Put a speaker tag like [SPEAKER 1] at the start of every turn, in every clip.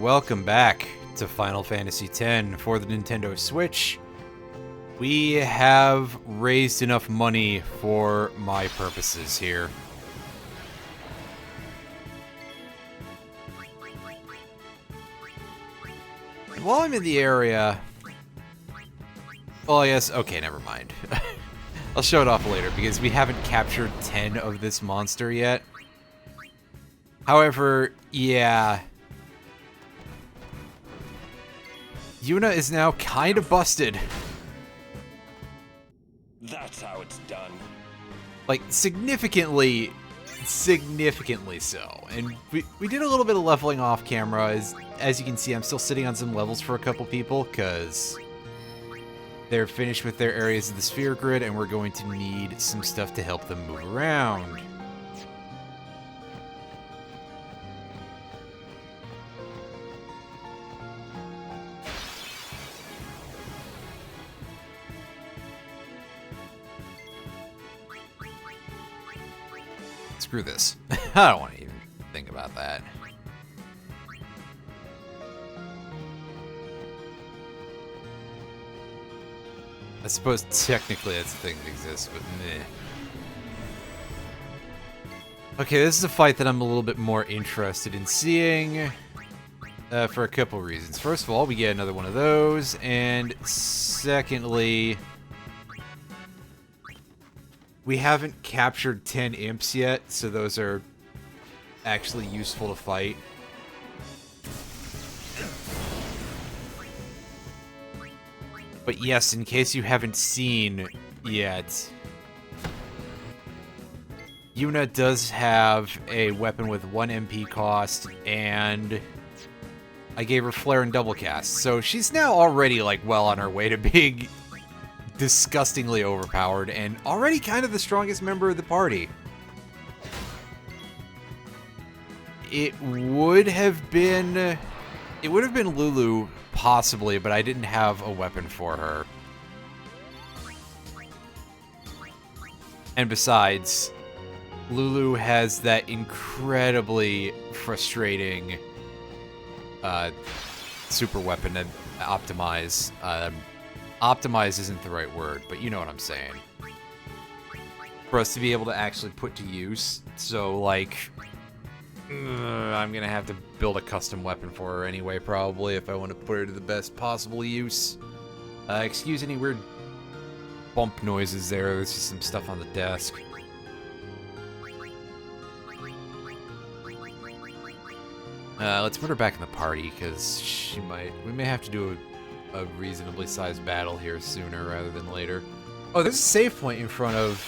[SPEAKER 1] Welcome back to Final Fantasy X for the Nintendo Switch. We have raised enough money for my purposes here. And while I'm in the area... Well, yes, okay, never mind. I'll show it off later because we haven't captured 10 of this monster yet. However, yeah... Yuna is now kind of busted.
[SPEAKER 2] That's how it's done.
[SPEAKER 1] Like, significantly so. And we did a little bit of leveling off camera. As you can see, I'm still sitting on some levels for a couple people, because they're finished with their areas of the sphere grid, and we're going to need some stuff to help them move around. Screw this. I don't want to even think about that. I suppose technically that's a thing that exists, but meh. Okay, this is a fight that I'm a little bit more interested in seeing for a couple reasons. First of all, we get another one of those, and secondly... we haven't captured 10 imps yet, so those are actually useful to fight. But yes, in case you haven't seen yet, Yuna does have a weapon with 1 MP cost, and I gave her Flare and Doublecast. So she's now already, like, well on her way to being disgustingly overpowered and already kind of the strongest member of the party. It would have been Lulu possibly, but I didn't have a weapon for her. And besides, Lulu has that incredibly frustrating super weapon to optimize. Optimize isn't the right word, but you know what I'm saying. For us to be able to actually put to use. So, like, I'm gonna have to build a custom weapon for her anyway, probably, if I want to put her to the best possible use. Excuse any weird bump noises there. There's just some stuff on the desk. Let's put her back in the party, because we may have to do a reasonably sized battle here sooner rather than later. Oh, there's a save point in front of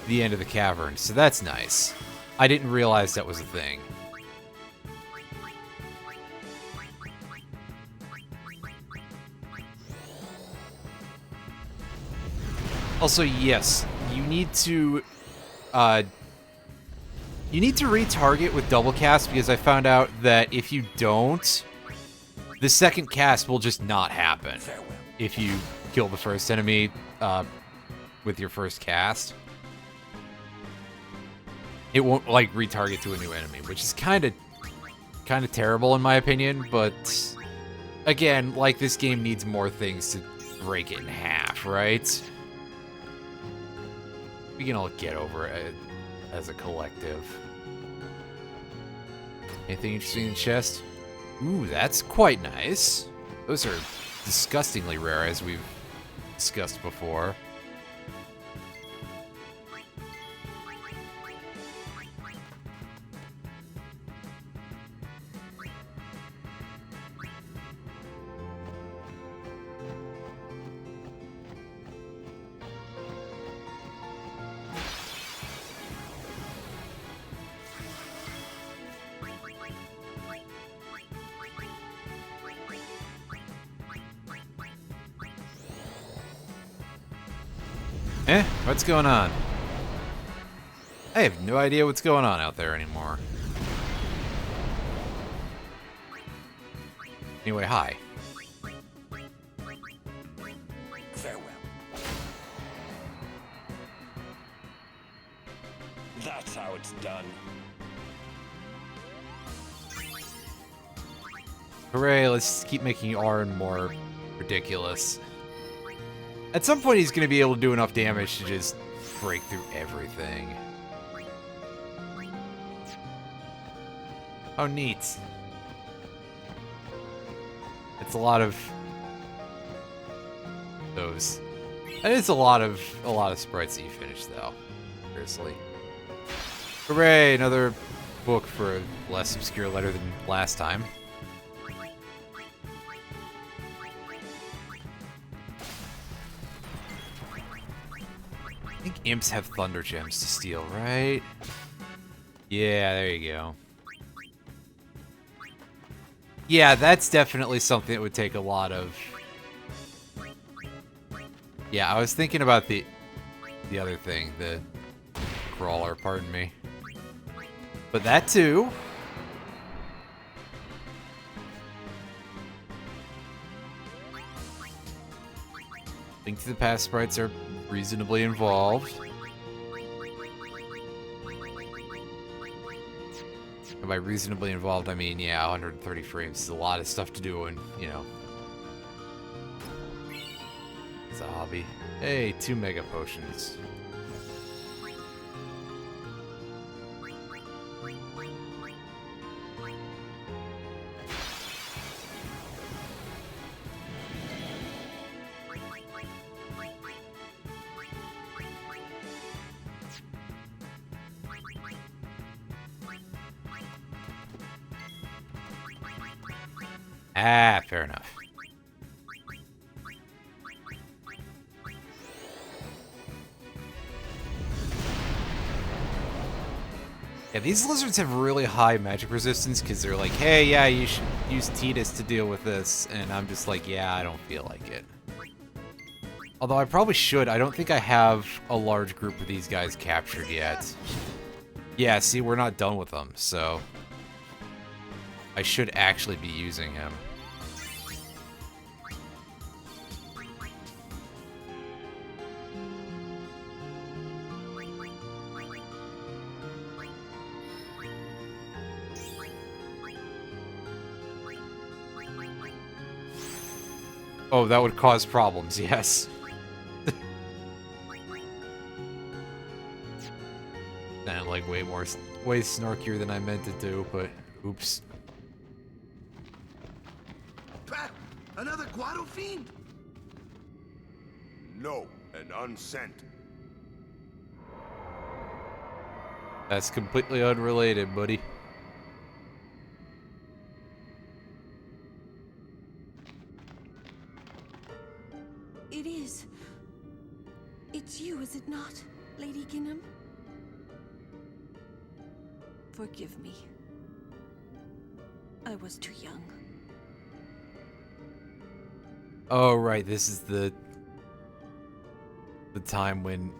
[SPEAKER 1] the end of the cavern, so that's nice. I didn't realize that was a thing. Also, yes, you need to retarget with Doublecast, because I found out that if you don't, the second cast will just not happen if you kill the first enemy with your first cast. It won't, like, retarget to a new enemy, which is kind of terrible in my opinion, but again, like, this game needs more things to break it in half, right? We can all get over it as a collective. Anything interesting in the chest? Ooh, that's quite nice. Those are disgustingly rare, as we've discussed before. What's going on? I have no idea what's going on out there anymore. Anyway, hi.
[SPEAKER 2] Farewell. That's how it's done.
[SPEAKER 1] Hooray, let's keep making Arn more ridiculous. At some point, he's going to be able to do enough damage to just break through everything. Oh, neat. It's a lot of those. That is a lot of sprites that you finish, though. Seriously. Hooray! Another book for a less obscure letter than last time. I think imps have thunder gems to steal, right? Yeah, there you go. Yeah, that's definitely something that would take a lot of... Yeah, I was thinking about the other thing, the crawler, pardon me. But that too. Link to the Past sprites are reasonably involved. And by reasonably involved, I mean, yeah, 130 frames is a lot of stuff to do, and, you know. It's a hobby. Hey, 2 mega potions. Ah, fair enough. Yeah, these lizards have really high magic resistance because they're like, hey, yeah, you should use Tidus to deal with this. And I'm just like, yeah, I don't feel like it. Although I probably should. I don't think I have a large group of these guys captured yet. Yeah, see, we're not done with them, so I should actually be using him. Oh, that would cause problems, yes. Sounded like way snarkier than I meant it to, but oops.
[SPEAKER 3] Another Guado fiend?
[SPEAKER 2] No, an unsent.
[SPEAKER 1] That's completely unrelated, buddy.
[SPEAKER 4] It is. It's you, is it not, Lady Ginham? Forgive me. I was too young.
[SPEAKER 1] Oh, right, this is the time when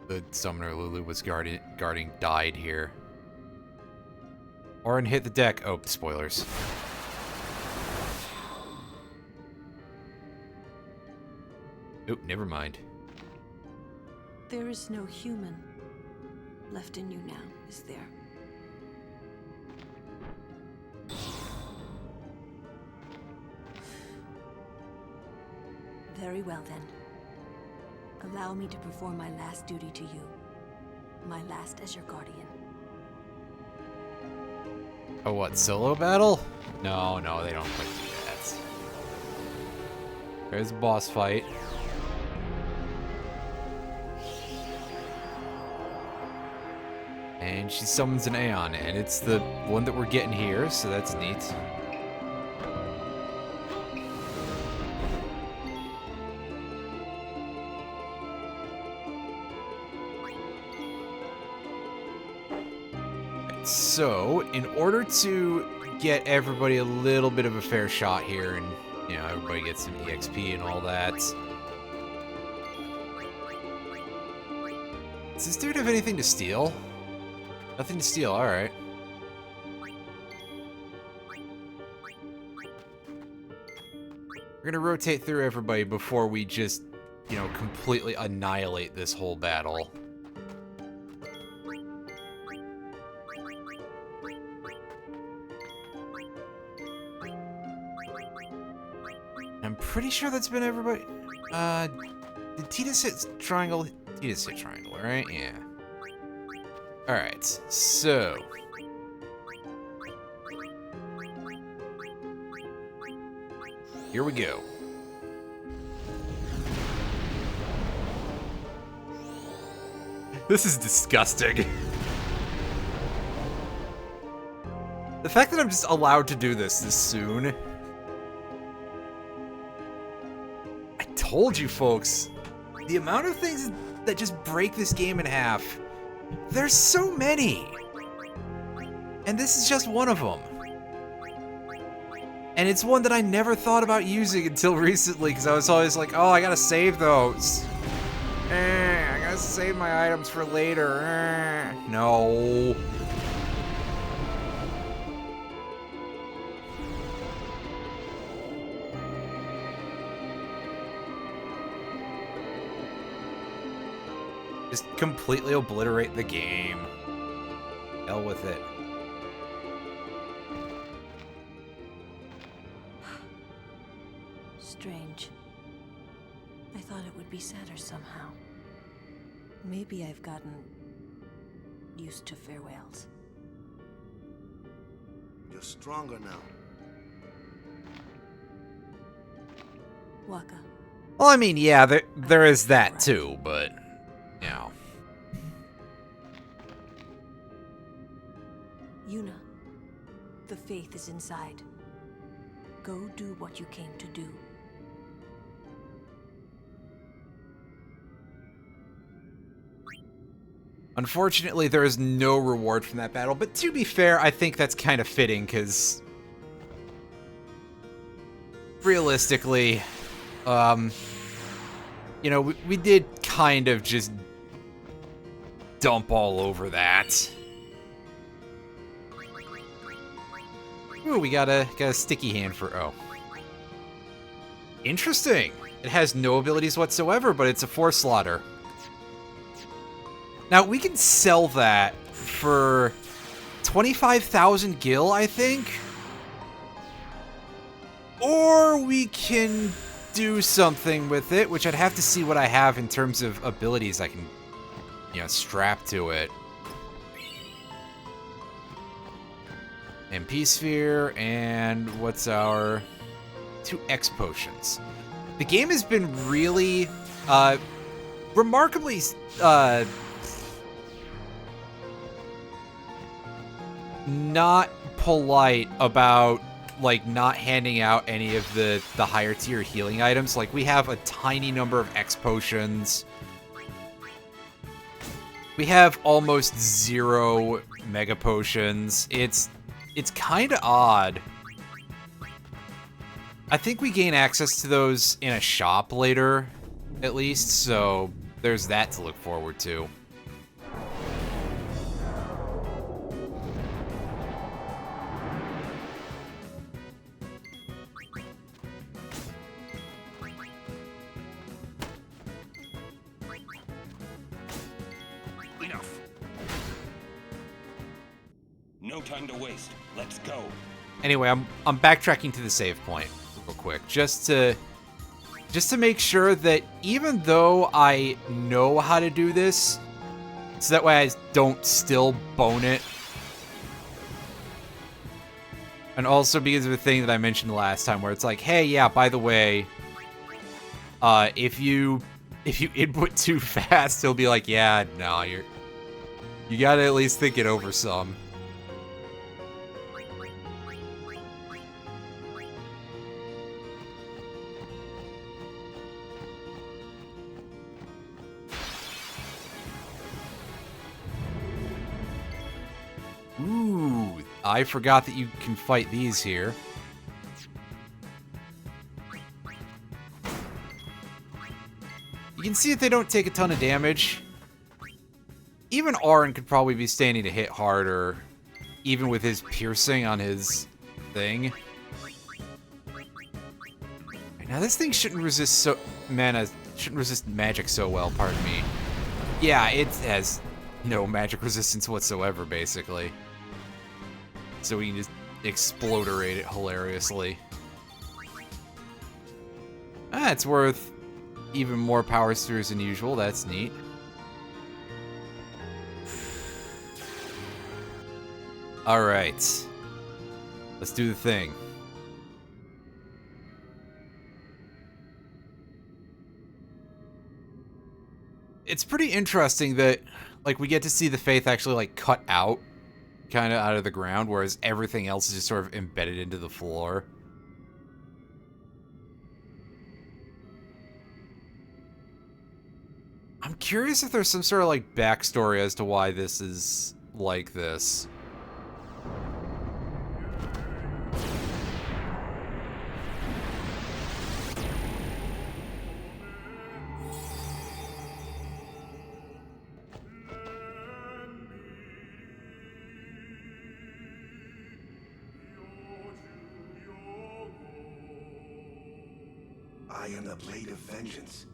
[SPEAKER 1] the summoner Lulu was guarding died here. Orin hit the deck. Oh, spoilers. Oop, never mind.
[SPEAKER 4] There is no human left in you now, is there? Very well then. Allow me to perform my last duty to you. My last as your guardian.
[SPEAKER 1] Oh, what, solo battle? No, they don't quite do that. There's a boss fight. And she summons an Aeon, and it's the one that we're getting here, so that's neat. So, in order to get everybody a little bit of a fair shot here, and, you know, everybody gets some EXP and all that. Does this dude have anything to steal? Nothing to steal, alright. We're gonna rotate through everybody before we just, you know, completely annihilate this whole battle. I'm pretty sure that's been everybody. Did Tidus hit triangle? Tidus hit triangle, right? Yeah. Alright, so. Here we go. This is disgusting. The fact that I'm just allowed to do this soon. I told you folks, the amount of things that just break this game in half, there's so many. And this is just one of them. And it's one that I never thought about using until recently, because I was always like, oh, I gotta save those. I gotta save my items for later. No. Just completely obliterate the game. Hell with it.
[SPEAKER 4] Strange. I thought it would be sadder somehow. Maybe I've gotten used to farewells.
[SPEAKER 3] You're stronger now.
[SPEAKER 4] Waka.
[SPEAKER 1] Well, I mean, yeah, there is that too, but, you know.
[SPEAKER 4] Yuna, the faith is inside. Go do what you came to do.
[SPEAKER 1] Unfortunately, there is no reward from that battle, but to be fair, I think that's kind of fitting, because realistically, you know, we did kind of just dump all over that. Ooh, we got a sticky hand for, oh. Interesting. It has no abilities whatsoever, but it's a force slaughter. Now, we can sell that for 25,000 gil, I think. Or we can do something with it, which I'd have to see what I have in terms of abilities I can, you know, strap to it. MP Sphere, and what's our 2 X potions. The game has been really, remarkably, not polite about, like, not handing out any of the higher tier healing items. Like, we have a tiny number of X potions. We have almost 0 mega potions. It's kind of odd. I think we gain access to those in a shop later, at least, so there's that to look forward to.
[SPEAKER 5] Enough. No time to waste. Let's go.
[SPEAKER 1] Anyway, I'm backtracking to the save point real quick, just to make sure that even though I know how to do this, so that way I don't still bone it. And also because of the thing that I mentioned last time, where it's like, hey, yeah, by the way, if you input too fast, he'll be like, yeah, no, you gotta at least think it over some. Ooh, I forgot that you can fight these here. You can see that they don't take a ton of damage. Even Auron could probably be standing to hit harder, even with his piercing on his thing. Now this thing shouldn't resist shouldn't resist magic so well, pardon me. Yeah, it has no magic resistance whatsoever, basically. So we can just exploderate it hilariously. It's worth even more power spheres than usual. That's neat. Alright. Let's do the thing. It's pretty interesting that, like, we get to see the Faith actually, like, cut out, kind of out of the ground, whereas everything else is just sort of embedded into the floor. I'm curious if there's some sort of, like, backstory as to why this is like this.
[SPEAKER 3] I am the Blade of Vengeance.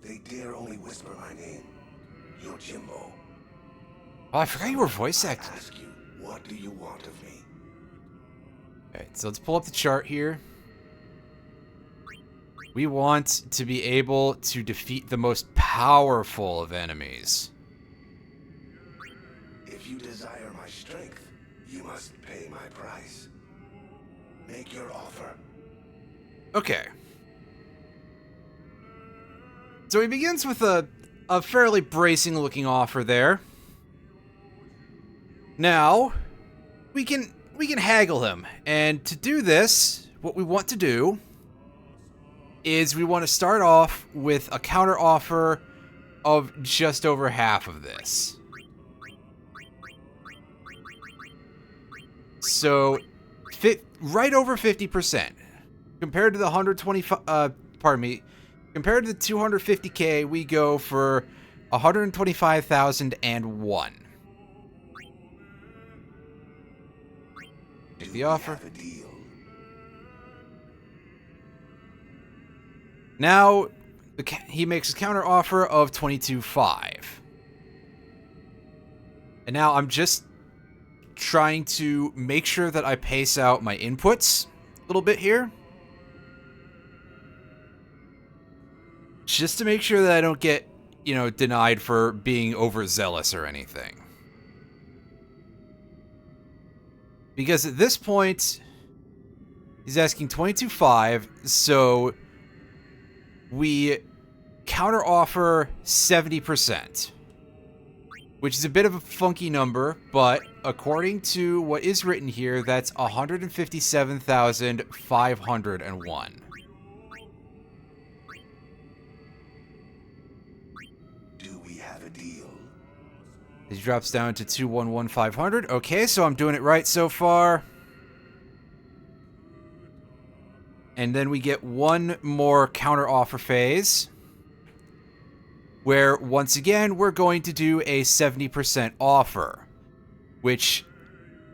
[SPEAKER 3] They dare only whisper my name. Yojimbo.
[SPEAKER 1] Oh, I forgot you were voice
[SPEAKER 3] I
[SPEAKER 1] acting.
[SPEAKER 3] ask you, what do you want of me?
[SPEAKER 1] Alright, so let's pull up the chart here. We want to be able to defeat the most powerful of enemies.
[SPEAKER 3] If you desire my strength, you must pay my price. Make your offer.
[SPEAKER 1] Okay. So he begins with a fairly bracing looking offer there. Now, we can haggle him. And to do this, what we want to do is we want to start off with a counter offer of just over half of this. So, right over 50%. Compared to the 125, pardon me, compared to the 250k, we go for 125,001. Take the offer.
[SPEAKER 3] Have a deal.
[SPEAKER 1] Now, he makes a counter offer of 22.5. And now I'm just trying to make sure that I pace out my inputs a little bit here. Just to make sure that I don't get, denied for being overzealous or anything. Because at this point, he's asking 22.5, so we counteroffer 70%. Which is a bit of a funky number, but according to what is written here, that's 157,501. He drops down to 211,500. Okay, so I'm doing it right so far. And then we get one more counter offer phase, where once again we're going to do a 70% offer, which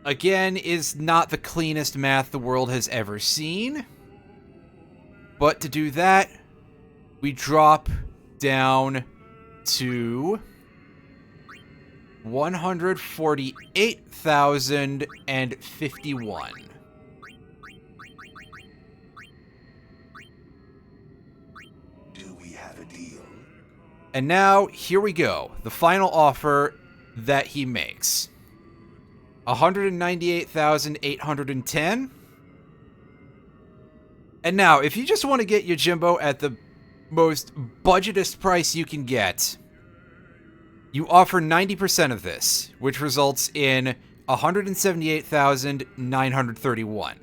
[SPEAKER 1] again is not the cleanest math the world has ever seen. But to do that, we drop down to 148,051.
[SPEAKER 3] Do we have a deal?
[SPEAKER 1] And now, here we go. The final offer that he makes. 198,810. And now, if you just want to get Yojimbo at the most budgetist price you can get, you offer 90% of this, which results in 178,931.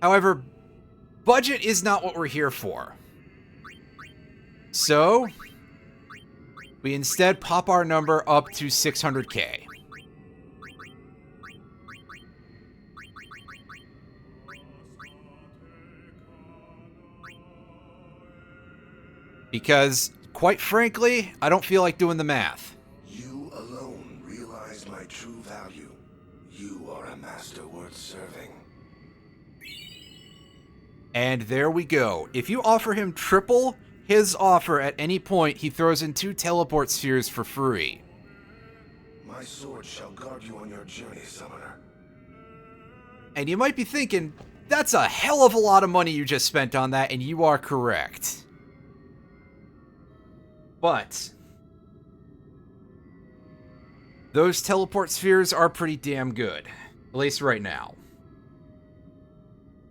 [SPEAKER 1] However, budget is not what we're here for. So, we instead pop our number up to 600k. Because, quite frankly, I don't feel like doing the math.
[SPEAKER 3] You alone realize my true value. You are a master worth serving.
[SPEAKER 1] And there we go. If you offer him triple his offer at any point, he throws in 2 teleport spheres for free.
[SPEAKER 3] My sword shall guard you on your journey, summoner.
[SPEAKER 1] And you might be thinking, That's a hell of a lot of money you just spent on that, and you are correct. But those teleport spheres are pretty damn good. At least right now.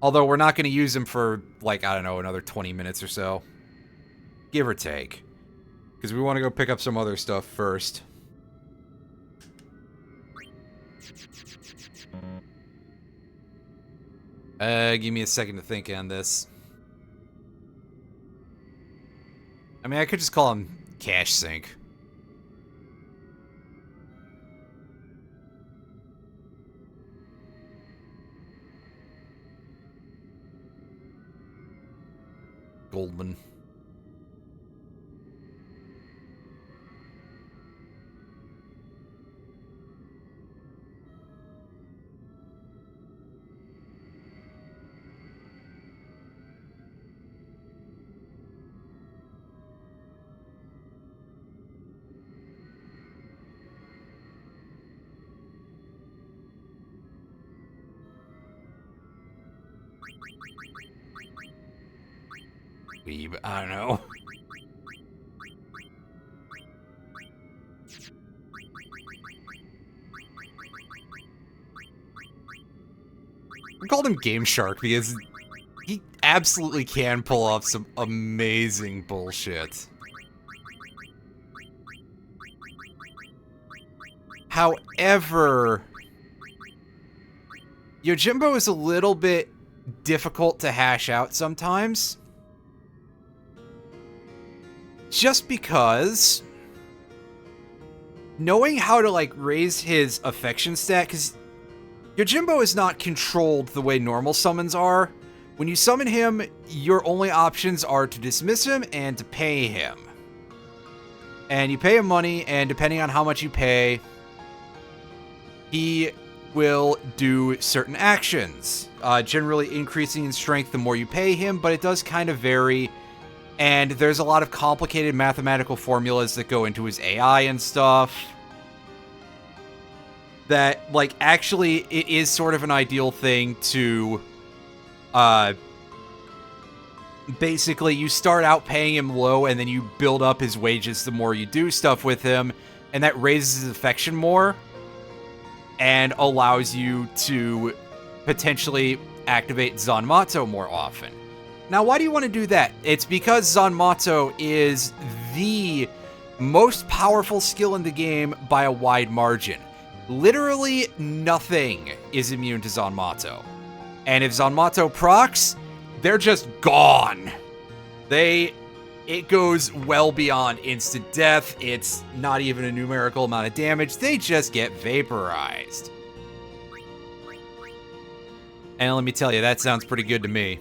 [SPEAKER 1] Although we're not going to use them for, like, I don't know, another 20 minutes or so. Give or take. Because we want to go pick up some other stuff first. Give me a second to think on this. I mean, I could just call him Cash Sink. Goldman. I don't know. We called him Game Shark because he absolutely can pull off some amazing bullshit. However, Yojimbo is a little bit difficult to hash out sometimes. Just because knowing how to, like, raise his affection stat, because Yojimbo is not controlled the way normal summons are. When you summon him, your only options are to dismiss him and to pay him. And you pay him money, and depending on how much you pay, he will do certain actions. Generally increasing in strength the more you pay him, but it does kind of vary. And there's a lot of complicated mathematical formulas that go into his AI and stuff. That, like, actually, it is sort of an ideal thing to, basically, you start out paying him low, and then you build up his wages the more you do stuff with him, and that raises his affection more, and allows you to potentially activate Zanmato more often. Now, why do you want to do that? It's because Zanmato is the most powerful skill in the game by a wide margin. Literally nothing is immune to Zanmato. And if Zanmato procs, they're just gone. It goes well beyond instant death. It's not even a numerical amount of damage. They just get vaporized. And let me tell you, that sounds pretty good to me.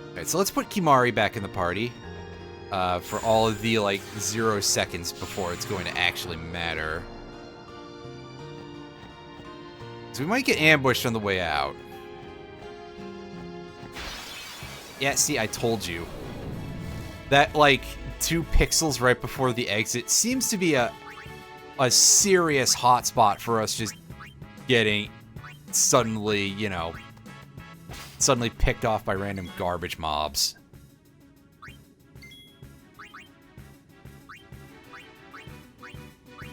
[SPEAKER 1] Alright, so let's put Kimahri back in the party. For all of the, like, 0 seconds before it's going to actually matter. So we might get ambushed on the way out. Yeah, see, I told you. That, like, 2 pixels right before the exit seems to be a serious hotspot for us just getting suddenly, you know, suddenly picked off by random garbage mobs.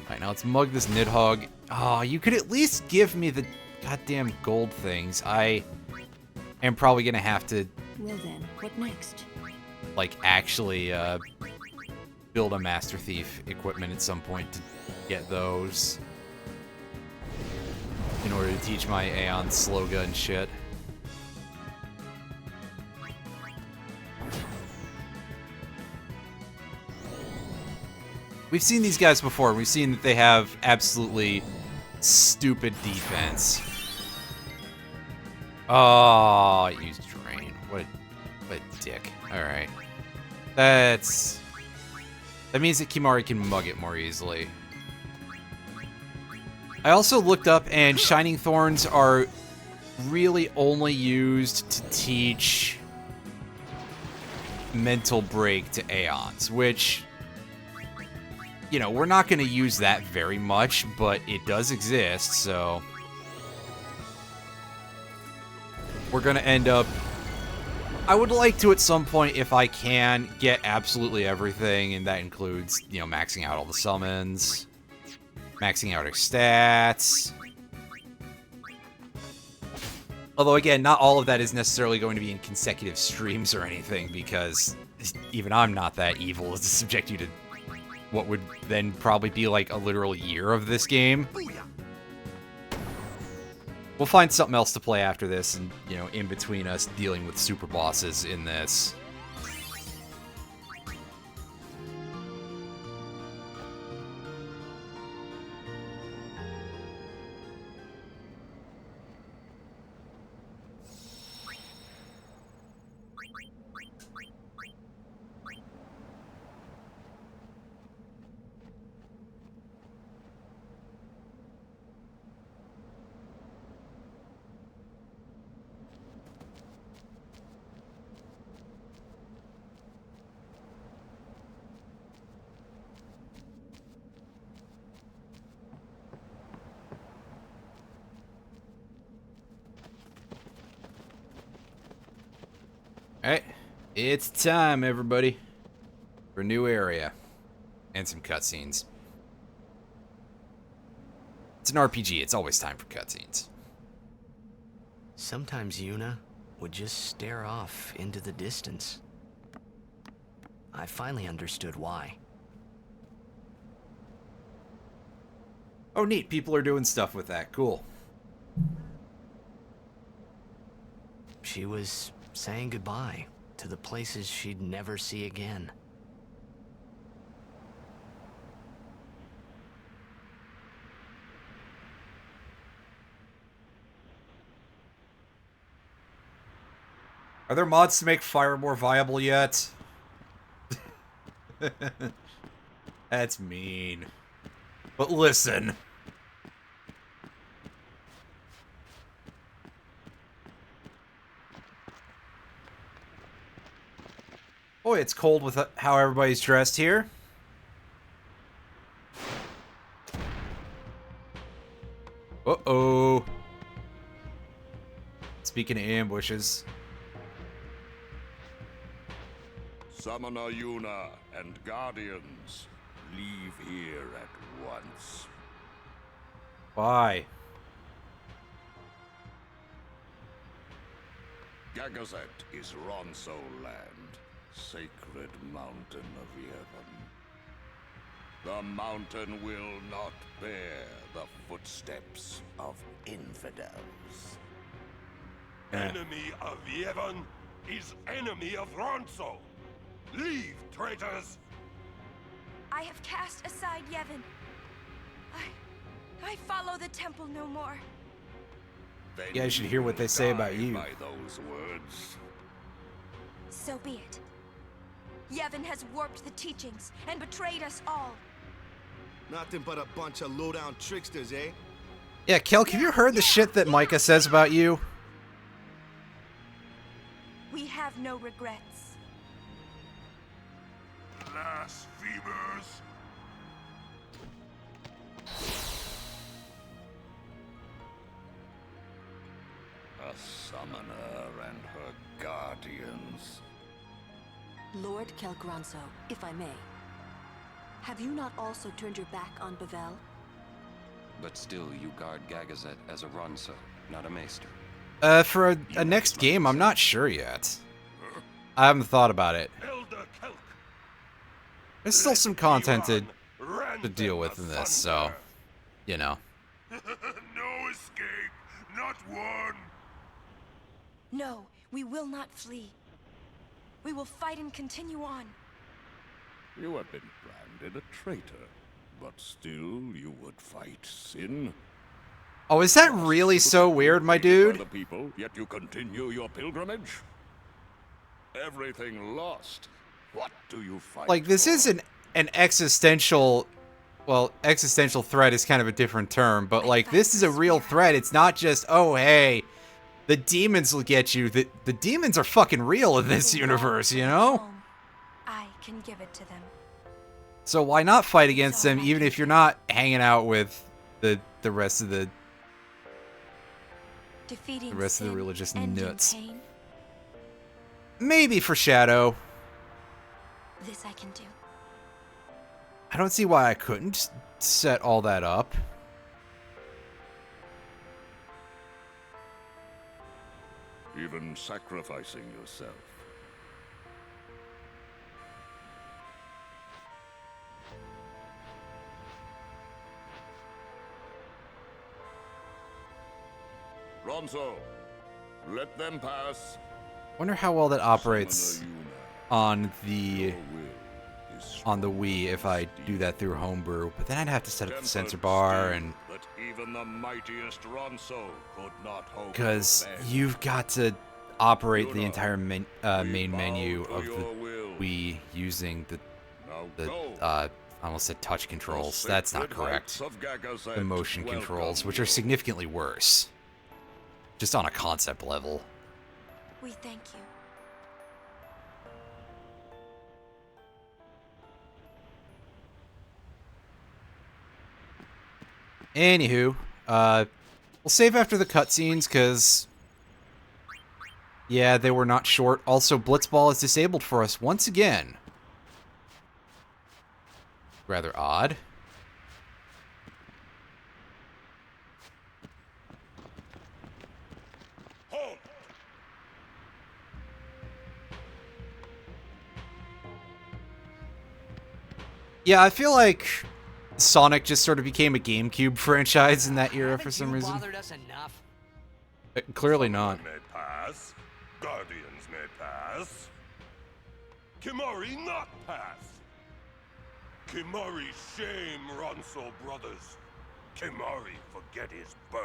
[SPEAKER 1] Alright, now let's mug this Nidhogg. Oh, you could at least give me the goddamn gold things. I am probably gonna have to...
[SPEAKER 4] Well then, what next?
[SPEAKER 1] like, actually, build a Master Thief equipment at some point to get those. In order to teach my Aeon slow gun shit. We've seen these guys before. We've seen that they have absolutely stupid defense. Oh, it used Drain. What a dick. Alright. That means that Kimahri can mug it more easily. I also looked up, and Shining Thorns are really only used to teach Mental Break to Aeons, which... you know, we're not going to use that very much, but it does exist, so... we're gonna end up... I would like to, at some point, if I can, get absolutely everything, and that includes, you know, maxing out all the summons, maxing out her stats. Although, again, not all of that is necessarily going to be in consecutive streams or anything, because even I'm not that evil as to subject you to what would then probably be like a literal year of this game. We'll find something else to play after this, and, you know, in between us dealing with super bosses in this. Alright, it's time, everybody, for a new area. And some cutscenes. It's an RPG, it's always time for cutscenes.
[SPEAKER 6] Sometimes Yuna would just stare off into the distance. I finally understood why.
[SPEAKER 1] Oh neat, people are doing stuff with that, cool.
[SPEAKER 6] She was saying goodbye to the places she'd never see again.
[SPEAKER 1] Are there mods to make fire more viable yet? That's mean. But listen. Boy, it's cold with how everybody's dressed here. Uh-oh. Speaking of ambushes.
[SPEAKER 2] Summoner Yuna and Guardians, leave here at once.
[SPEAKER 1] Why?
[SPEAKER 2] Gagazet is Ronso land, sacred mountain of Yevon. The mountain will not bear the footsteps of infidels.
[SPEAKER 3] Enemy of Yevon is enemy of Ronso. Leave, traitors!
[SPEAKER 7] I have cast aside Yevon. I follow the temple no more.
[SPEAKER 1] You guys should hear what they say about you.
[SPEAKER 2] By those words.
[SPEAKER 7] So be it. Yevon has warped the teachings and betrayed us all.
[SPEAKER 8] Nothing but a bunch of low-down tricksters, eh?
[SPEAKER 1] Yeah, Kelk, have you heard the shit that Micah says about you?
[SPEAKER 7] We have no regrets.
[SPEAKER 3] Blasphemers!
[SPEAKER 2] A summoner and her guardians.
[SPEAKER 4] Lord Kelgranso, if I may. Have you not also turned your back on Bavel?
[SPEAKER 5] But still, you guard Gagazet as a Ronso, not a Maester.
[SPEAKER 1] For a next game, I'm not sure yet. I haven't thought about it.
[SPEAKER 3] Elder Kelk!
[SPEAKER 1] There's still some content to deal with in this, so, you know.
[SPEAKER 3] No escape, not one!
[SPEAKER 7] No, we will not flee. We will fight and continue on.
[SPEAKER 2] You have been branded a traitor, but still you would fight sin.
[SPEAKER 1] Oh, is that really so weird, my dude?
[SPEAKER 2] The people, yet you continue your pilgrimage. Everything lost. What do you fight?
[SPEAKER 1] Like, this
[SPEAKER 2] for?
[SPEAKER 1] isn't an existential... Well, existential threat is kind of a different term, but, like, this is a real threat. It's not just, oh, hey, the demons will get you. The demons are fucking real in this universe, you know?
[SPEAKER 7] I can give it to them.
[SPEAKER 1] So why not fight against them, even if you're not hanging out with the rest of the
[SPEAKER 7] Defeating
[SPEAKER 1] The rest of the
[SPEAKER 7] sin
[SPEAKER 1] religious
[SPEAKER 7] and in
[SPEAKER 1] nuts.
[SPEAKER 7] pain,
[SPEAKER 1] Maybe for Shadow.
[SPEAKER 7] this I can do.
[SPEAKER 1] I don't see why I couldn't set all that up.
[SPEAKER 2] Even sacrificing yourself. Ronso, let them pass.
[SPEAKER 1] Wonder how well that operates
[SPEAKER 2] Summoner
[SPEAKER 1] on the
[SPEAKER 2] Yuna, your will is
[SPEAKER 1] on the
[SPEAKER 2] strong
[SPEAKER 1] Wii if I
[SPEAKER 2] as
[SPEAKER 1] do
[SPEAKER 2] steel.
[SPEAKER 1] that through homebrew, but then I'd have to set up the sensor
[SPEAKER 2] Tempered
[SPEAKER 1] bar
[SPEAKER 2] steel
[SPEAKER 1] and
[SPEAKER 2] that even the mightiest Ronso could not hope to
[SPEAKER 1] because
[SPEAKER 2] bend.
[SPEAKER 1] you've got to operate the
[SPEAKER 2] Yuna,
[SPEAKER 1] entire
[SPEAKER 2] we
[SPEAKER 1] main
[SPEAKER 2] bow
[SPEAKER 1] menu
[SPEAKER 2] to
[SPEAKER 1] of the
[SPEAKER 2] your will.
[SPEAKER 1] Wii using
[SPEAKER 2] Now
[SPEAKER 1] the
[SPEAKER 2] go.
[SPEAKER 1] I almost said touch controls. That's not
[SPEAKER 2] Sacred
[SPEAKER 1] correct.
[SPEAKER 2] heights of Gagazet
[SPEAKER 1] The motion
[SPEAKER 2] welcome
[SPEAKER 1] controls, which are
[SPEAKER 2] you.
[SPEAKER 1] significantly worse. Just on a concept level.
[SPEAKER 7] We thank you.
[SPEAKER 1] Anywho, we'll save after the cutscenes, because... yeah, they were not short. Also, Blitzball is disabled for us once again. Rather odd.
[SPEAKER 2] Halt!
[SPEAKER 1] Yeah, I feel like Sonic just sort of became a GameCube franchise in that era for some reason.
[SPEAKER 6] Bothered us enough?
[SPEAKER 1] Clearly not.
[SPEAKER 2] May pass. Guardians may pass. Kimari not pass. Kimari shame Ronso brothers. Kimari forget his birth.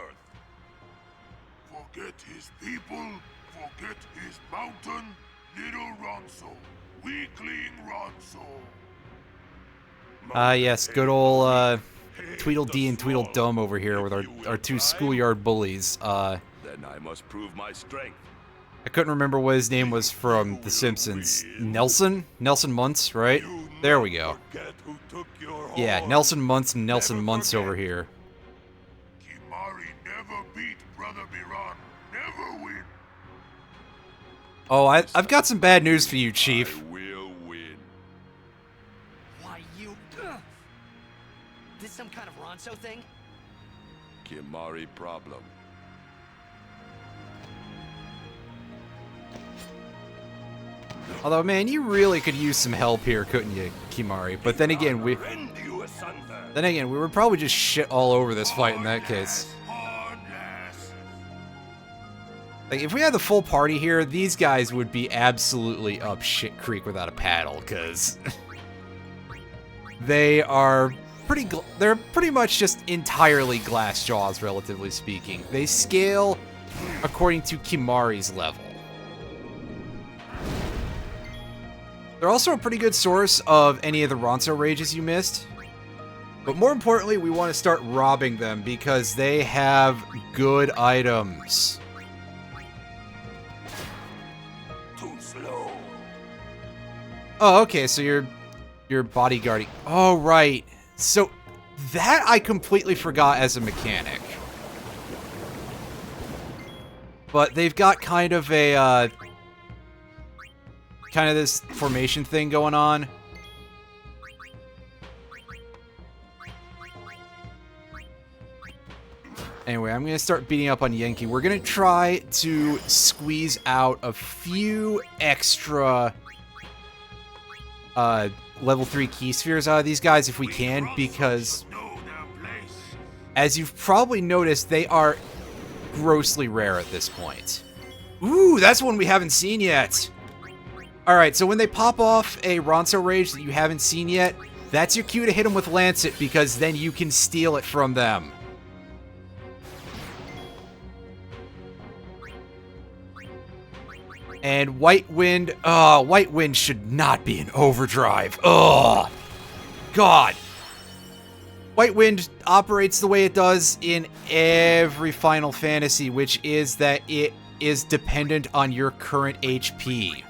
[SPEAKER 2] Forget his people. Forget his mountain. Little Ronso. Weakling Ronso.
[SPEAKER 1] Yes, good old Tweedledee and Tweedledum over here with our two schoolyard bullies.
[SPEAKER 2] Then I must prove my strength.
[SPEAKER 1] I couldn't remember what his name was from The Simpsons. Nelson? Nelson Muntz, right? There we go.
[SPEAKER 2] Forget who took your
[SPEAKER 1] Yeah,
[SPEAKER 2] horn.
[SPEAKER 1] Nelson Muntz and Nelson
[SPEAKER 2] Never
[SPEAKER 1] Muntz
[SPEAKER 2] forget.
[SPEAKER 1] over here.
[SPEAKER 2] Kimari never beat Brother Biran. Never win.
[SPEAKER 1] Oh, I've got some bad news for you, Chief.
[SPEAKER 2] I will win.
[SPEAKER 6] Why, you... Ugh. This some kind of Ronso thing?
[SPEAKER 2] Kimari problem.
[SPEAKER 1] Although, man, you really could use some help here, couldn't you, Kimari? But then again, we would probably just shit all over this fight in that case. Like, if we had the full party here, these guys would be absolutely up shit creek without a paddle, because they are they're pretty much just entirely glass jaws, relatively speaking. They scale according to Kimari's level. They're also a pretty good source of any of the Ronso rages you missed. But more importantly, we want to start robbing them because they have good items.
[SPEAKER 2] Too slow.
[SPEAKER 1] Oh, okay, so you're bodyguarding. Oh, right. So that I completely forgot as a mechanic. But they've got kind of a kind of this formation thing going on. Anyway, I'm going to start beating up on Yankee. We're going to try to squeeze out a few extra level 3 key spheres out of these guys if we can, because as you've probably noticed, they are grossly rare at this point. Ooh, that's one we haven't seen yet. Alright, so when they pop off a Ronso Rage that you haven't seen yet, that's your cue to hit them with Lancet, because then you can steal it from them. And White Wind should not be in overdrive. Ugh. God. White Wind operates the way it does in every Final Fantasy, which is that it is dependent on your current HP.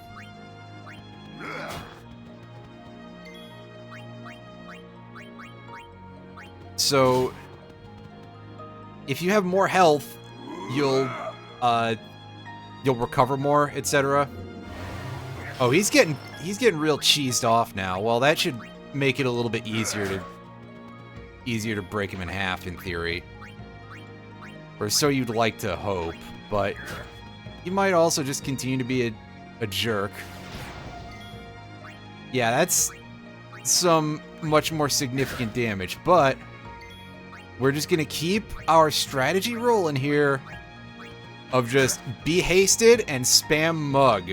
[SPEAKER 1] So, if you have more health, you'll you'll recover more, etc. Oh, he's getting real cheesed off now. Well, that should make it a little bit easier to break him in half in theory. Or so you'd like to hope, but he might also just continue to be a jerk. Yeah, that's some much more significant damage, but we're just gonna keep our strategy rolling here of just be hasted and spam mug.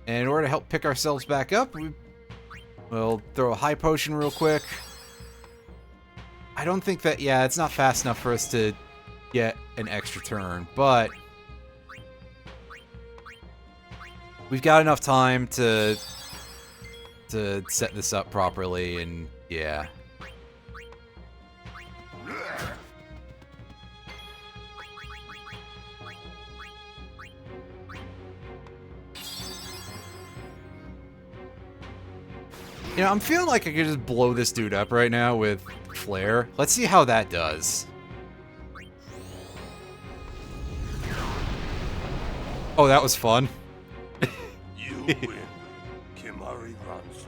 [SPEAKER 1] And in order to help pick ourselves back up, we'll throw a high potion real quick. I don't think that, yeah, it's not fast enough for us to get an extra turn, but we've got enough time to set this up properly, and yeah. You know, I'm feeling like I could just blow this dude up right now with Flare. Let's see how that does. Oh, that was fun.
[SPEAKER 2] You win, Kimari Ranso.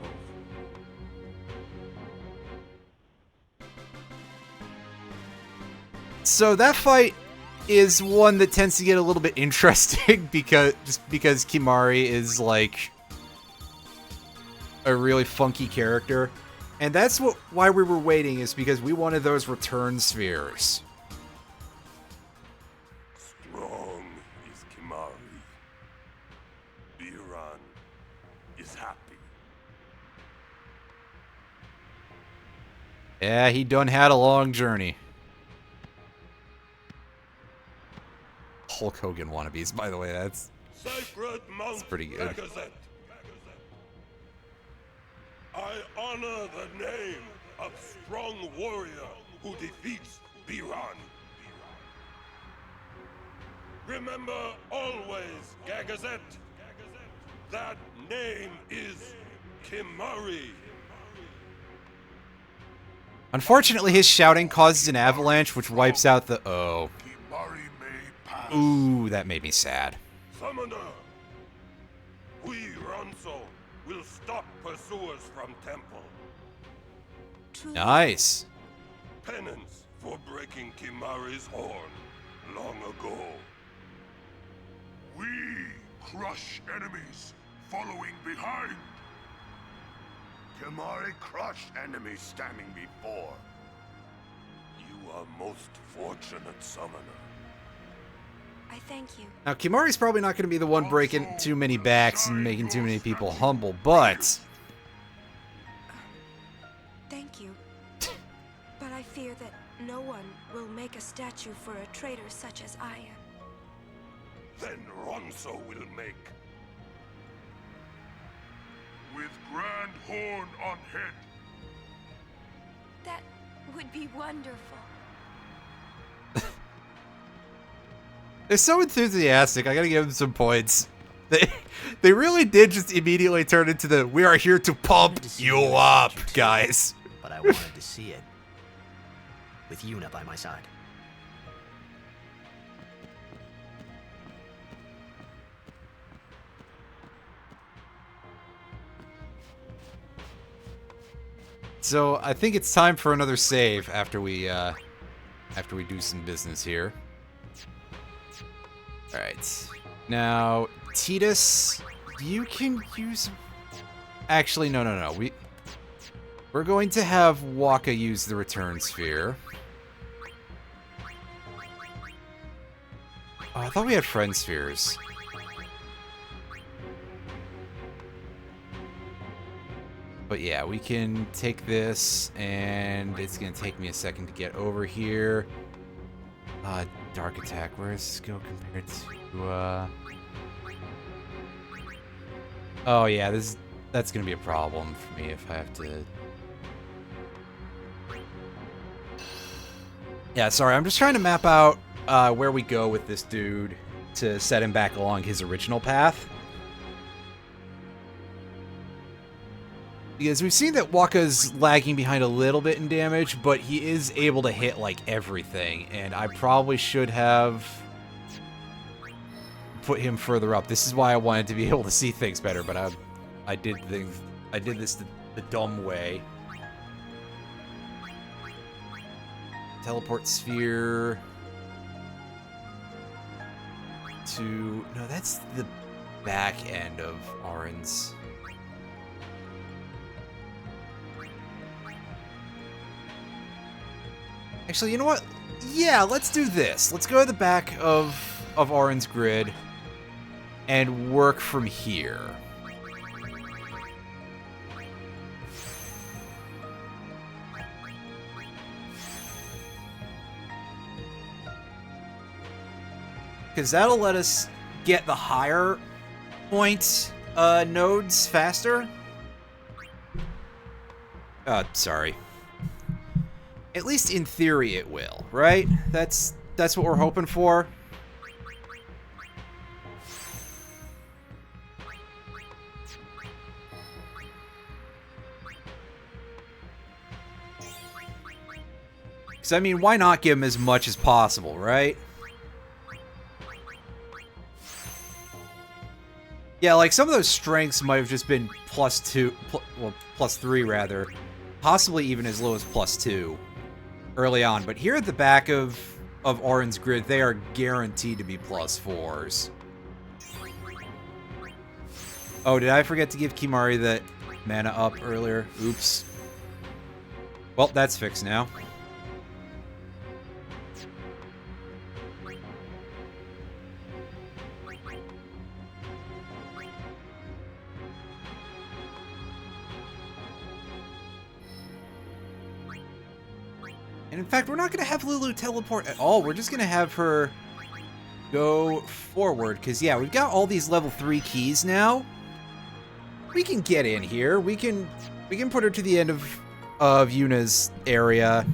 [SPEAKER 1] So that fight is one that tends to get a little bit interesting because Kimari is like a really funky character. And that's why we were waiting, is because we wanted those return spheres.
[SPEAKER 2] Strong is Kimari. Biran is happy.
[SPEAKER 1] Yeah, he done had a long journey. Hulk Hogan wannabes, by the way, that's
[SPEAKER 2] Sacred Mount
[SPEAKER 1] pretty good.
[SPEAKER 2] Gagazet. I honor the name of strong warrior who defeats Biran. Remember always, Gagazet, that name is Kimari.
[SPEAKER 1] Unfortunately, his shouting causes an avalanche, which wipes out the... Oh.
[SPEAKER 2] Kimari may pass.
[SPEAKER 1] Ooh, that made me sad.
[SPEAKER 2] Summoner, we Ranso will stop pursuers from temple.
[SPEAKER 1] Nice.
[SPEAKER 2] Penance for breaking Kimari's horn long ago. We crush enemies following behind. Kimari crushed enemies standing before. You are most fortunate, Summoner.
[SPEAKER 7] I thank you.
[SPEAKER 1] Now, Kimari's probably not going to be the one breaking too many backs and making too many people humble, but...
[SPEAKER 7] Thank you. But I fear that no one will make a statue for a traitor such as I am.
[SPEAKER 2] Then Ronso will make. With grand horn on head.
[SPEAKER 7] That would be wonderful.
[SPEAKER 1] They're so enthusiastic, I gotta give them some points. They really did just immediately turn into the "we are here to pump you up" guys.
[SPEAKER 6] But I wanted to see it. With Yuna by my side.
[SPEAKER 1] So I think it's time for another save after we do some business here. All right, now Titus, you can use. Actually, no. We're going to have Waka use the return sphere. Oh, I thought we had friend spheres. But yeah, we can take this, and it's going to take me a second to get over here. Dark attack, where does this go compared to, Oh yeah, that's going to be a problem for me if I have to... Yeah, sorry, I'm just trying to map out where we go with this dude to set him back along his original path. Because we've seen that Waka's lagging behind a little bit in damage, but he is able to hit, like, everything. And I probably should have put him further up. This is why I wanted to be able to see things better, but I did this the dumb way. Teleport sphere to... No, that's the back end of Auron's. Actually, you know what? Yeah, let's do this. Let's go to the back of Auron's grid and work from here. Because that'll let us get the higher point nodes faster. Sorry. At least in theory it will, right? That's what we're hoping for. Because, I mean, why not give him as much as possible, right? Yeah, like, some of those strengths might have just been +2, well, +3, rather. Possibly even as low as +2 early on. But here at the back of Auron's grid, they are guaranteed to be +4s. Oh, did I forget to give Kimari that mana up earlier? Oops. Well, that's fixed now. And in fact, we're not going to have Lulu teleport at all. We're just going to have her go forward. Because, yeah, we've got all these level 3 keys now. We can get in here. We can put her to the end of Yuna's area.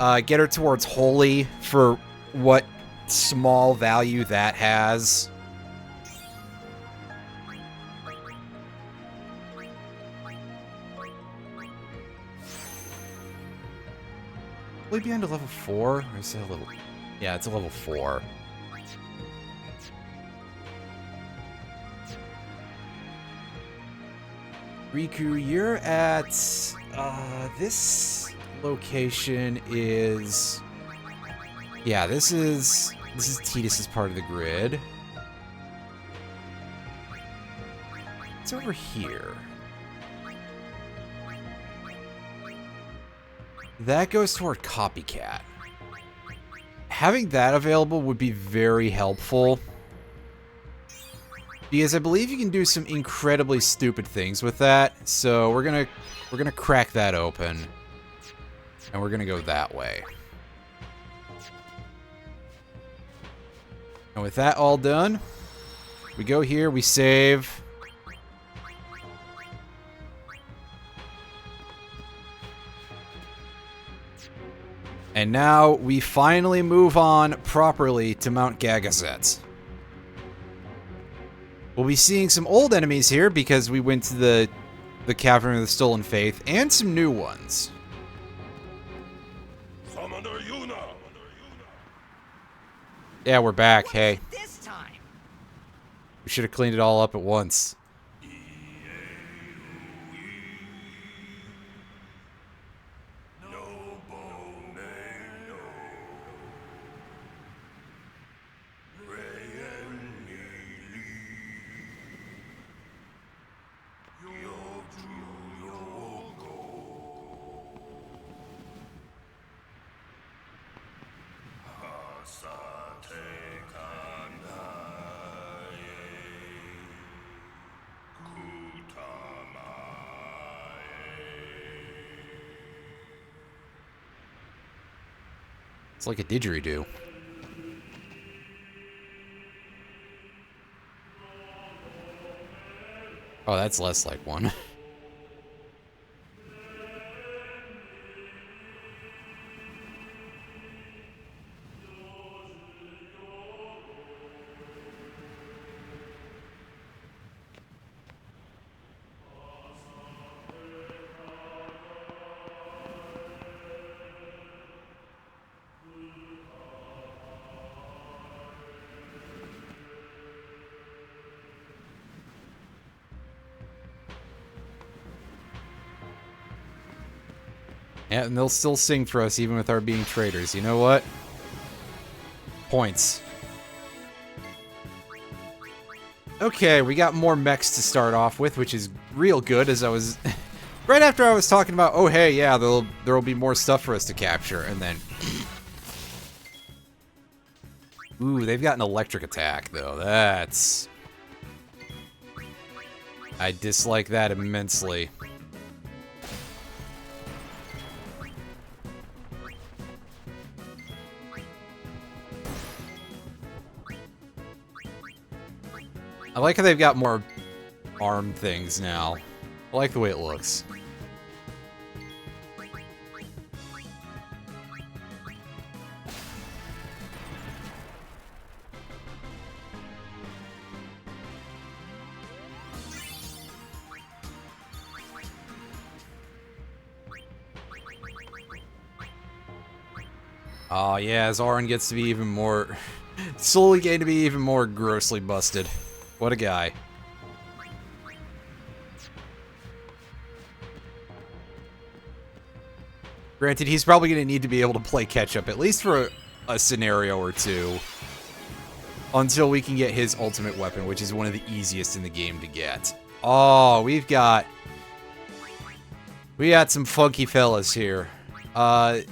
[SPEAKER 1] Get her towards Holy for what small value that has. Will it be on to level 4? Or is it a level... Yeah, it's a level 4. Riku, you're at... this location is... Yeah, this is Tidus's part of the grid. It's over here. That goes toward Copycat. Having that available would be very helpful. Because I believe you can do some incredibly stupid things with that. So we're gonna crack that open. And we're gonna go that way. And with that all done, we go here, we save. And now we finally move on properly to Mount Gagazet. We'll be seeing some old enemies here because we went to the Cavern of the Stolen Faith, and some new ones.
[SPEAKER 2] Summoner Yuna!
[SPEAKER 1] Yeah, we're back. Hey.
[SPEAKER 6] This time.
[SPEAKER 1] We should have cleaned it all up at once. It's like a didgeridoo. Oh, that's less like one. Yeah, and they'll still sing for us even with our being traitors. You know what? Points. Okay, we got more mechs to start off with, which is real good, as I was... right after I was talking about, oh hey, yeah, there'll be more stuff for us to capture, and then... Ooh, they've got an electric attack, though. That's... I dislike that immensely. I like how they've got more arm things now. I like the way it looks. Oh yeah, Zoran gets to be even more... slowly getting to be even more grossly busted. What a guy. Granted, he's probably going to need to be able to play catch-up, at least for a scenario or two, until we can get his ultimate weapon, which is one of the easiest in the game to get. Oh, we got some funky fellas here. Grats.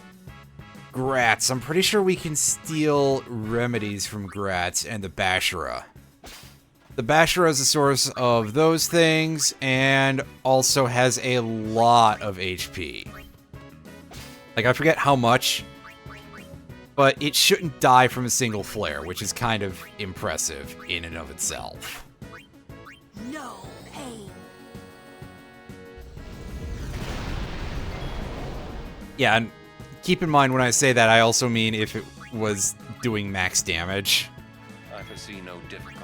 [SPEAKER 1] I'm pretty sure we can steal remedies from Grats and the Bashara. The Bashara is a source of those things, and also has a lot of HP. Like, I forget how much, but it shouldn't die from a single flare, which is kind of impressive in and of itself.
[SPEAKER 4] No pain.
[SPEAKER 1] Yeah, and keep in mind when I say that, I also mean if it was doing max damage.
[SPEAKER 5] I foresee no difficulty.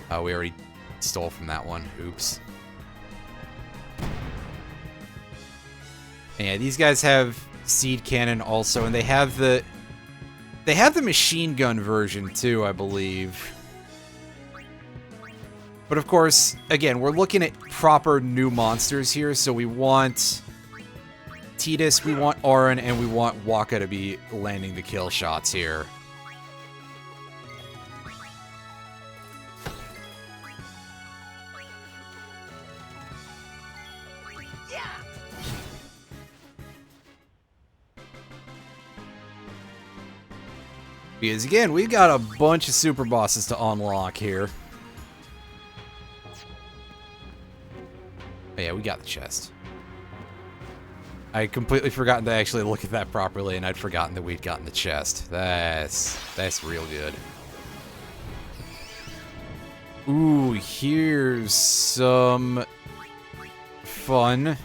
[SPEAKER 1] Oh, we already stole from that one. Oops. Yeah, these guys have seed cannon also, and they have the machine gun version too, I believe. But of course, again, we're looking at proper new monsters here, so we want Tidus, we want Auron, and we want Waka to be landing the kill shots here. Because again, we've got a bunch of super bosses to unlock here. Oh yeah, we got the chest. I completely forgotten to actually look at that properly, and I'd forgotten that we'd gotten the chest. That's real good. Ooh, here's some fun.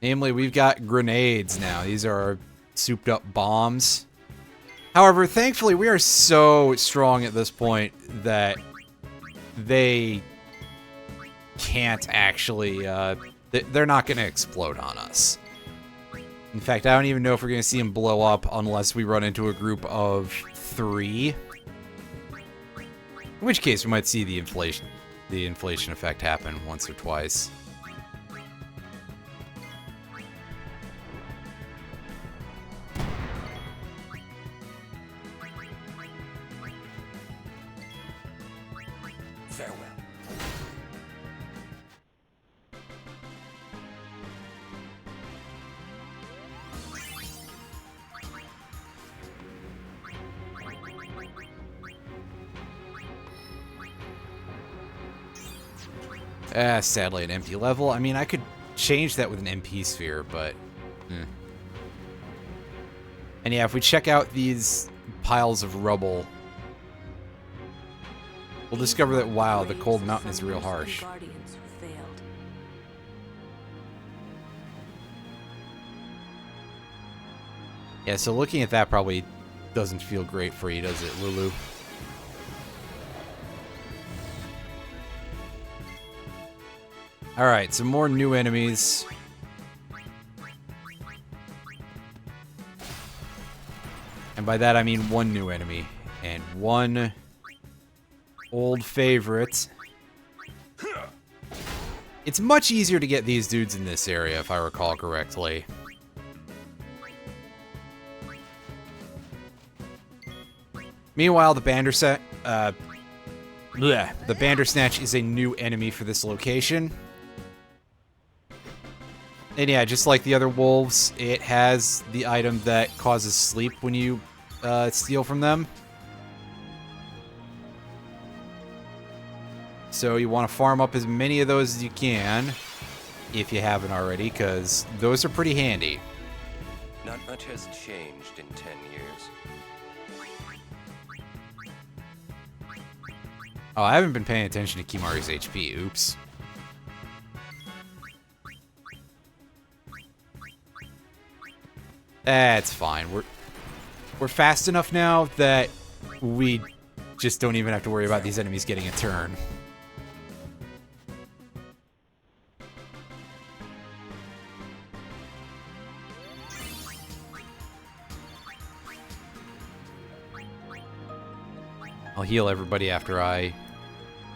[SPEAKER 1] Namely, we've got grenades now. These are our souped up bombs. However, thankfully, we are so strong at this point that they can't actually, they're not going to explode on us. In fact, I don't even know if we're going to see them blow up unless we run into a group of 3. In which case, we might see the inflation effect happen once or twice.
[SPEAKER 5] Farewell.
[SPEAKER 1] Sadly an empty level. I mean, I could change that with an MP sphere, but... And yeah, if we check out these piles of rubble, we'll discover that, wow, the cold mountain is real harsh. Yeah, so looking at that probably doesn't feel great for you, does it, Lulu? Alright, some more new enemies. And by that I mean one new enemy. And one old favorite. It's much easier to get these dudes in this area, if I recall correctly. Meanwhile, the Bandersnatch is a new enemy for this location. And yeah, just like the other wolves, it has the item that causes sleep when you steal from them. So you want to farm up as many of those as you can, if you haven't already, because those are pretty handy.
[SPEAKER 5] Not much has changed in 10 years.
[SPEAKER 1] Oh, I haven't been paying attention to Kimari's HP. Oops. That's fine. We're fast enough now that we just don't even have to worry about these enemies getting a turn. I'll heal everybody after I...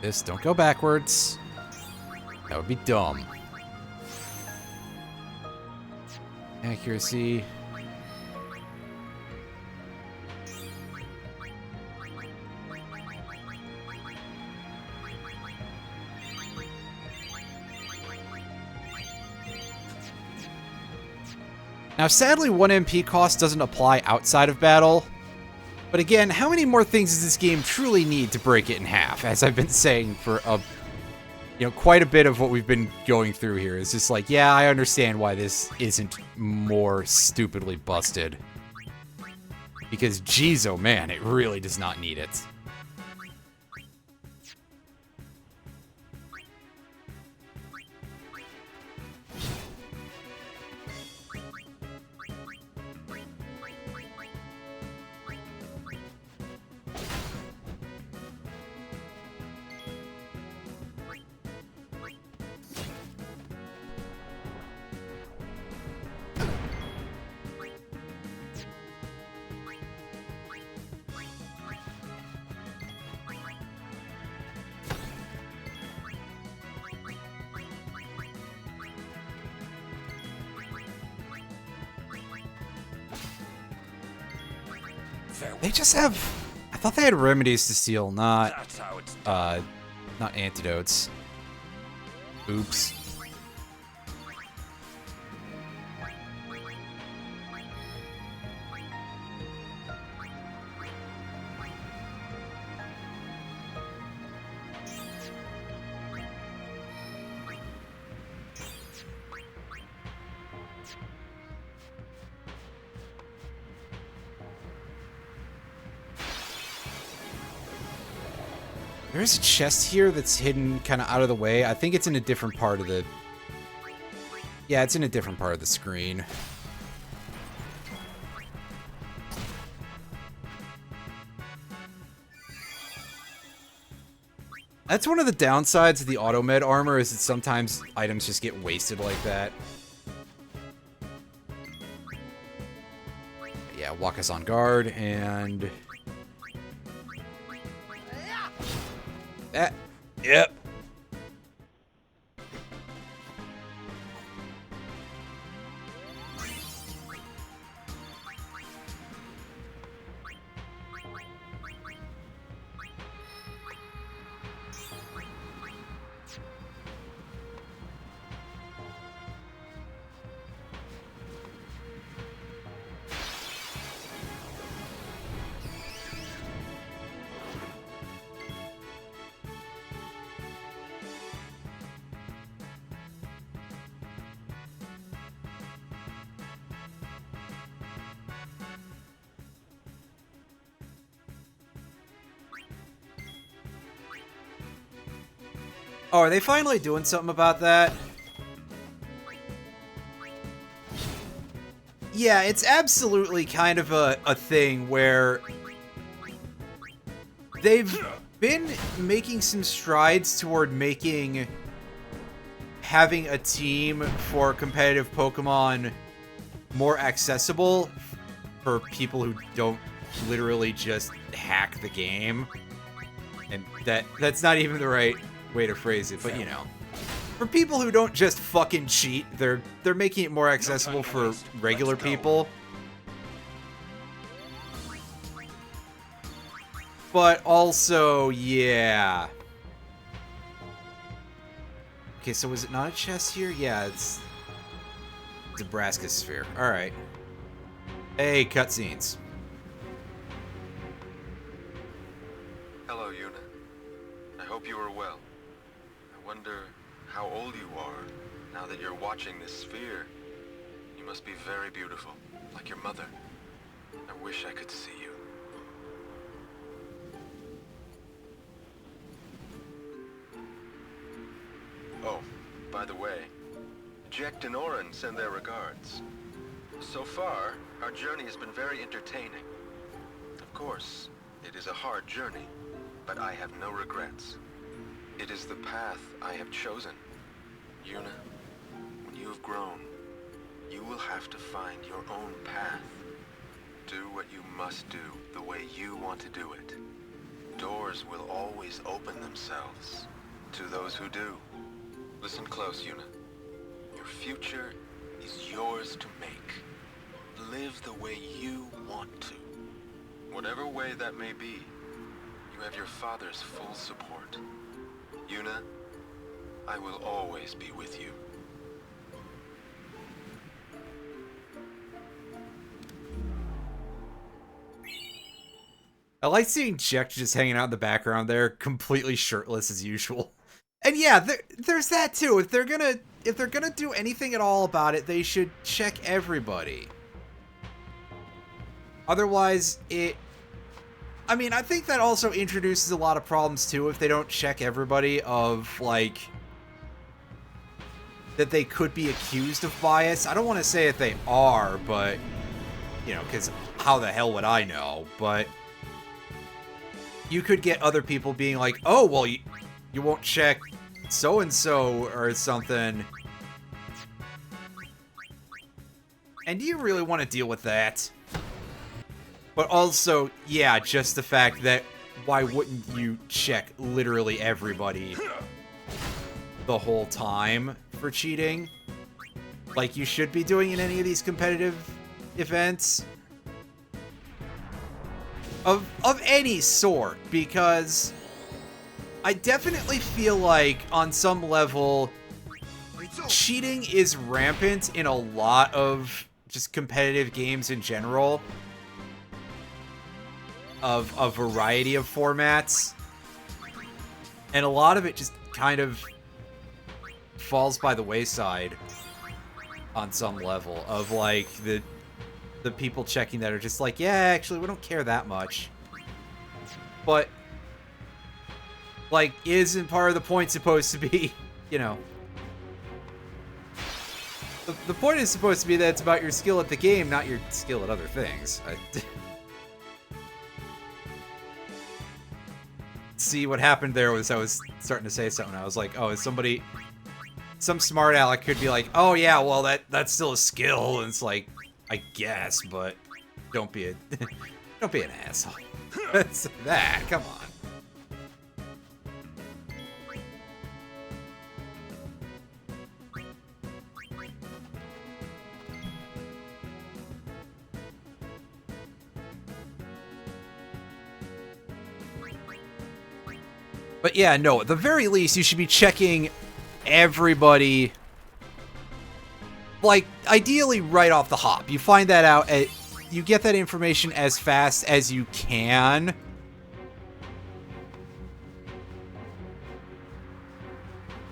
[SPEAKER 1] This, don't go backwards. That would be dumb. Accuracy. Now, sadly, 1 MP cost doesn't apply outside of battle. But again, how many more things does this game truly need to break it in half? As I've been saying for quite a bit of what we've been going through here. It's just like, yeah, I understand why this isn't more stupidly busted. Because, geez, oh man, it really does not need it. They just have... I thought they had remedies to steal, not antidotes. Oops. There's a chest here that's hidden kind of out of the way. I think it's in a different part of the... Yeah, it's in a different part of the screen. That's one of the downsides of the auto-med armor, is that sometimes items just get wasted like that. Yeah, Waka's on guard, and... Yep. Oh, are they finally doing something about that? Yeah, it's absolutely kind of a thing where they've been making some strides toward making having a team for competitive Pokemon more accessible for people who don't literally just hack the game. And that's not even the right way to phrase it, but you know. For people who don't just fucking cheat, they're making it more accessible for regular people. But also, yeah. Okay, so was it not a chest here? Yeah, it's Nebraska sphere. Alright. Hey, cutscenes.
[SPEAKER 5] Hello, Yuna. I hope you are well. I wonder how old you are now that you're watching this sphere. You must be very beautiful, like your mother. I wish I could see you. Oh, by the way, Jack and Oren send their regards. So far, our journey has been very entertaining. Of course, it is a hard journey, but I have no regrets. It is the path I have chosen. Yuna, when you have grown, you will have to find your own path. Do what you must do the way you want to do it. Doors will always open themselves to those who do. Listen close, Yuna. Your future is yours to make. Live the way you want to. Whatever way that may be, you have your father's full support. Yuna, I will always be with you.
[SPEAKER 1] I like seeing Jack just hanging out in the background there, completely shirtless as usual. And yeah, there's that too. If they're gonna do anything at all about it, they should check everybody. Otherwise, I mean, I think that also introduces a lot of problems too if they don't check everybody of, like, that they could be accused of bias. I don't want to say that they are, but, you know, because how the hell would I know? But you could get other people being like, oh, well, you won't check so-and-so or something. And do you really want to deal with that? But also, yeah, just the fact that why wouldn't you check literally everybody the whole time for cheating? Like you should be doing in any of these competitive events. Of any sort, because I definitely feel like on some level cheating is rampant in a lot of just competitive games in general of a variety of formats, and a lot of it just kind of falls by the wayside on some level of like the people checking that are just like, yeah, actually, we don't care that much. But, like, isn't part of the point supposed to be, you know... The point is supposed to be that it's about your skill at the game, not your skill at other things. See, what happened there was I was starting to say something. I was like, oh, is somebody... Some smart aleck could be like, oh, yeah, well, that's still a skill. And it's like... I guess, but don't be an asshole. That's that. Come on. But yeah, no, at the very least, you should be checking everybody. Like, ideally right off the hop. You find that out, you get that information as fast as you can.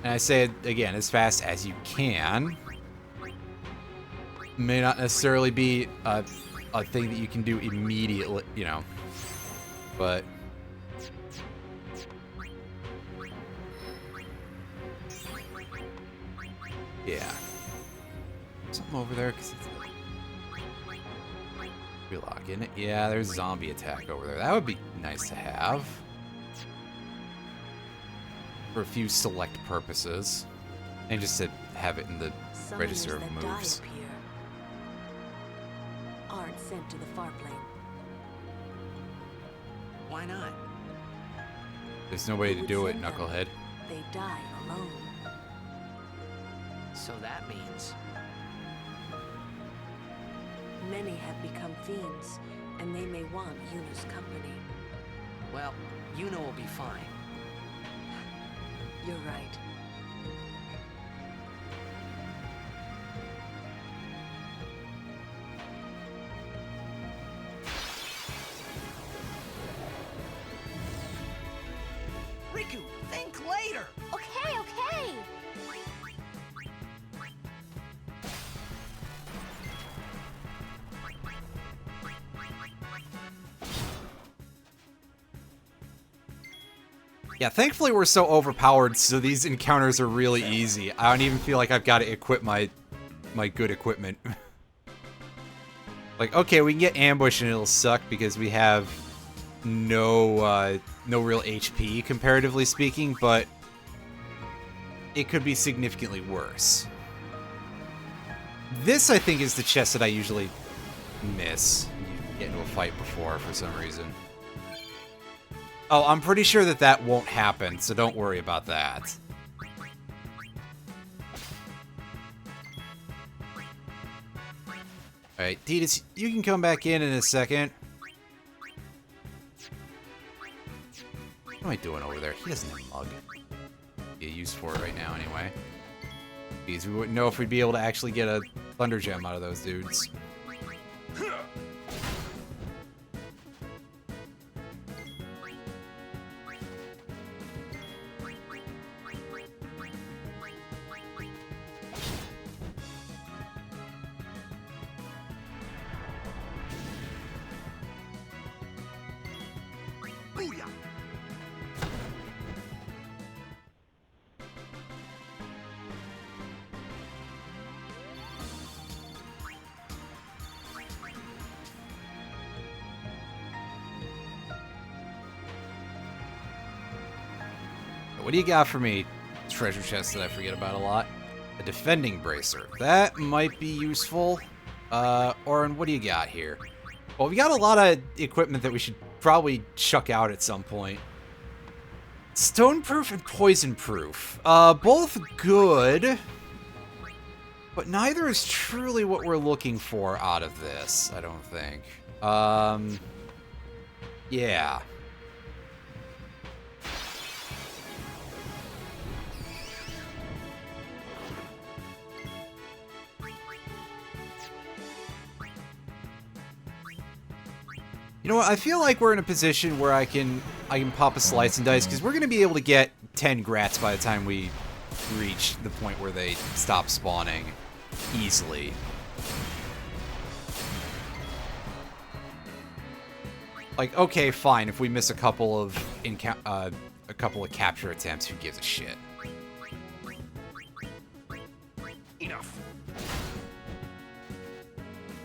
[SPEAKER 1] And I say it again, as fast as you can. May not necessarily be a thing that you can do immediately, you know. But... yeah. Something over there, because it's relock, isn't it? Yeah, there's zombie attack over there. That would be nice to have. For a few select purposes. And just to have it in the register of moves.
[SPEAKER 4] Aren't sent to the far plane.
[SPEAKER 6] why not?
[SPEAKER 1] There's no way
[SPEAKER 4] Who
[SPEAKER 1] to
[SPEAKER 4] would
[SPEAKER 1] do it,
[SPEAKER 4] send them?
[SPEAKER 1] Knucklehead.
[SPEAKER 4] They die alone.
[SPEAKER 6] So that means...
[SPEAKER 4] Many have become fiends, and they may want Yuna's company.
[SPEAKER 6] Well, Yuna will be fine.
[SPEAKER 4] You're right.
[SPEAKER 6] Riku, think later!
[SPEAKER 9] Okay, okay.
[SPEAKER 1] Yeah, thankfully we're so overpowered, so these encounters are really easy. I don't even feel like I've got to equip my good equipment. Like, okay, we can get ambushed and it'll suck because we have no real HP, comparatively speaking, but it could be significantly worse. This, I think, is the chest that I usually miss. You get into a fight before for some reason. Oh, I'm pretty sure that that won't happen, so don't worry about that. Alright, Tidus, you can come back in a second. What am I doing over there? He doesn't have a mug. Be a use for it right now, anyway. Because we wouldn't know if we'd be able to actually get a Thunder Gem out of those dudes. What do you got for me? Treasure chest that I forget about a lot. A defending bracer. That might be useful. Orin, what do you got here? Well, we got a lot of equipment that we should probably chuck out at some point. Stoneproof and poisonproof. Both good. But neither is truly what we're looking for out of this, I don't think. Yeah. You know what? I feel like we're in a position where I can pop a slice and dice because we're going to be able to get 10 grats by the time we reach the point where they stop spawning easily. Like, okay, fine. If we miss a couple of capture attempts, who gives a shit?
[SPEAKER 8] Enough.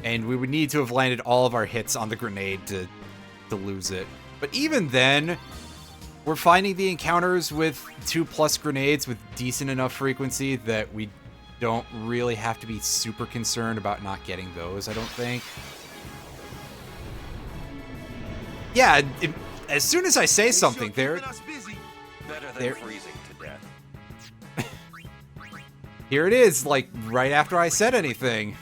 [SPEAKER 1] And we would need to have landed all of our hits on the grenade to lose it. But even then, we're finding the encounters with 2+ grenades with decent enough frequency that we don't really have to be super concerned about not getting those, I don't think. Yeah, as soon as I say something,
[SPEAKER 8] Better
[SPEAKER 1] There-
[SPEAKER 8] than freezing to death.
[SPEAKER 1] here it is, like, right after I said anything.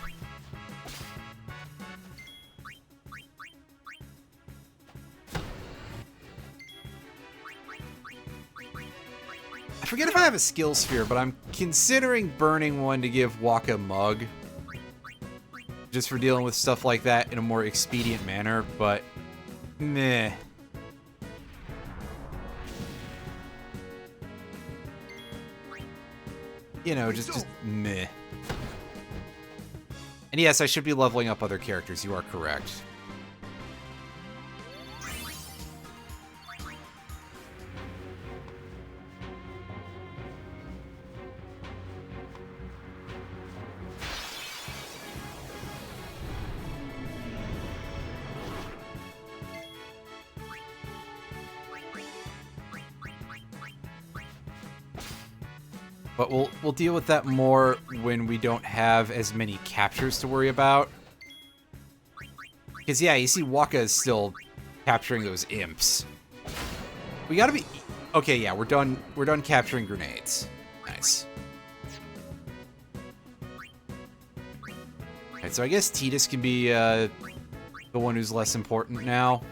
[SPEAKER 1] I forget if I have a skill sphere, but I'm considering burning one to give Waka a mug. Just for dealing with stuff like that in a more expedient manner, but meh. You know, just meh. And yes, I should be leveling up other characters, you are correct. But we'll deal with that more when we don't have as many captures to worry about. Because yeah, you see Waka is still capturing those imps. We gotta be... Okay, yeah, we're done. We're done capturing grenades. Nice. Alright, so I guess Tidus can be the one who's less important now.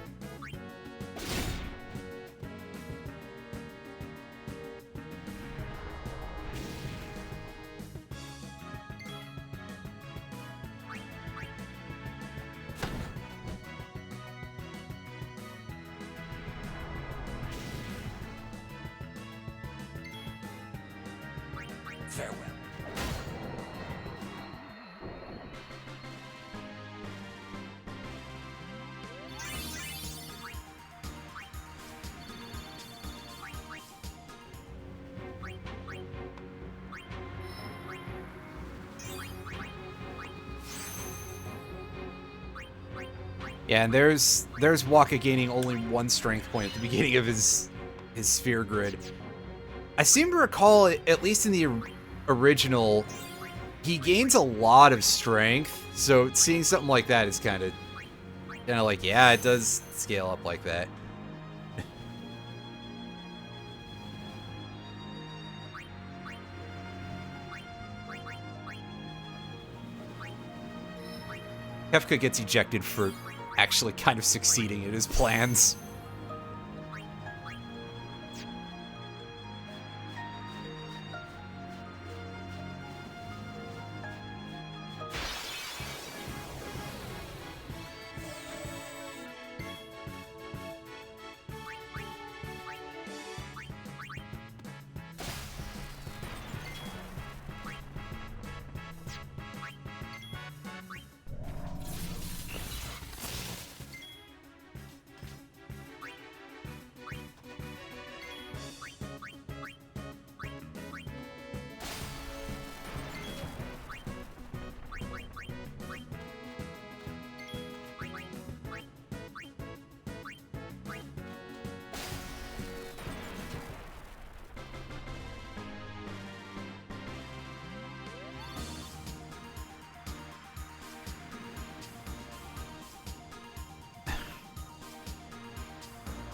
[SPEAKER 6] Farewell.
[SPEAKER 1] Yeah, and there's Waka gaining only 1 strength point at the beginning of his sphere grid. I seem to recall, at least in the original, he gains a lot of strength, so seeing something like that is kind of like, yeah, it does scale up like that. Kefka gets ejected for actually kind of succeeding in his plans.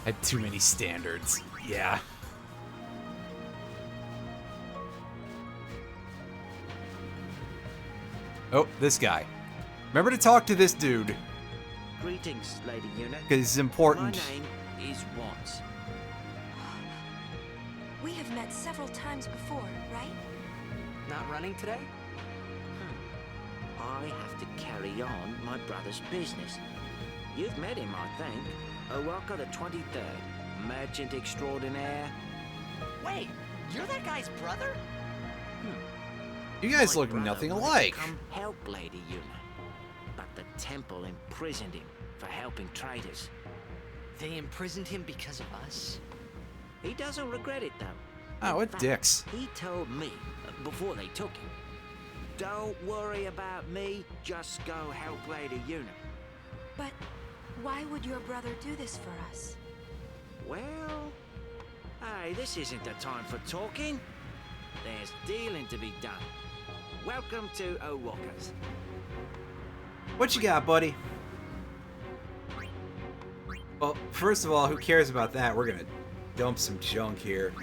[SPEAKER 1] Had too many standards. Yeah. Oh, this guy. Remember to talk to this dude,
[SPEAKER 9] Greetings, Lady Yuna.
[SPEAKER 1] because it's important.
[SPEAKER 9] My name is Watts.
[SPEAKER 7] We have met several times before, right?
[SPEAKER 6] Not running today?
[SPEAKER 9] I have to carry on my brother's business. You've met him, I think. Owaka the 23rd, merchant extraordinaire.
[SPEAKER 6] Wait, you're that guy's brother?
[SPEAKER 1] You guys
[SPEAKER 9] My
[SPEAKER 1] look
[SPEAKER 9] brother
[SPEAKER 1] nothing
[SPEAKER 9] wanted to
[SPEAKER 1] alike.
[SPEAKER 9] Come help Lady Yuna, but the temple imprisoned him for helping traitors.
[SPEAKER 6] They imprisoned him because of us?
[SPEAKER 9] He doesn't regret it, though.
[SPEAKER 1] Oh,
[SPEAKER 9] In
[SPEAKER 1] what
[SPEAKER 9] fact,
[SPEAKER 1] dicks.
[SPEAKER 9] He told me before they took him, "Don't worry about me. Just go help Lady Yuna."
[SPEAKER 7] But why would your brother do this for us?
[SPEAKER 9] Well, hey, this isn't the time for talking. There's dealing to be done. Welcome to Owaka's.
[SPEAKER 1] What you got, buddy? Well, first of all, who cares about that? We're gonna dump some junk here.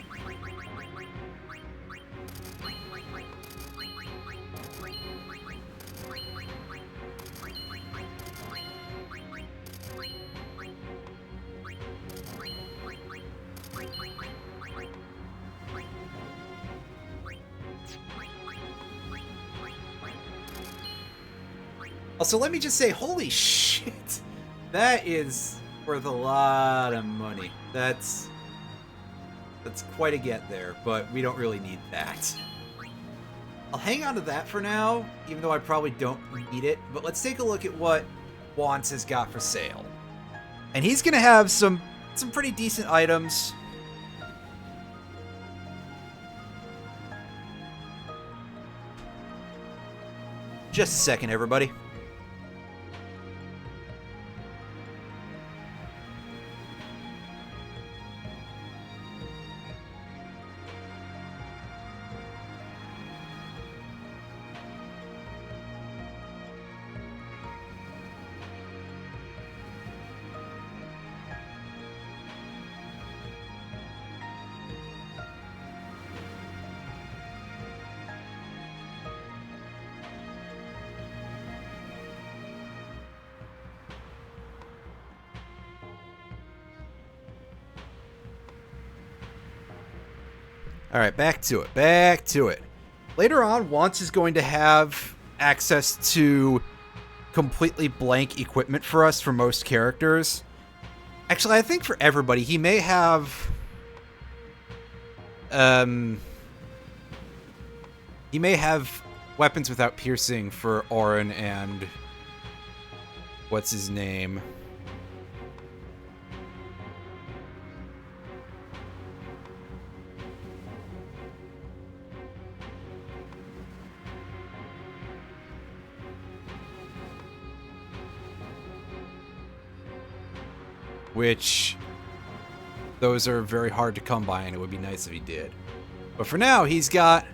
[SPEAKER 1] Also, let me just say, holy shit, that is worth a lot of money. That's quite a get there, but we don't really need that. I'll hang on to that for now, even though I probably don't need it. But let's take a look at what Wants has got for sale. And he's gonna have some pretty decent items. Just a second, everybody. Alright, back to it. Back to it. Later on, Wants is going to have access to completely blank equipment for us for most characters. Actually, I think for everybody, he may have... He may have weapons without piercing for Auron and... What's his name? Which, those are very hard to come by, and it would be nice if he did. But for now, he's got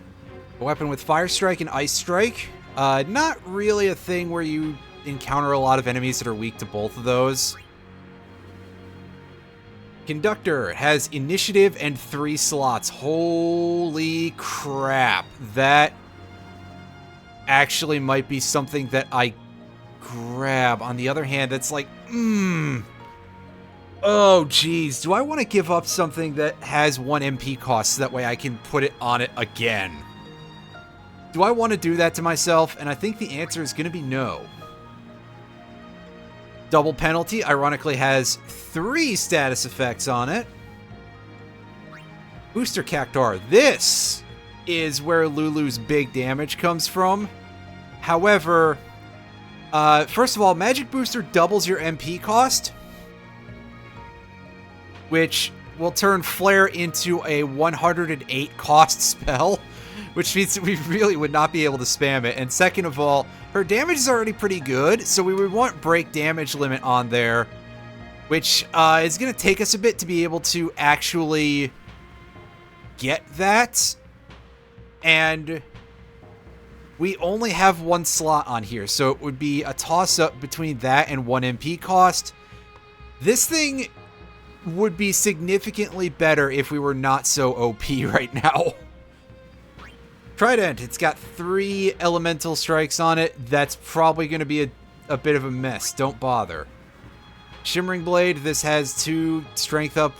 [SPEAKER 1] a weapon with Fire Strike and Ice Strike. Not really a thing where you encounter a lot of enemies that are weak to both of those. Conductor has Initiative and 3 slots. Holy crap. That actually might be something that I grab. On the other hand, that's like, oh, geez. Do I want to give up something that has 1 MP cost so that way I can put it on it again? Do I want to do that to myself? And I think the answer is going to be no. Double Penalty, ironically, has 3 status effects on it. Booster Cactuar. This is where Lulu's big damage comes from. However, first of all, Magic Booster doubles your MP cost, which will turn Flare into a 108 cost spell, which means that we really would not be able to spam it. And second of all, her damage is already pretty good, so we would want break damage limit on there, which is going to take us a bit to be able to actually get that. And we only have 1 slot on here, so it would be a toss-up between that and 1 MP cost. This thing would be significantly better if we were not so OP right now. Trident, it's got 3 elemental strikes on it. That's probably going to be a bit of a mess. Don't bother. Shimmering Blade, this has 2 strength up.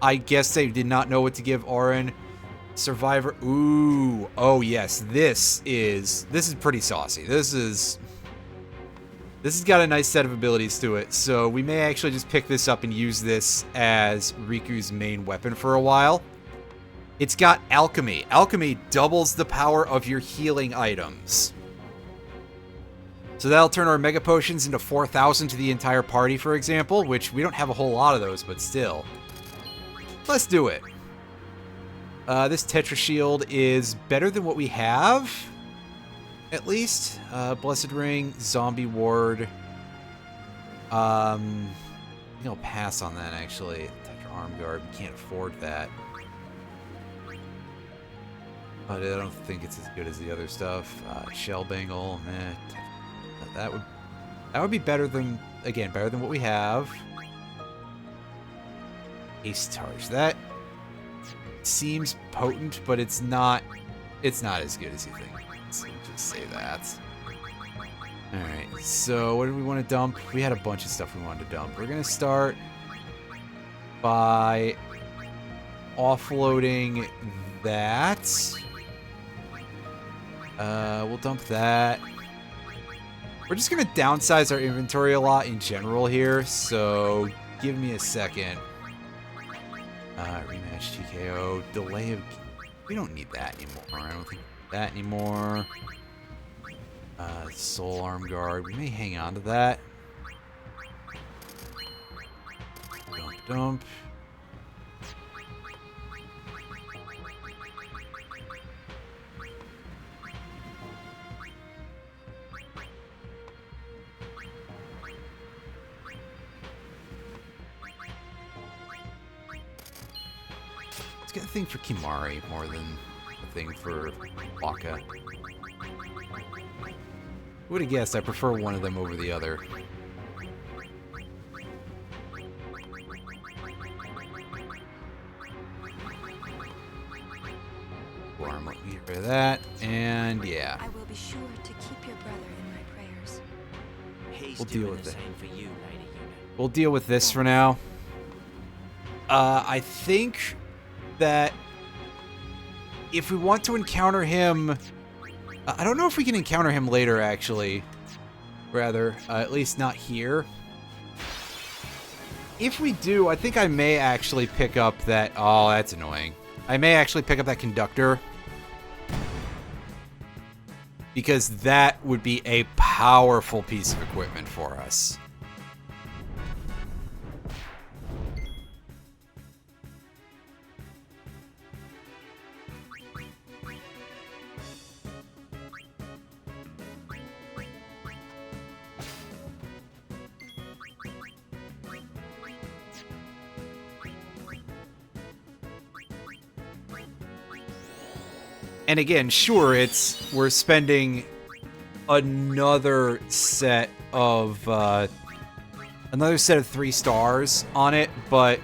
[SPEAKER 1] I guess they did not know what to give Auron. Survivor, ooh, oh yes, this is pretty saucy. This has got a nice set of abilities to it, so we may actually just pick this up and use this as Riku's main weapon for a while. It's got Alchemy. Alchemy doubles the power of your healing items. So that'll turn our Mega Potions into 4,000 to the entire party, for example, which we don't have a whole lot of those, but still. Let's do it. This Tetra Shield is better than what we have, at least. Blessed Ring, Zombie Ward. I think I'll pass on that, actually. Tetra Arm Guard, we can't afford that. But I don't think it's as good as the other stuff. Shell Bangle, meh. That would be better than, again, better than what we have. Ace Charge. That seems potent, but it's not as good as you think. Let's just say that. Alright, so what do we want to dump? We had a bunch of stuff we wanted to dump. We're going to start by offloading that. We'll dump that. We're just going to downsize our inventory a lot in general here, so give me a second. Rematch TKO. Delay of... We don't need that anymore. I don't think that anymore. Soul Arm Guard. We may hang on to that. Dump. Let's get a thing for Kimari more than a thing for Waka. Who would have guessed I prefer one of them over the other? Alarm, let me get rid of that, and yeah.
[SPEAKER 7] I will be sure to keep your brother in my prayers.
[SPEAKER 9] He's
[SPEAKER 1] We'll deal
[SPEAKER 9] doing
[SPEAKER 1] with
[SPEAKER 9] the
[SPEAKER 1] it.
[SPEAKER 9] same for you, Lady Unit.
[SPEAKER 1] We'll deal with this for now. I think that if we want to encounter him... I don't know if we can encounter him later, actually. Rather, at least not here. If we do, I think I may actually pick up that... Oh, that's annoying. I may actually pick up that conductor. Because that would be a powerful piece of equipment for us. And again, sure, we're spending another set of 3 stars on it, but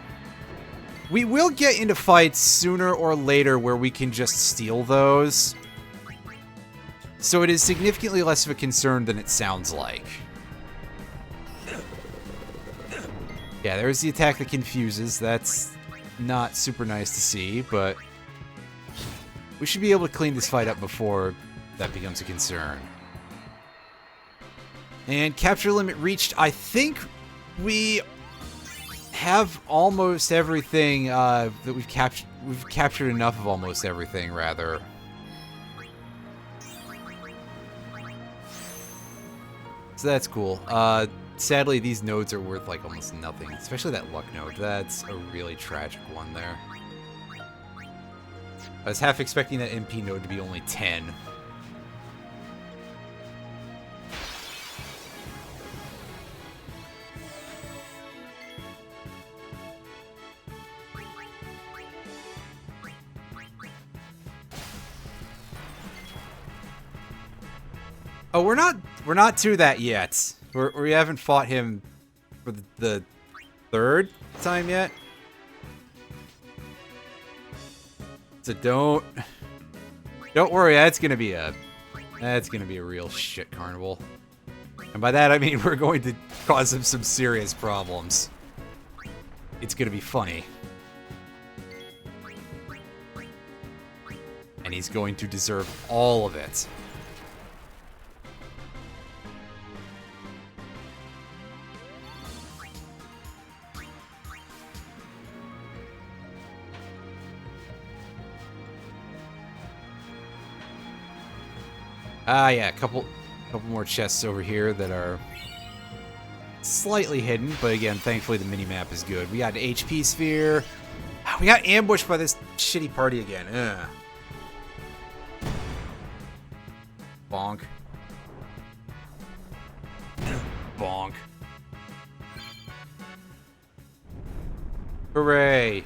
[SPEAKER 1] we will get into fights sooner or later where we can just steal those. So it is significantly less of a concern than it sounds like. Yeah, there's the attack that confuses. That's not super nice to see, but we should be able to clean this fight up before that becomes a concern. And capture limit reached. I think we have almost everything that we've captured. We've captured enough of almost everything, rather. So that's cool. Sadly, these nodes are worth like almost nothing, especially that luck node. That's a really tragic one there. I was half expecting that MP node to be only 10. Oh, we're not to that yet. We haven't fought him for the 3rd time yet. So don't worry, that's gonna be a real shit carnival. And by that I mean we're going to cause him some serious problems. It's gonna be funny. And he's going to deserve all of it. Yeah, a couple more chests over here that are slightly hidden, but again, thankfully the mini-map is good. We got an HP sphere. We got ambushed by this shitty party again. Ugh. Bonk. Bonk. Hooray.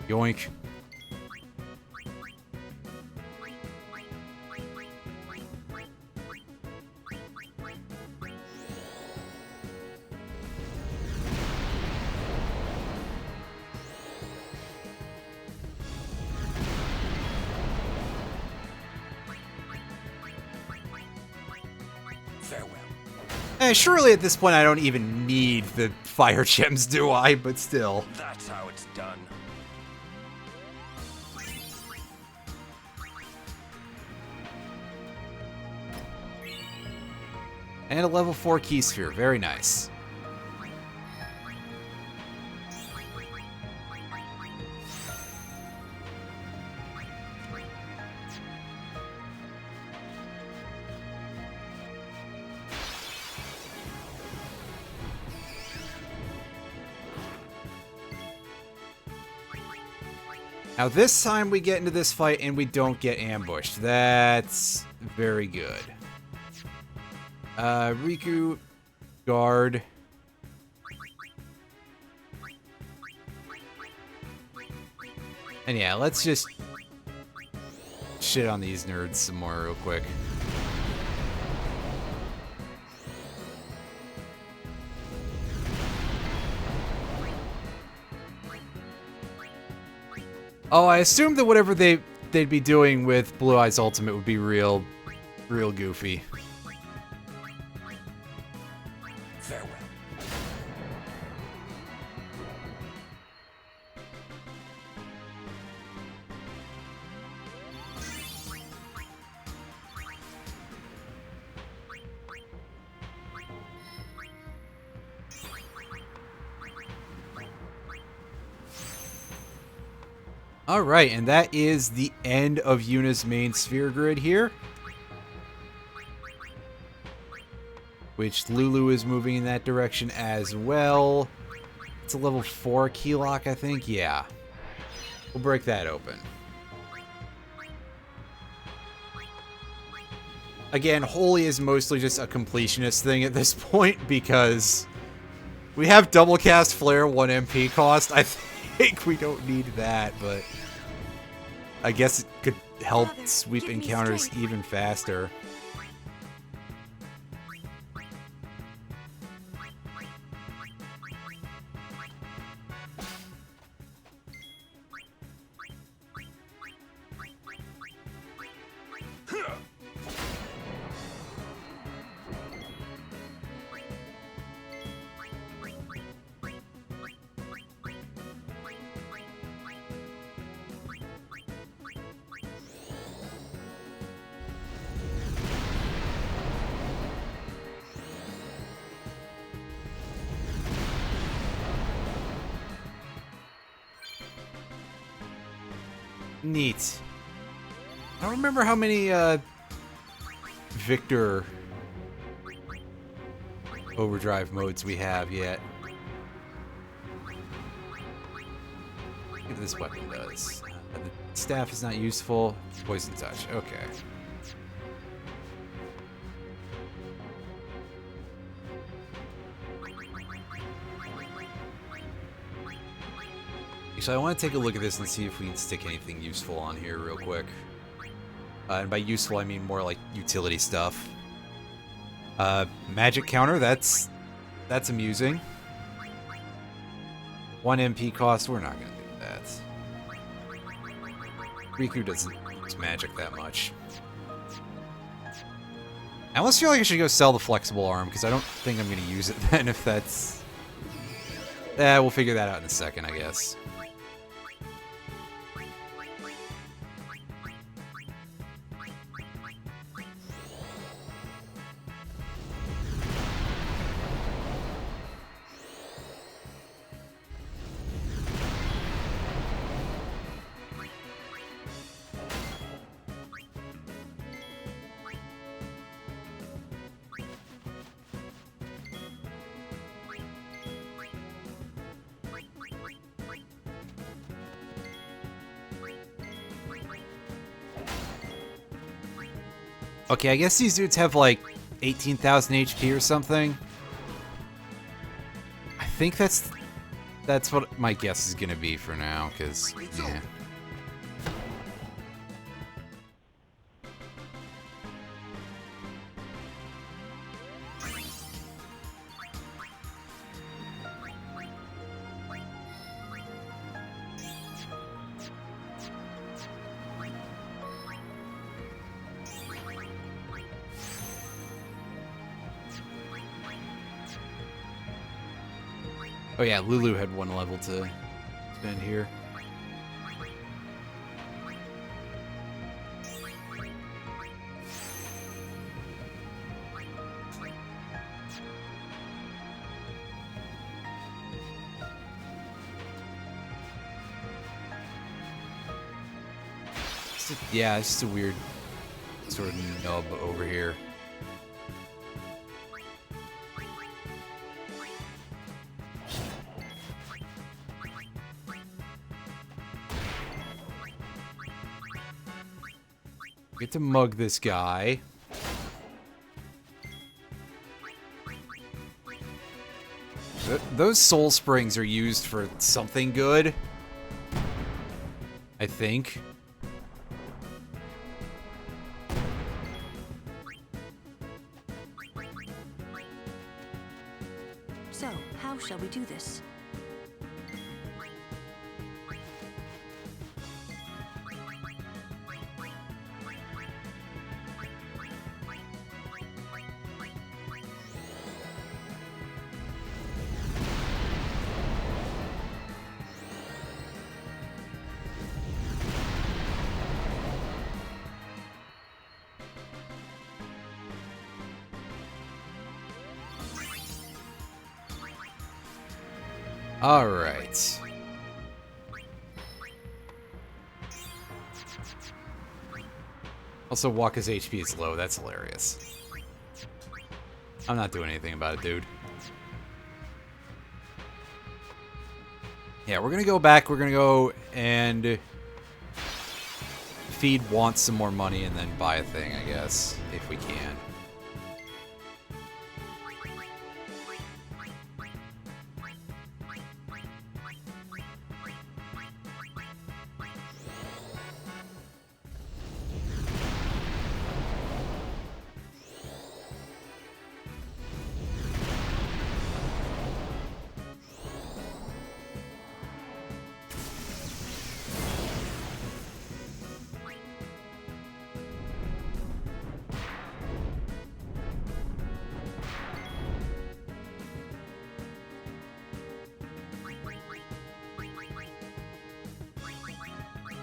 [SPEAKER 1] Yoink.
[SPEAKER 3] Farewell.
[SPEAKER 1] Surely at this point I don't even need the fire gems, do I? But still.
[SPEAKER 3] That's how it's done.
[SPEAKER 1] And a level 4 key sphere. Very nice. Now this time we get into this fight and we don't get ambushed. That's very good. Riku, guard. And yeah, let's just shit on these nerds some more real quick. Oh, I assumed that whatever they'd be doing with Blue Eye's ultimate would be real goofy.
[SPEAKER 2] Farewell.
[SPEAKER 1] Alright, and that is the end of Yuna's main sphere grid here. Which Lulu is moving in that direction as well. It's a level 4 keylock, I think. Yeah. We'll break that open. Again, Holy is mostly just a completionist thing at this point because we have Doublecast Flare 1 MP cost. I think we don't need that, but I guess it could help
[SPEAKER 7] Father,
[SPEAKER 1] sweep
[SPEAKER 7] give me
[SPEAKER 1] encounters
[SPEAKER 7] strength.
[SPEAKER 1] even faster. Neat. I don't remember how many Victor overdrive modes we have yet. Look what this weapon does. The staff is not useful. Poison touch. Okay. Actually, I want to take a look at this and see if we can stick anything useful on here real quick. And by useful, I mean more like utility stuff. Magic counter, that's amusing. 1 MP cost, we're not going to do that. Riku doesn't use magic that much. I almost feel like I should go sell the flexible arm, because I don't think I'm going to use it then if that's... we'll figure that out in a second, I guess. Okay, I guess these dudes have like 18,000 HP or something. I think that's what my guess is gonna be for now, because yeah. Oh yeah, Lulu had 1 level to spend here. Yeah, it's just a weird sort of nub over here. Get to mug this guy. Those soul springs are used for something good, I think.
[SPEAKER 4] So, how shall we do this?
[SPEAKER 1] Alright. Also, Waka's HP is low. That's hilarious. I'm not doing anything about it, dude. Yeah, we're gonna go back. We're gonna go and feed wants some more money and then buy a thing, I guess, if we can.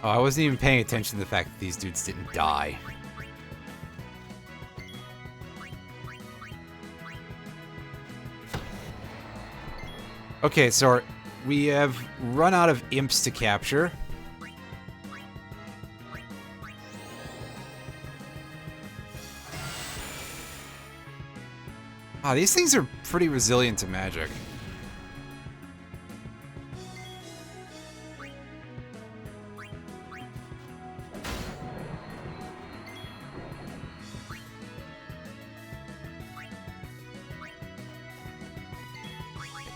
[SPEAKER 1] Oh, I wasn't even paying attention to the fact that these dudes didn't die. Okay, so we have run out of imps to capture. Ah, these things are pretty resilient to magic.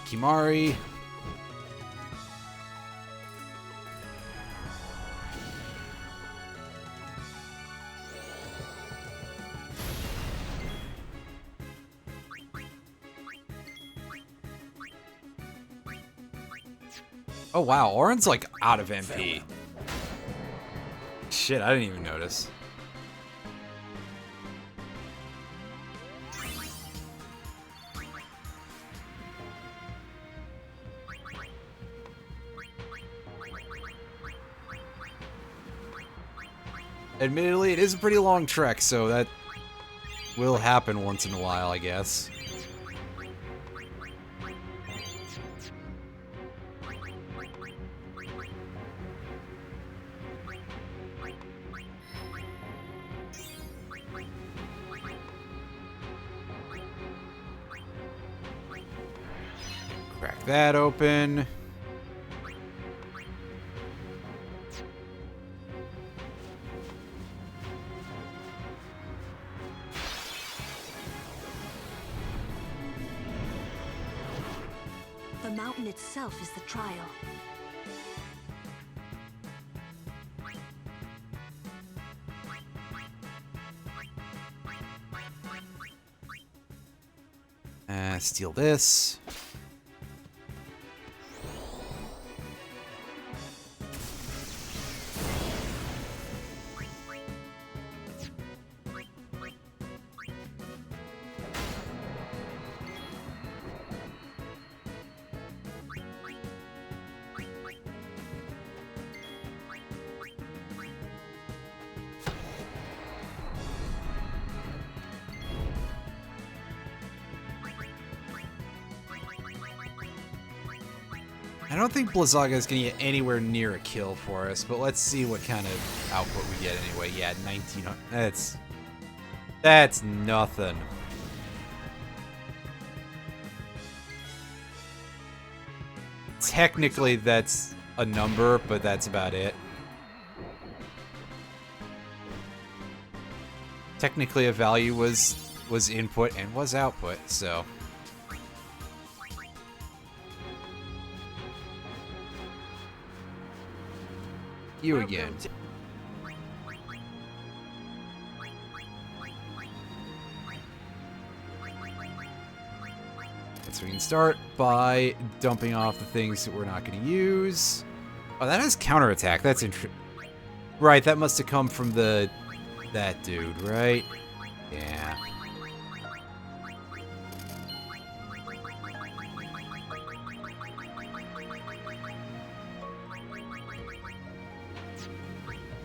[SPEAKER 1] Kimari. Oh wow, Orin's like out of MP. Shit, I didn't even notice. Admittedly, it is a pretty long trek, so that will happen once in a while, I guess. Crack that open.
[SPEAKER 4] The mountain itself is the trial.
[SPEAKER 1] Steal this. I don't think Blizzaga is going to get anywhere near a kill for us, but let's see what kind of output we get anyway. Yeah, 1900. That's nothing. Technically, that's a number, but that's about it. Technically, a value was input and was output, so... You again. So we can start by dumping off the things that we're not going to use. Oh, that has counterattack. That's interesting. Right, that must have come from that dude, right? Yeah.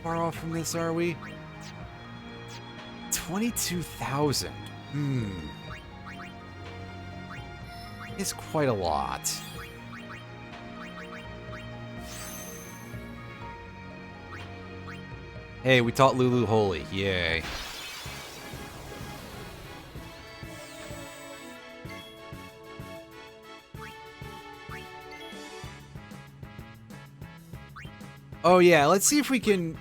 [SPEAKER 1] Far off from this, are we? 22,000. It's quite a lot. Hey, we taught Lulu Holy. Yay. Oh yeah, let's see if we can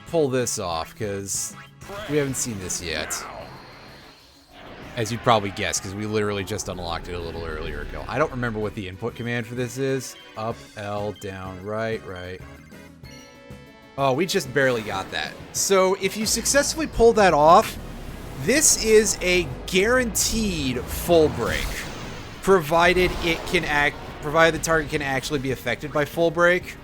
[SPEAKER 1] pull this off, because we haven't seen this yet. As you'd probably guess, because we literally just unlocked it a little earlier ago. I don't remember what the input command for this is. Up, L, down, right, right. Oh, we just barely got that. So if you successfully pull that off, this is a guaranteed full break. Provided the target can actually be affected by full break.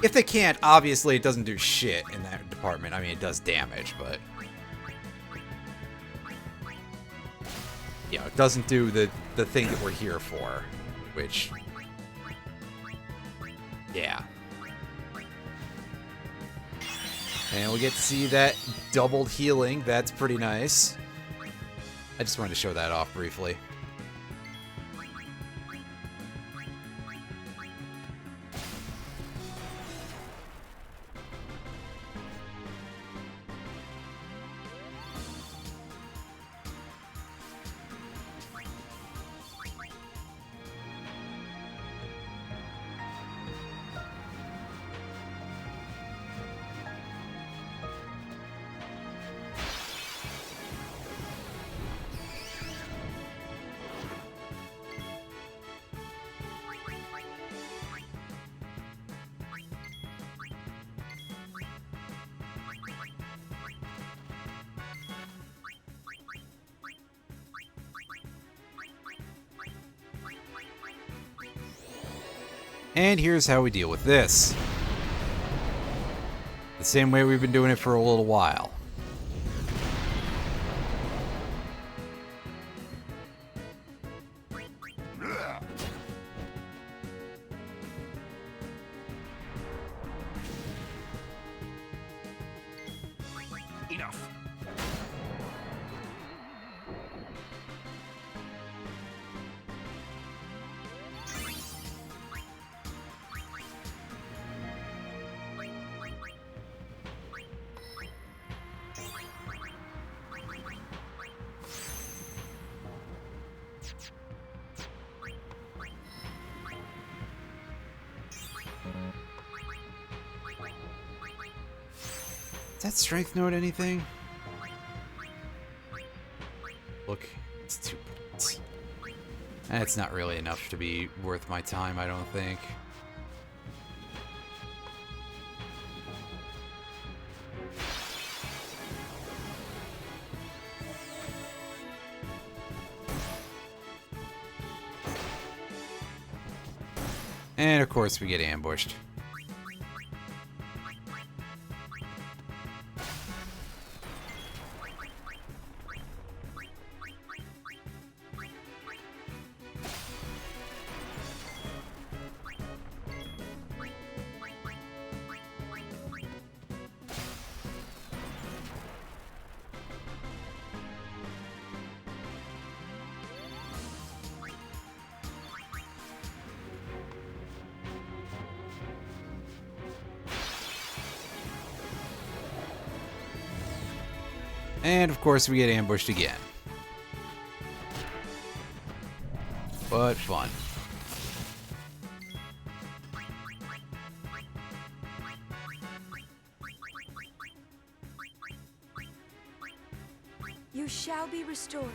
[SPEAKER 1] If they can't, obviously it doesn't do shit in that department. I mean, it does damage, but... it doesn't do the thing that we're here for, which... Yeah. And we get to see that doubled healing. That's pretty nice. I just wanted to show that off briefly. And here's how we deal with this. The same way we've been doing it for a little while.
[SPEAKER 9] Enough.
[SPEAKER 1] Does that strength note anything? Look, it's 2 points. That's not really enough to be worth my time, I don't think. And of course we get ambushed. And of course we get ambushed again. But fun.
[SPEAKER 7] You shall be restored.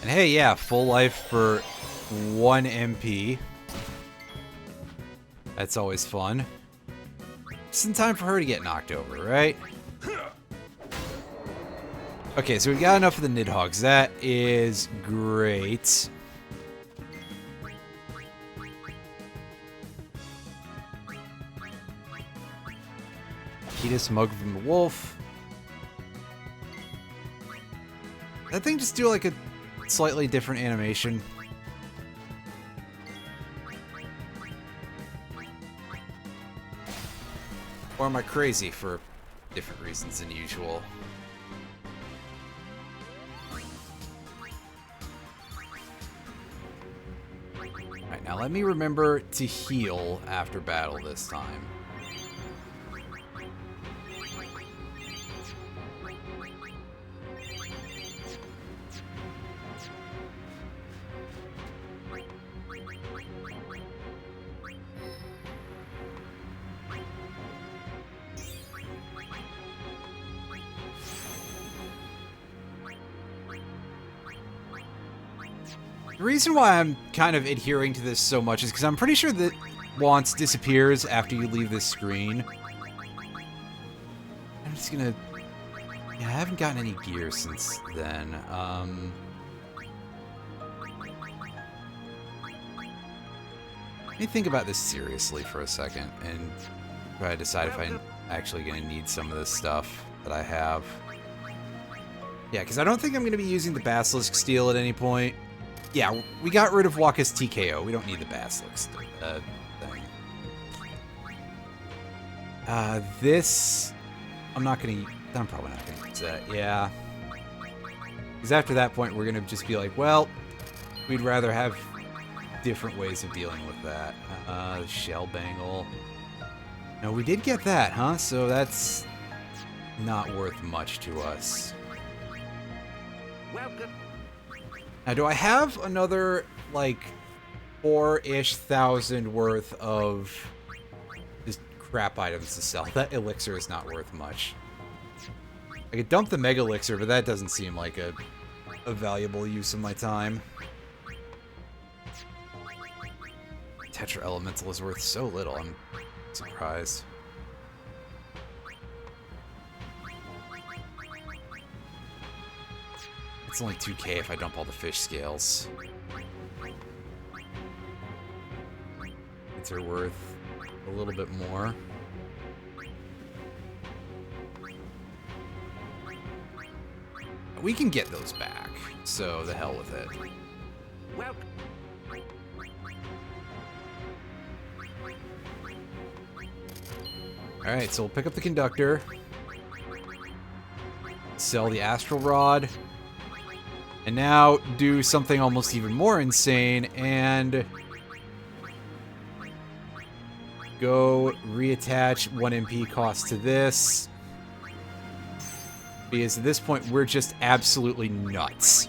[SPEAKER 1] And hey, yeah, full life for 1 MP. That's always fun. Just in time for her to get knocked over, right? Okay, so we got enough of the Nidhogg's. That is great. Eat a smug from the wolf. That thing just do like a slightly different animation. Or am I crazy for different reasons than usual? Alright, now let me remember to heal after battle this time. The reason why I'm kind of adhering to this so much is because I'm pretty sure that wants disappears after you leave this screen. I'm just gonna... Yeah, I haven't gotten any gear since then. Let me think about this seriously for a second and try to decide if I'm actually going to need some of this stuff that I have. Yeah, because I don't think I'm going to be using the Basilisk Steel at any point. Yeah, we got rid of Waka's TKO. We don't need the Basilisk thing. This... I'm probably not going to use that. Yeah. Because after that point, we're going to just be like, well, we'd rather have different ways of dealing with that. Shell Bangle. No, we did get that, huh? So that's not worth much to us.
[SPEAKER 9] Welcome.
[SPEAKER 1] Now, do I have another, like, 4-ish thousand worth of just crap items to sell? That elixir is not worth much. I could dump the Mega Elixir, but that doesn't seem like a valuable use of my time. Tetra Elemental is worth so little, I'm surprised. It's only 2k if I dump all the fish scales. These are worth a little bit more. We can get those back, so the hell with it.
[SPEAKER 9] Welcome.
[SPEAKER 1] Alright, so we'll pick up the Conductor. Sell the Astral Rod. And now do something almost even more insane and go reattach 1 MP cost to this. Because at this point, we're just absolutely nuts.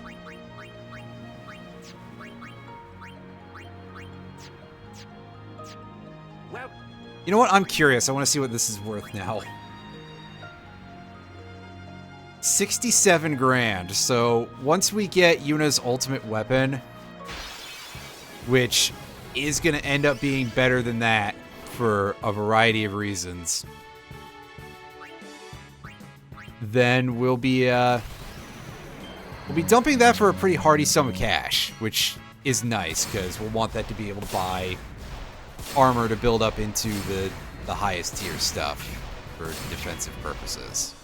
[SPEAKER 1] You know what? I'm curious. I want to see what this is worth now. 67 grand. So once we get Yuna's ultimate weapon, which is going to end up being better than that for a variety of reasons, then we'll be dumping that for a pretty hearty sum of cash, which is nice because we'll want that to be able to buy armor to build up into the highest tier stuff for defensive purposes.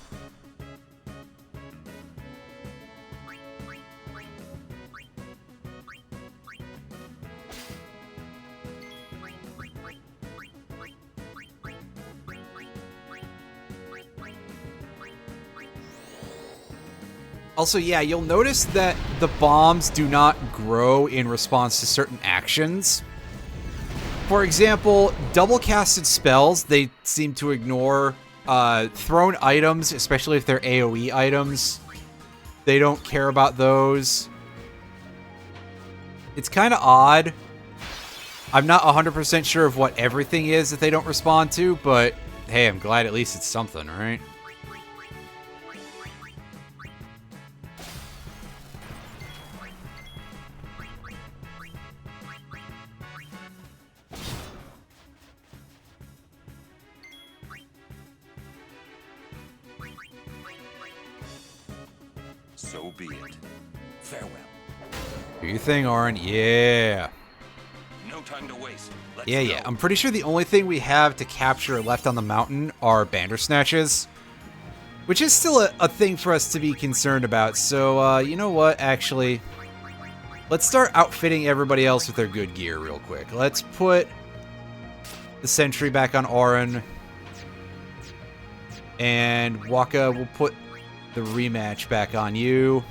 [SPEAKER 1] Also, yeah, you'll notice that the bombs do not grow in response to certain actions. For example, double-casted spells, they seem to ignore. Thrown items, especially if they're AoE items, they don't care about those. It's kind of odd. I'm not 100% sure of what everything is that they don't respond to, but hey, I'm glad at least it's something, right?
[SPEAKER 3] So be it. Farewell.
[SPEAKER 1] Do your thing, Auron. Yeah.
[SPEAKER 3] No time to waste. Let's
[SPEAKER 1] Yeah. I'm pretty sure the only thing we have to capture left on the mountain are Bandersnatches, which is still a thing for us to be concerned about. So, you know what? Actually, let's start outfitting everybody else with their good gear real quick. Let's put the sentry back on Auron, and Waka will put the rematch back on you.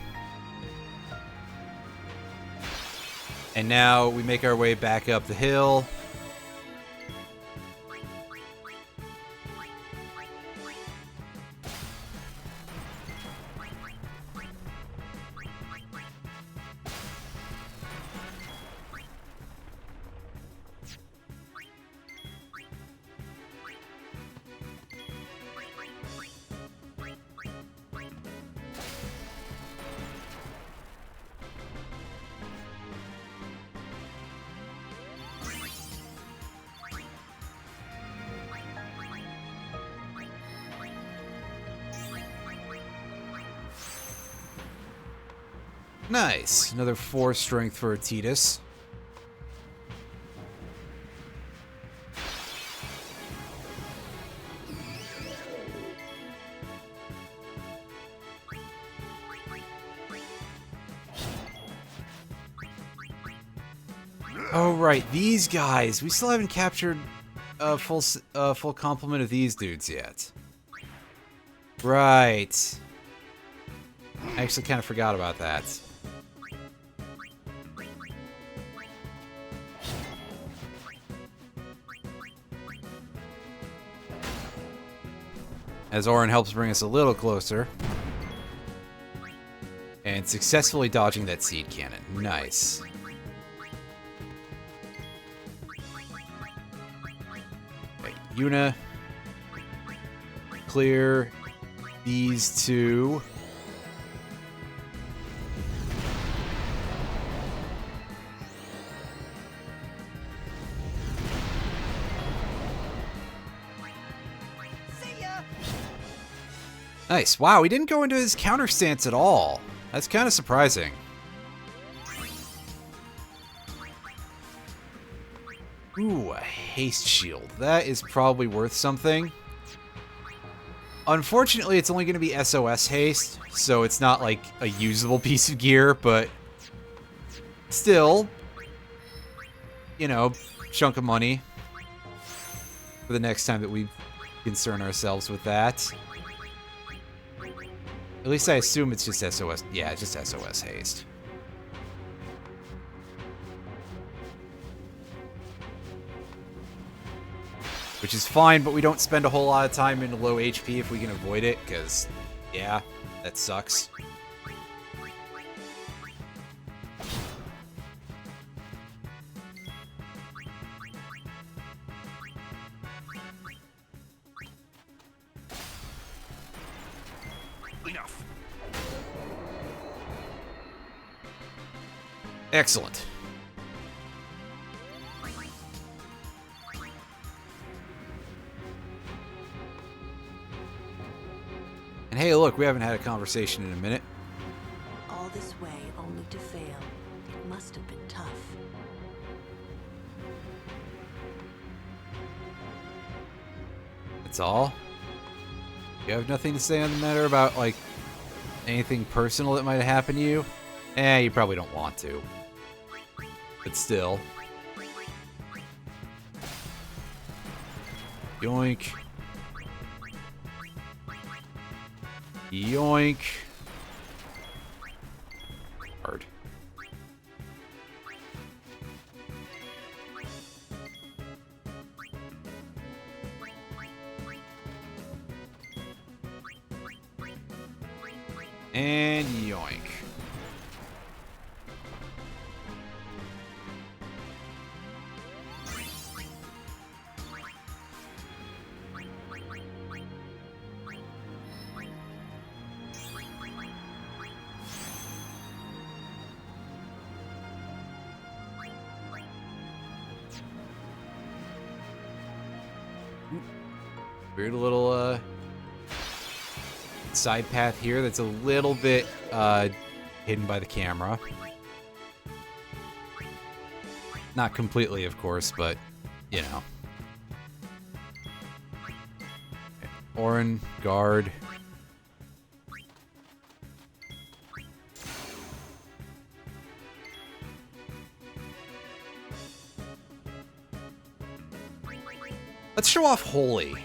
[SPEAKER 1] And now we make our way back up the hill. Nice. Another 4 strength for Titus. Oh, right. These guys. We still haven't captured a full complement of these dudes yet. Right. I actually kind of forgot about that. As Orin helps bring us a little closer. And successfully dodging that seed cannon. Nice. Okay, Yuna. Clear these two. Nice. Wow, he didn't go into his counter stance at all. That's kind of surprising. Ooh, a haste shield. That is probably worth something. Unfortunately, it's only going to be SOS haste, so it's not like a usable piece of gear, but still, you know, chunk of money for the next time that we concern ourselves with that. At least I assume it's just SOS. Yeah, it's just SOS haste. Which is fine, but we don't spend a whole lot of time in low HP if we can avoid it, because, yeah, that sucks.
[SPEAKER 2] Enough.
[SPEAKER 1] Excellent. And hey, look, we haven't had a conversation in a minute.
[SPEAKER 4] All this way only to fail. It must have been tough.
[SPEAKER 1] That's all? You have nothing to say on the matter about, like, anything personal that might have happened to you? Eh, you probably don't want to. But still. Yoink. Yoink. Hard. And yoink. Weird little side path here that's a little bit hidden by the camera. Not completely, of course, but you know. Okay. Orin, guard. Let's show off Holy.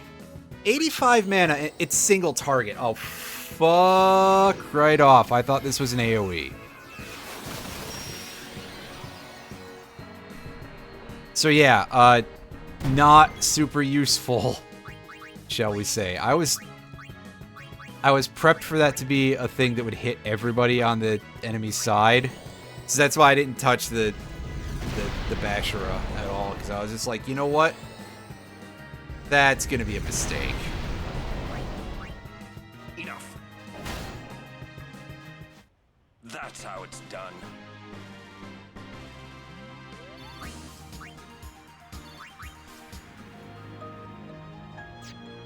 [SPEAKER 1] 85 mana, it's single target. Oh, fuck right off. I thought this was an AoE. So yeah, not super useful, shall we say. I was prepped for that to be a thing that would hit everybody on the enemy side. So that's why I didn't touch the Bashara at all, because I was just like, you know what? That's gonna be a mistake.
[SPEAKER 2] Enough. That's how it's done.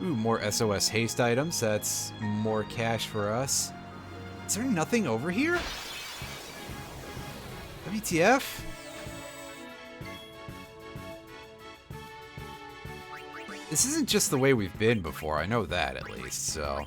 [SPEAKER 1] Ooh, more SOS haste items. That's more cash for us. Is there nothing over here? WTF? This isn't just the way we've been before, I know that at least, so...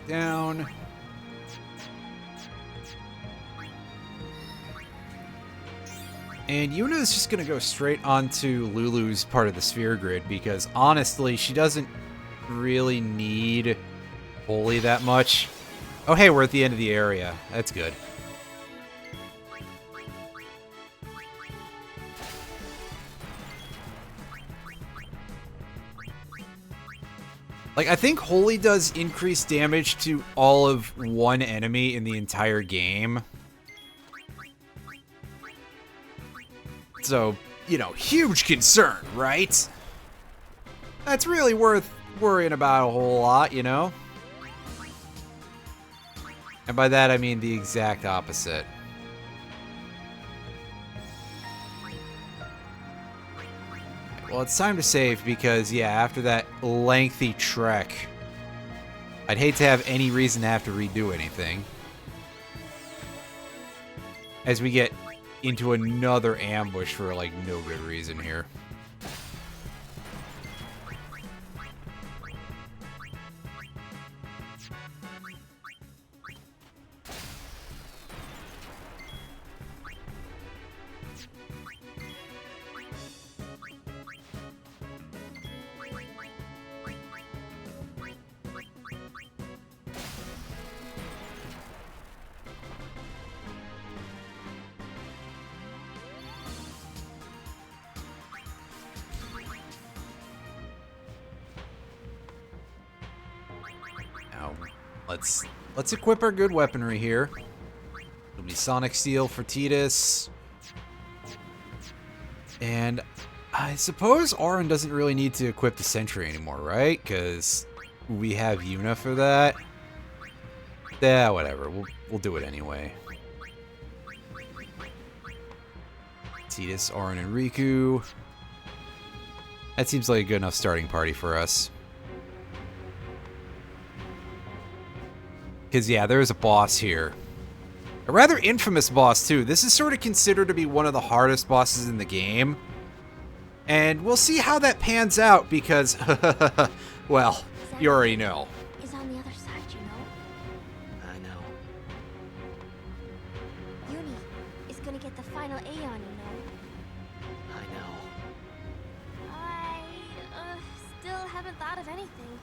[SPEAKER 1] Down. And Yuna is just going to go straight onto Lulu's part of the sphere grid because honestly, she doesn't really need Holy that much. Oh, hey, we're at the end of the area. That's good. Like, I think Holy does increased damage to all of one enemy in the entire game. So, you know, huge concern, right? That's really worth worrying about a whole lot, you know? And by that, I mean the exact opposite. Well, it's time to save because, yeah, after that lengthy trek, I'd hate to have any reason to have to redo anything. As we get into another ambush for, like, no good reason here. Let's equip our good weaponry here. It'll be Sonic Steel for Tidus. And I suppose Auron doesn't really need to equip the Sentry anymore, right? Because we have Yuna for that. Yeah, whatever. We'll do it anyway. Tidus, Auron, and Riku. That seems like a good enough starting party for us. Because, yeah, there's a boss here. A rather infamous boss, too. This is sort of considered to be one of the hardest bosses in the game. And we'll see how that pans out, because, well, you already know.
[SPEAKER 7] Is on the other side, you know?
[SPEAKER 6] I know.
[SPEAKER 7] Uni is gonna get the final Aeon, you know?
[SPEAKER 6] I know.
[SPEAKER 7] I, still haven't thought of anything.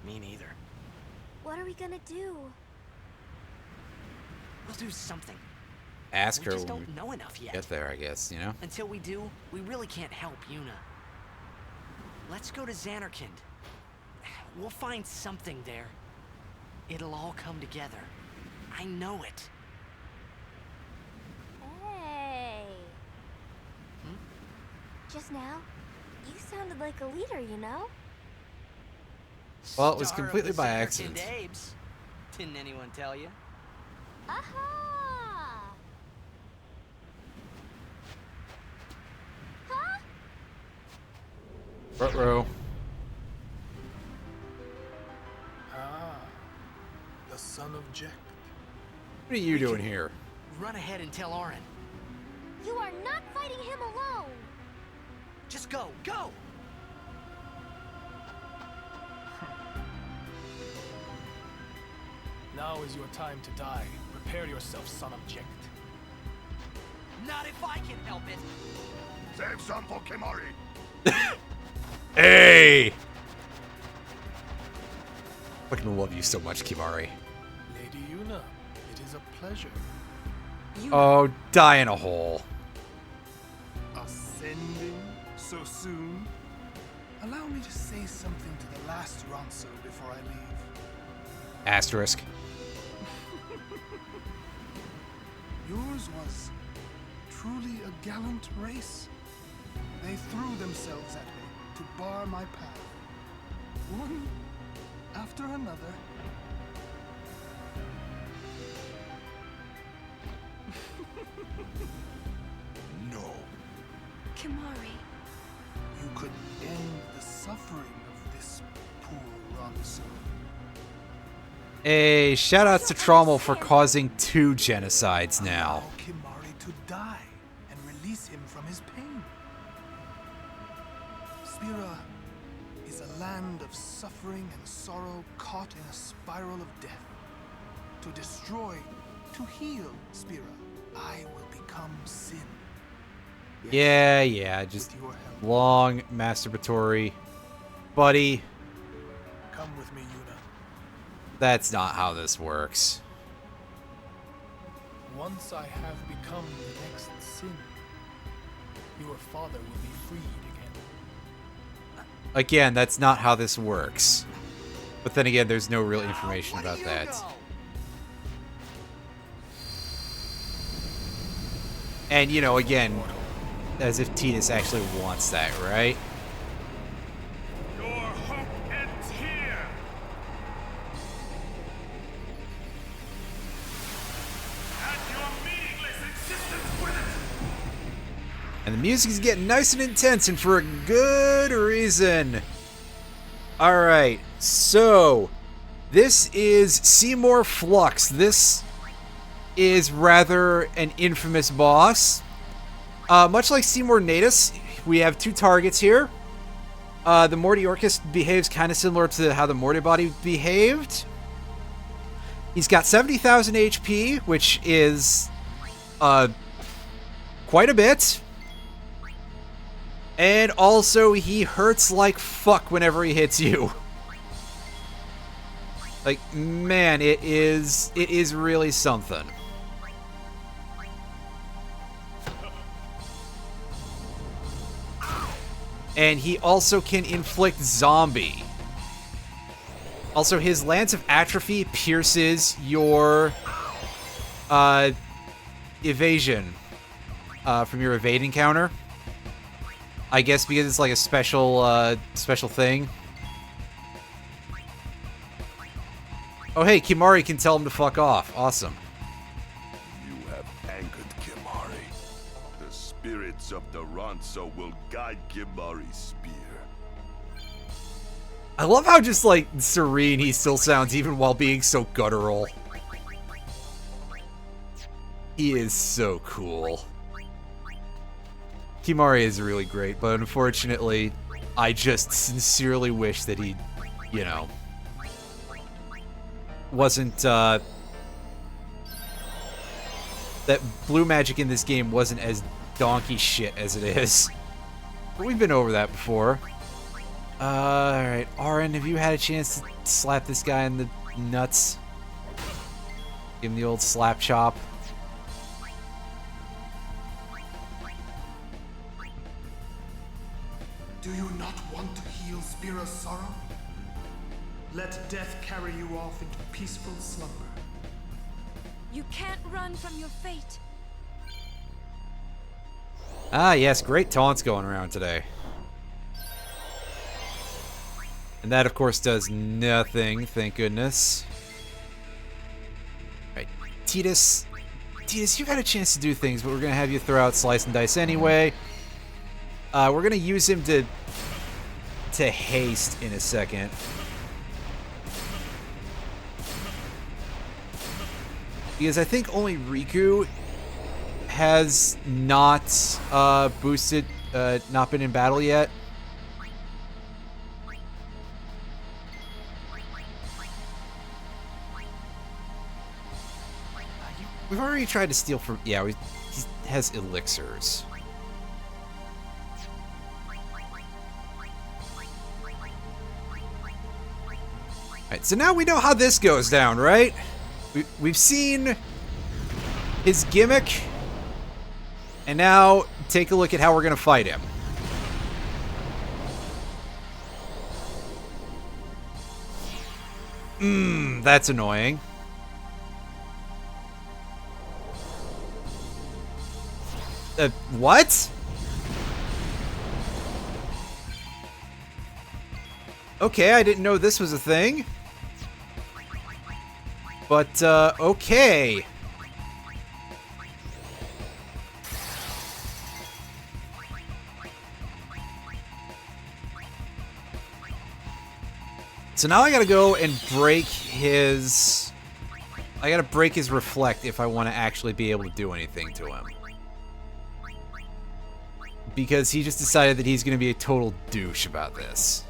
[SPEAKER 6] Me neither.
[SPEAKER 7] What are we gonna do?
[SPEAKER 6] We'll do something.
[SPEAKER 1] Ask
[SPEAKER 6] We
[SPEAKER 1] her
[SPEAKER 6] just
[SPEAKER 1] when
[SPEAKER 6] don't know enough
[SPEAKER 1] we
[SPEAKER 6] yet.
[SPEAKER 1] get there, I guess, you know?
[SPEAKER 6] Until we do, we really can't help Yuna. Let's go to Xanarkand. We'll find something there. It'll all come together. I know it.
[SPEAKER 7] Hey. Just now, you sounded like a leader, you know?
[SPEAKER 1] Well, it was
[SPEAKER 6] Star of
[SPEAKER 1] completely
[SPEAKER 6] the
[SPEAKER 1] by
[SPEAKER 6] Xanarkand
[SPEAKER 1] accident.
[SPEAKER 6] Apes. Didn't anyone tell you?
[SPEAKER 7] Aha! Huh?
[SPEAKER 1] Ruh-roh.
[SPEAKER 10] Ah, the son of Jack.
[SPEAKER 1] What are you doing here?
[SPEAKER 6] Run ahead and tell Auron.
[SPEAKER 7] You are not fighting him alone!
[SPEAKER 6] Just go, go!
[SPEAKER 10] Now is your time to die. Prepare yourself, son of Jack.
[SPEAKER 6] Not if I can help it.
[SPEAKER 3] Save some for Kimari.
[SPEAKER 1] Hey! Fucking love you so much, Kimari.
[SPEAKER 10] Lady Yuna, it is a pleasure.
[SPEAKER 1] Oh, die in a hole.
[SPEAKER 10] Ascending So soon? Allow me to say something to the last Ronso before I leave.
[SPEAKER 1] Asterisk.
[SPEAKER 10] Yours was truly a gallant race. They threw themselves at me to bar my path. One after another.
[SPEAKER 3] No.
[SPEAKER 7] Kimari.
[SPEAKER 10] You could end the suffering of this poor Ronso.
[SPEAKER 1] Hey, shoutouts to Trommel for causing 2 genocides now.
[SPEAKER 10] Allow Kimari to die and release him from his pain. Spira is a land of suffering and sorrow caught in a spiral of death. To destroy, to heal Spira, I will become sin.
[SPEAKER 1] Yeah, just
[SPEAKER 10] With your help.
[SPEAKER 1] long masturbatory. Buddy,
[SPEAKER 10] Come with me, Yuna.
[SPEAKER 1] that's not how this works.
[SPEAKER 10] Once I have become the next sin, your father will be freed again.
[SPEAKER 1] Again, that's not how this works. But then again, there's no real information about that. And, you know, again, as if Tidus actually wants that, right?
[SPEAKER 2] Your hope ends here. And your meaningless existence with it.
[SPEAKER 1] And the music is getting nice and intense, and for a good reason. Alright, so this is Seymour Flux. This is rather an infamous boss. Much like Seymour Natus, we have 2 targets here. The Morty Orcus behaves kind of similar to how the Morty body behaved. He's got 70,000 HP, which is quite a bit. And also, he hurts like fuck whenever he hits you. Like, man, it is really something. And he also can inflict zombie. Also, his Lance of Atrophy pierces your evasion from your evade encounter. I guess because it's like a special thing. Oh, hey, Kimari can tell him to fuck off. Awesome.
[SPEAKER 2] You have anchored Kimari. The spirits of the Ronso will guide Kimari's spear.
[SPEAKER 1] I love how just, like, serene he still sounds even while being so guttural. He is so cool. Kimari is really great, but unfortunately, I just sincerely wish that he, you know, wasn't, that blue magic in this game wasn't as donkey shit as it is. But we've been over that before. Alright, Auron, have you had a chance to slap this guy in the nuts? Give him the old slap chop.
[SPEAKER 10] Do you not want to heal Spira's sorrow? Let death carry you off into peaceful slumber.
[SPEAKER 7] You can't run from your fate.
[SPEAKER 1] Ah, yes, great taunts going around today. And that, of course, does nothing, thank goodness. Alright, Tidus, you've had a chance to do things, but we're going to have you throw out Slice and Dice anyway. We're going to use him to haste in a second. Because I think only Riku has not boosted, not been in battle yet. We've already tried to steal from... Yeah, he has elixirs. Alright, so now we know how this goes down, right? We've seen his gimmick, and now take a look at how we're going to fight him. That's annoying. What? Okay, I didn't know this was a thing. But, okay. So now I gotta go and break his... I gotta break his reflect if I want to actually be able to do anything to him. Because he just decided that he's gonna be a total douche about this.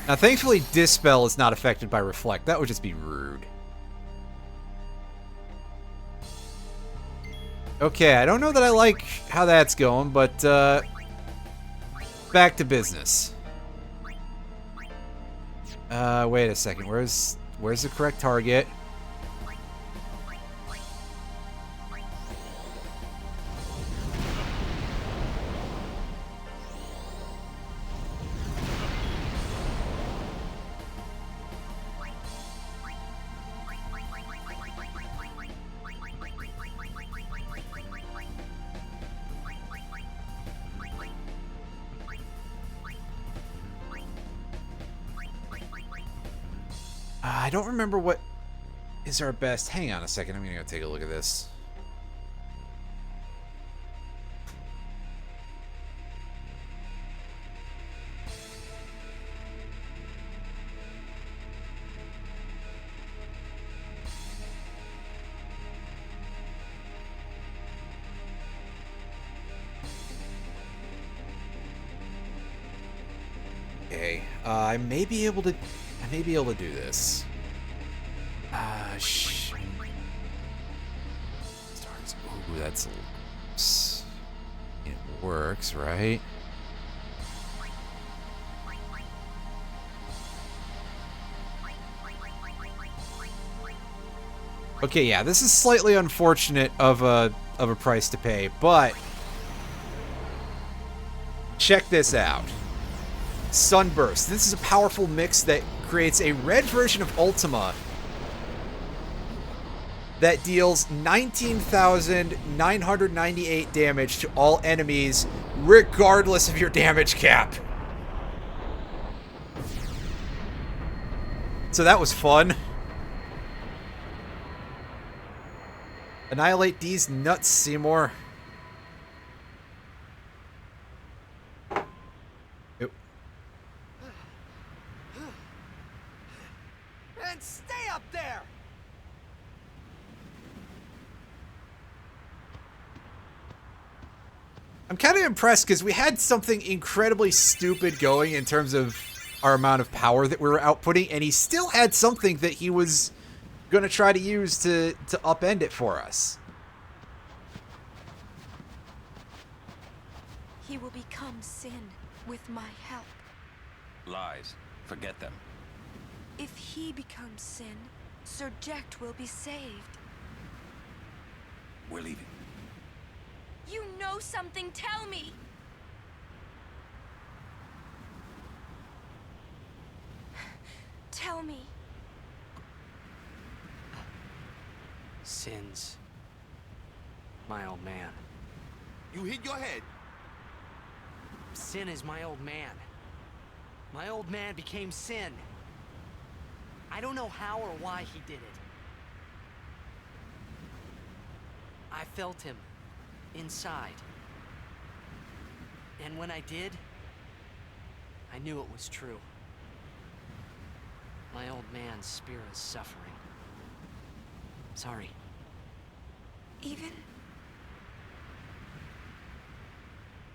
[SPEAKER 1] Now, thankfully, Dispel is not affected by reflect. That would just be rude. Okay, I don't know that I like how that's going, but, back to business. Wait a second. Where's the correct target? I don't remember what is our best. Hang on a second. I'm gonna go take a look at this. Okay, I may be able to do this. Ooh, that's... It works, right? Okay, yeah, this is slightly unfortunate of a price to pay, but check this out. Sunburst. This is a powerful mix that creates a red version of Ultima that deals 19,998 damage to all enemies, regardless of your damage cap. So that was fun. Annihilate these nuts, Seymour. Yep.
[SPEAKER 6] And stay up there!
[SPEAKER 1] I'm kind of impressed because we had something incredibly stupid going in terms of our amount of power that we were outputting, and he still had something that he was going to try to use to upend it for us.
[SPEAKER 7] He will become sin with my help.
[SPEAKER 11] Lies. Forget them.
[SPEAKER 7] If he becomes sin, Sir Jecht will be saved.
[SPEAKER 11] We're leaving.
[SPEAKER 7] You know something, tell me! Tell me.
[SPEAKER 6] Sin's my old man.
[SPEAKER 8] You hit your head.
[SPEAKER 6] Sin is my old man. My old man became Sin. I don't know how or why he did it. I felt him inside. And when I did, I knew it was true. My old man's spirit is suffering. Sorry.
[SPEAKER 7] Even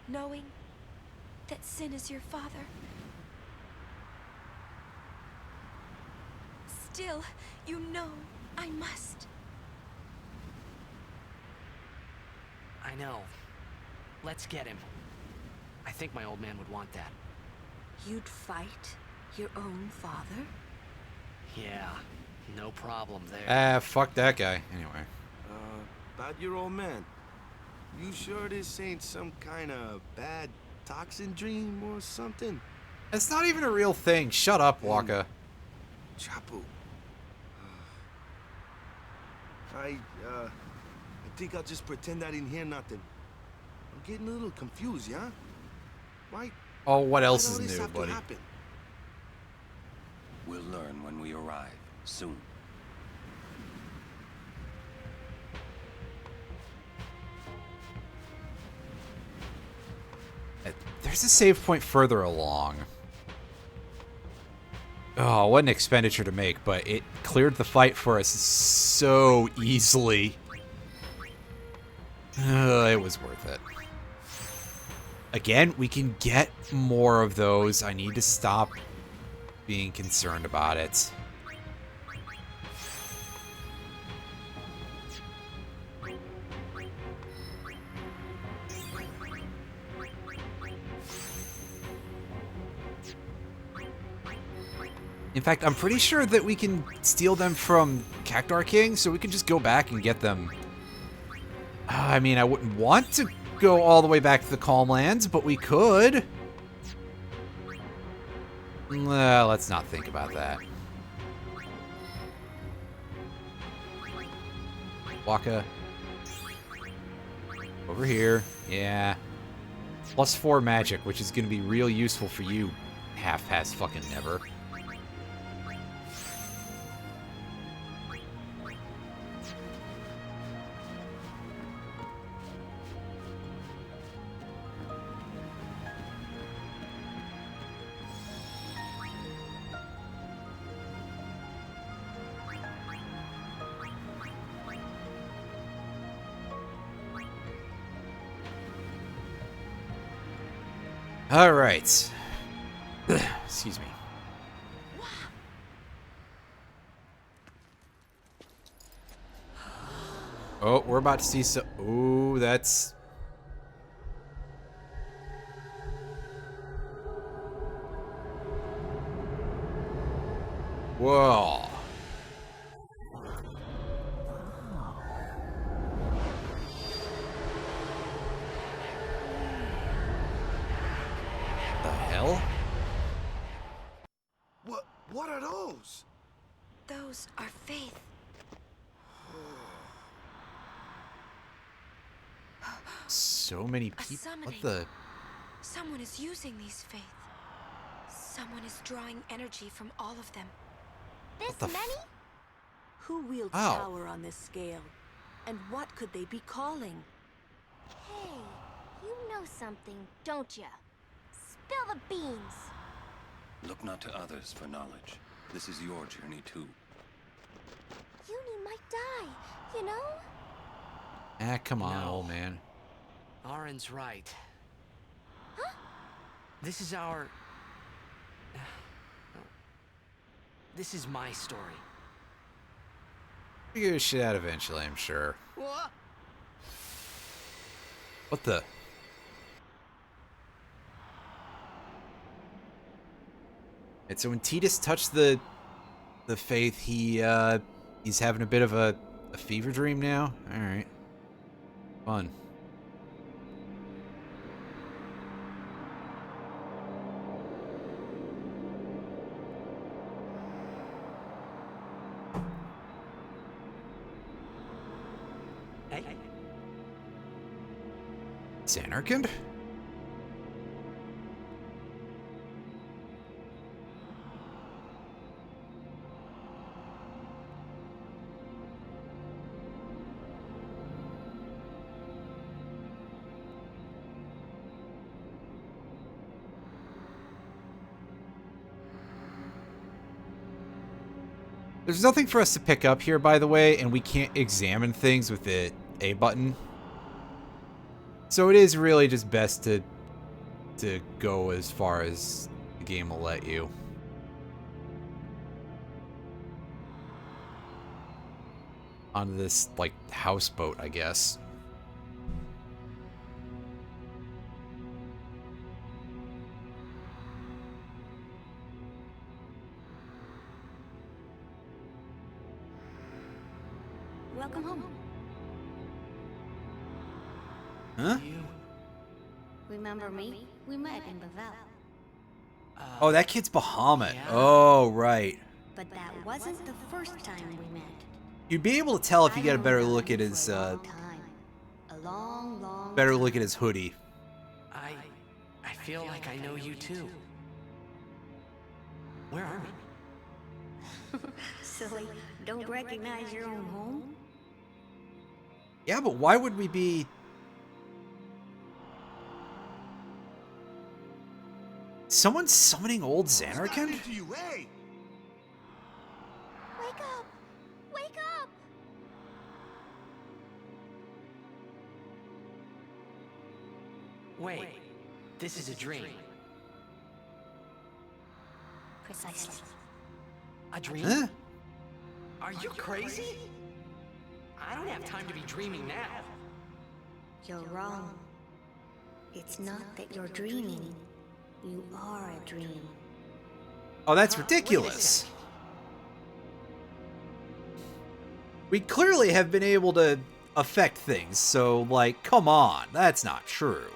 [SPEAKER 7] knowing that Sin is your father, still, you know I must.
[SPEAKER 6] I know. Let's get him. I think my old man would want that.
[SPEAKER 4] You'd fight your own father?
[SPEAKER 6] Yeah, no problem there.
[SPEAKER 1] Fuck that guy. Anyway.
[SPEAKER 8] About your old man. You sure this ain't some kind of bad toxin dream or something?
[SPEAKER 1] It's not even a real thing. Shut up, Waka.
[SPEAKER 8] Chapu. I think I'll just pretend I didn't hear nothing. I'm getting a little confused, yeah? Why?
[SPEAKER 1] Oh, what else
[SPEAKER 8] why'd
[SPEAKER 1] is
[SPEAKER 8] all this
[SPEAKER 1] new,
[SPEAKER 8] have to
[SPEAKER 1] buddy?
[SPEAKER 8] happen?
[SPEAKER 11] We'll learn when we arrive, soon.
[SPEAKER 1] There's a save point further along. Oh, what an expenditure to make, but it cleared the fight for us so easily. It was worth it. Again, we can get more of those. I need to stop being concerned about it. In fact, I'm pretty sure that we can steal them from Cactuar King, so we can just go back and get them. I mean, I wouldn't want to go all the way back to the Calmlands, but we could. Let's not think about that. Waka. Over here. Yeah. +4 magic, which is going to be real useful for you, half-past fucking never. All right. Excuse me. Oh, we're about to see some. Ooh, that's. Whoa. The hell?
[SPEAKER 8] What are those?
[SPEAKER 7] Those are faith.
[SPEAKER 1] So many
[SPEAKER 7] A
[SPEAKER 1] people.
[SPEAKER 7] summoning.
[SPEAKER 1] What the?
[SPEAKER 7] Someone is using these faith. Someone is drawing energy from all of them.
[SPEAKER 1] What the
[SPEAKER 4] Many? Who wields
[SPEAKER 1] Ow.
[SPEAKER 4] power on this scale? And what could they be calling?
[SPEAKER 12] Hey, you know something, don't ya? Spill the beans.
[SPEAKER 11] Look not to others for knowledge. This is your journey too.
[SPEAKER 12] Uni might die, you know?
[SPEAKER 1] Ah, come on,
[SPEAKER 6] No.
[SPEAKER 1] old man.
[SPEAKER 6] Arin's right.
[SPEAKER 12] Huh?
[SPEAKER 6] This is our... This is my story.
[SPEAKER 1] Figure this shit out eventually, I'm sure.
[SPEAKER 6] What?
[SPEAKER 1] What the? And so when Titus touched the faith, he's having a bit of a fever dream now. All right, fun.
[SPEAKER 6] Hey.
[SPEAKER 1] Zanarkand? There's nothing for us to pick up here, by the way, and we can't examine things with the A button. So it is really just best to go as far as the game will let you. Onto this, like, houseboat, I guess.
[SPEAKER 12] Welcome home.
[SPEAKER 1] Huh?
[SPEAKER 6] You...
[SPEAKER 12] Remember me? We met in Bavel.
[SPEAKER 1] Oh, that kid's Bahamut.
[SPEAKER 6] Yeah.
[SPEAKER 1] Oh, right.
[SPEAKER 13] But that wasn't the first time we met.
[SPEAKER 1] You'd be able to tell if you
[SPEAKER 13] I've
[SPEAKER 1] get a
[SPEAKER 13] known
[SPEAKER 1] better
[SPEAKER 13] about
[SPEAKER 1] look
[SPEAKER 13] you
[SPEAKER 1] at his
[SPEAKER 13] for a long time. A long, long
[SPEAKER 1] better
[SPEAKER 13] time.
[SPEAKER 1] look at his hoodie.
[SPEAKER 6] I feel like I know you too. Where are we?
[SPEAKER 13] Silly, don't recognize your own home?
[SPEAKER 1] Yeah, but why would we be... Someone's summoning old Xanarkand?
[SPEAKER 8] To you, hey!
[SPEAKER 12] Wake up! Wake up!
[SPEAKER 6] Wait, this is a dream.
[SPEAKER 13] Precisely.
[SPEAKER 6] A dream?
[SPEAKER 1] Huh?
[SPEAKER 6] Are you crazy? I don't have time to be dreaming now.
[SPEAKER 13] You're wrong. It's not that you're dreaming. You are a dream.
[SPEAKER 1] Oh, that's
[SPEAKER 6] Wait a
[SPEAKER 1] ridiculous.
[SPEAKER 6] second.
[SPEAKER 1] We clearly have been able to affect things, so, like, come on. That's not true.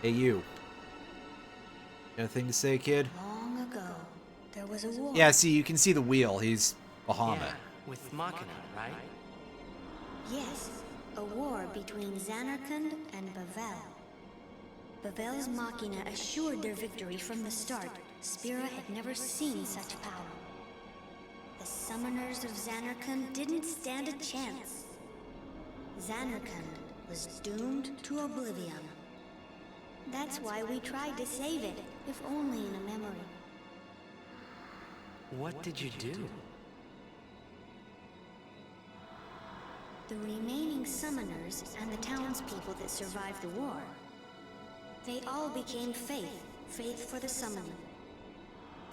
[SPEAKER 1] Hey, you. Got a thing to say, kid?
[SPEAKER 13] Long ago, there was a war.
[SPEAKER 1] Yeah, see, you can see the wheel. He's Bahamut.
[SPEAKER 6] Yeah, with Machina, right?
[SPEAKER 13] Yes, a war between Xanarkand and Bavel. Bavel's Machina assured their victory from the start. Spira had never seen such power. The summoners of Xanarkand didn't stand a chance. Xanarkand was doomed to oblivion. That's why we tried to save it, if only in a memory.
[SPEAKER 6] What did you do?
[SPEAKER 13] The remaining summoners and the townspeople that survived the war, they all became faith for the summoning.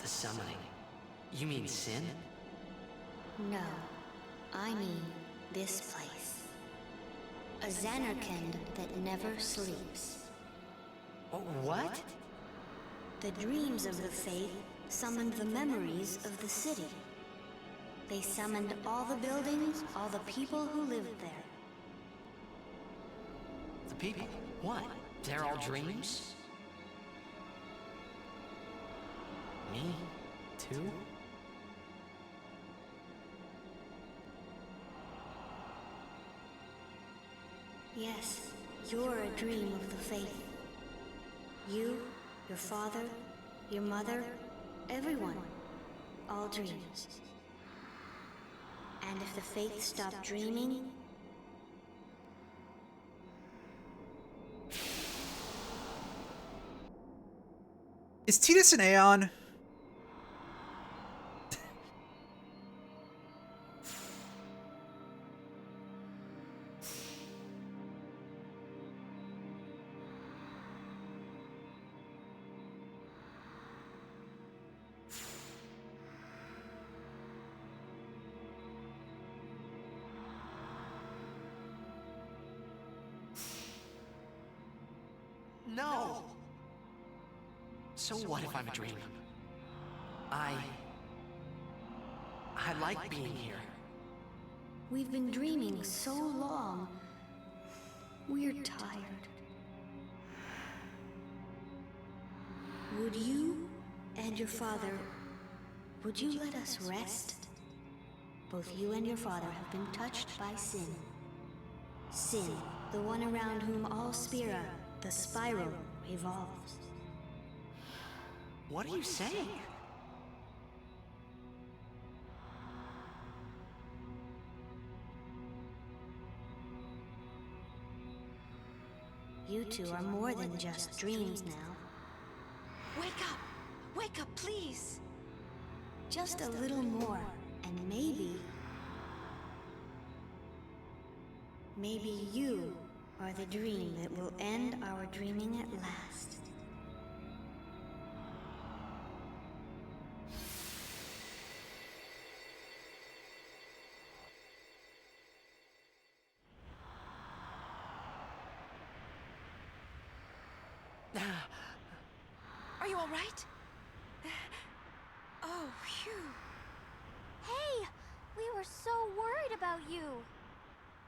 [SPEAKER 6] The summoning. You mean sin?
[SPEAKER 13] No, I mean this place. A Xanarkand that never sleeps.
[SPEAKER 6] What?
[SPEAKER 13] The dreams of the faith summoned the memories of the city. They summoned all the buildings, all the people who lived there.
[SPEAKER 6] The people? What? They're all dreams? Me? Too?
[SPEAKER 13] Yes, you're a dream of the faith. You, your father, your mother, everyone. All dreams. And if the faith stopped dreaming,
[SPEAKER 1] Is Tidus an Aeon?
[SPEAKER 6] No! So what if I'm a dream? I like being here.
[SPEAKER 13] we've been dreaming so long. We're tired. Would you and your father, would you let us rest? Both you and your father have been touched by sin. Sin, the one around whom all Spira, the spiral, revolves.
[SPEAKER 6] What are you saying?
[SPEAKER 13] You two are more than just dreams now.
[SPEAKER 7] Wake up! Wake up, please!
[SPEAKER 13] Just a little more, and maybe you are the dream that will end our dreaming at last.
[SPEAKER 7] Are you all right? Oh, phew.
[SPEAKER 12] Hey, we were so worried about you.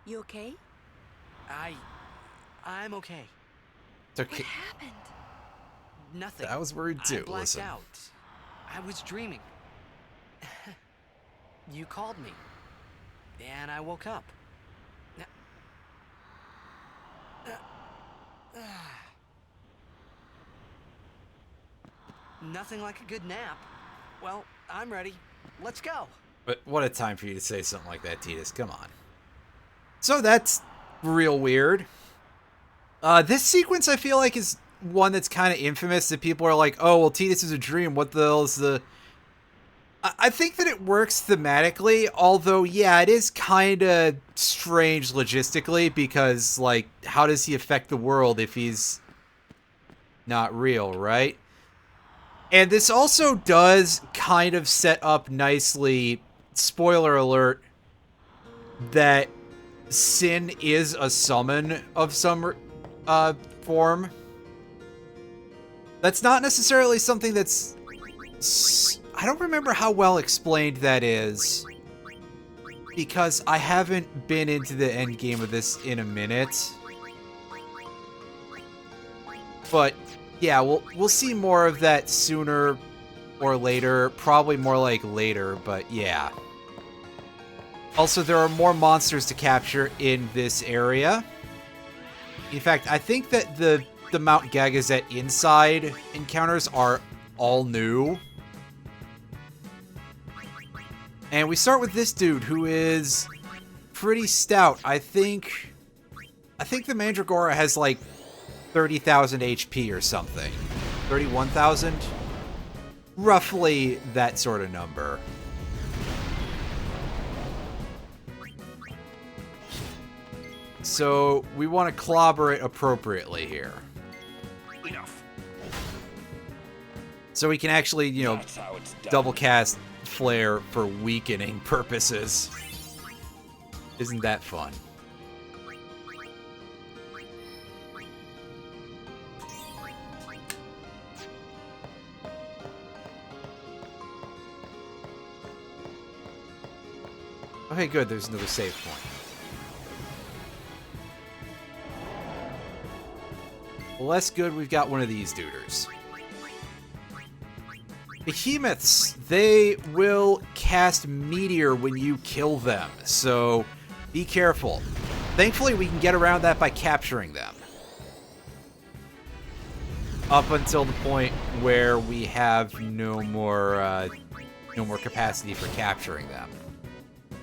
[SPEAKER 4] You okay?
[SPEAKER 6] I'm okay.
[SPEAKER 1] It's okay.
[SPEAKER 7] What happened?
[SPEAKER 6] Nothing.
[SPEAKER 1] I was worried too.
[SPEAKER 6] I blacked
[SPEAKER 1] Listen.
[SPEAKER 6] out. I was dreaming. You called me. And I woke up. Nothing like a good nap. Well, I'm ready. Let's go.
[SPEAKER 1] But what a time for you to say something like that, Titus. Come on. So that's real weird. This sequence, I feel like, is one that's kind of infamous, that people are like, oh, well, Titus is a dream. What the hell is the... I think that it works thematically, although, yeah, it is kind of strange logistically, because, like, how does he affect the world if he's not real, right? And this also does kind of set up nicely, spoiler alert, that Sin is a summon of some form. That's not necessarily something that's... I don't remember how well explained that is, because I haven't been into the end game of this in a minute. But yeah, we'll see more of that sooner or later. Probably more like later, but yeah. Also, there are more monsters to capture in this area. In fact, I think that the Mount Gagazet inside encounters are all new. And we start with this dude, who is pretty stout. I think the Mandragora has like 30,000 HP or something. 31,000? Roughly that sort of number. So we want to clobber it appropriately here.
[SPEAKER 2] Enough.
[SPEAKER 1] So we can actually, you know, double cast Flare for weakening purposes. Isn't that fun? Okay, good. There's another save point. Less good, we've got one of these duders. Behemoths, they will cast Meteor when you kill them, so be careful. Thankfully, we can get around that by capturing them. Up until the point where we have no more capacity for capturing them.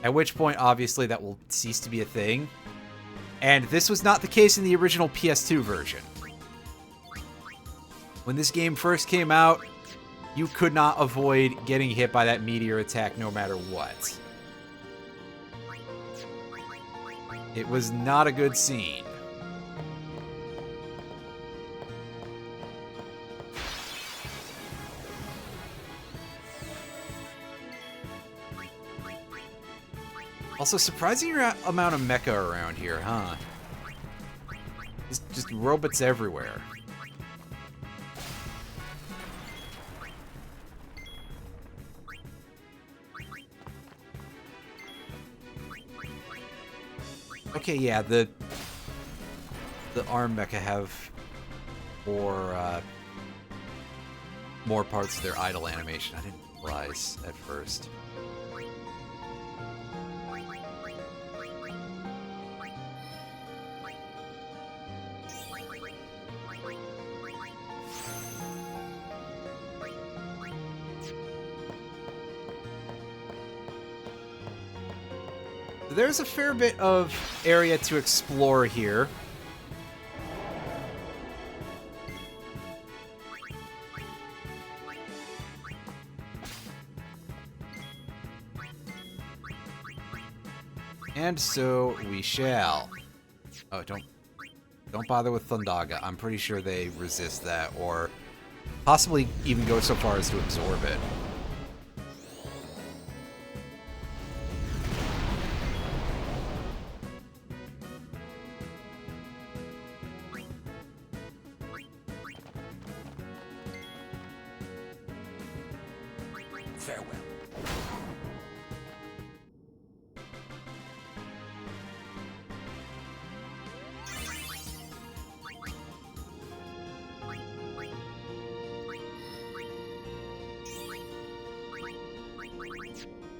[SPEAKER 1] At which point, obviously, that will cease to be a thing. And this was not the case in the original PS2 version. When this game first came out, you could not avoid getting hit by that meteor attack no matter what. It was not a good scene. Also, surprising amount of mecha around here, huh? Just robots everywhere. Okay, yeah, the arm mecha have more parts of their idle animation. I didn't realize at first. There's a fair bit of area to explore here. And so we shall. Oh, don't bother with Thundaga. I'm pretty sure they resist that, or possibly even go so far as to absorb it.
[SPEAKER 11] Farewell.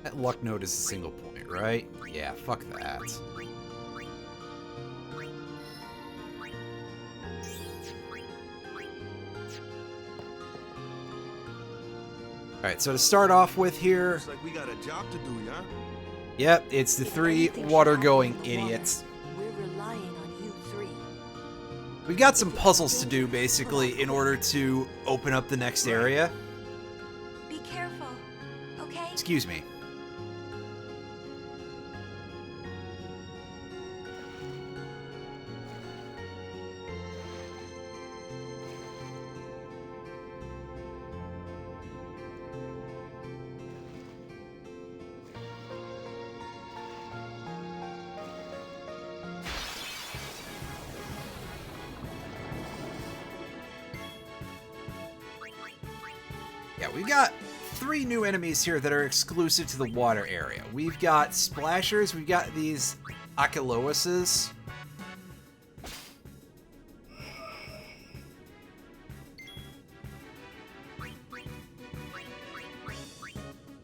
[SPEAKER 1] That luck node is a single point, right? Yeah, fuck that. Alright, so to start off with here...
[SPEAKER 8] Looks like we got a job to do, yeah?
[SPEAKER 1] Yep, it's the three water-going idiots.
[SPEAKER 4] We're relying on you three.
[SPEAKER 1] We've got some puzzles to do, basically, in order to open up the next area.
[SPEAKER 7] Be careful, okay?
[SPEAKER 1] Excuse me. Yeah, we've got 3 new enemies here that are exclusive to the water area. We've got splashers, we've got these Acheloises.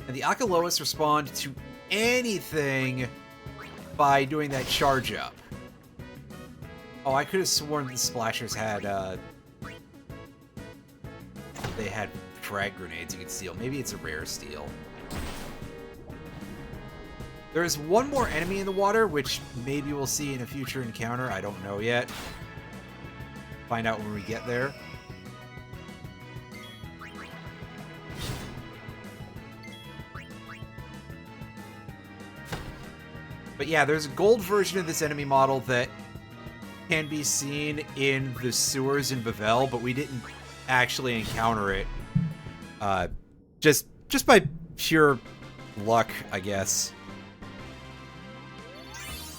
[SPEAKER 1] And the Achelois respond to anything by doing that charge up. Oh, I could have sworn the splashers had, they had frag grenades you could steal. Maybe it's a rare steal. There's one more enemy in the water, which maybe we'll see in a future encounter. I don't know yet. Find out when we get there. But yeah, there's a gold version of this enemy model that can be seen in the sewers in Bavel, but we didn't actually encounter it. Just by pure luck, I guess.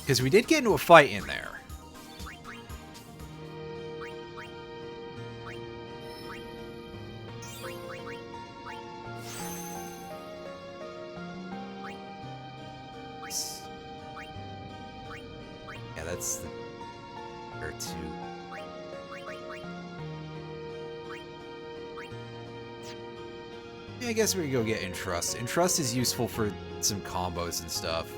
[SPEAKER 1] Because we did get into a fight in there. Yeah, that's the... Or two. I guess we can go get Entrust. Entrust is useful for some combos and stuff.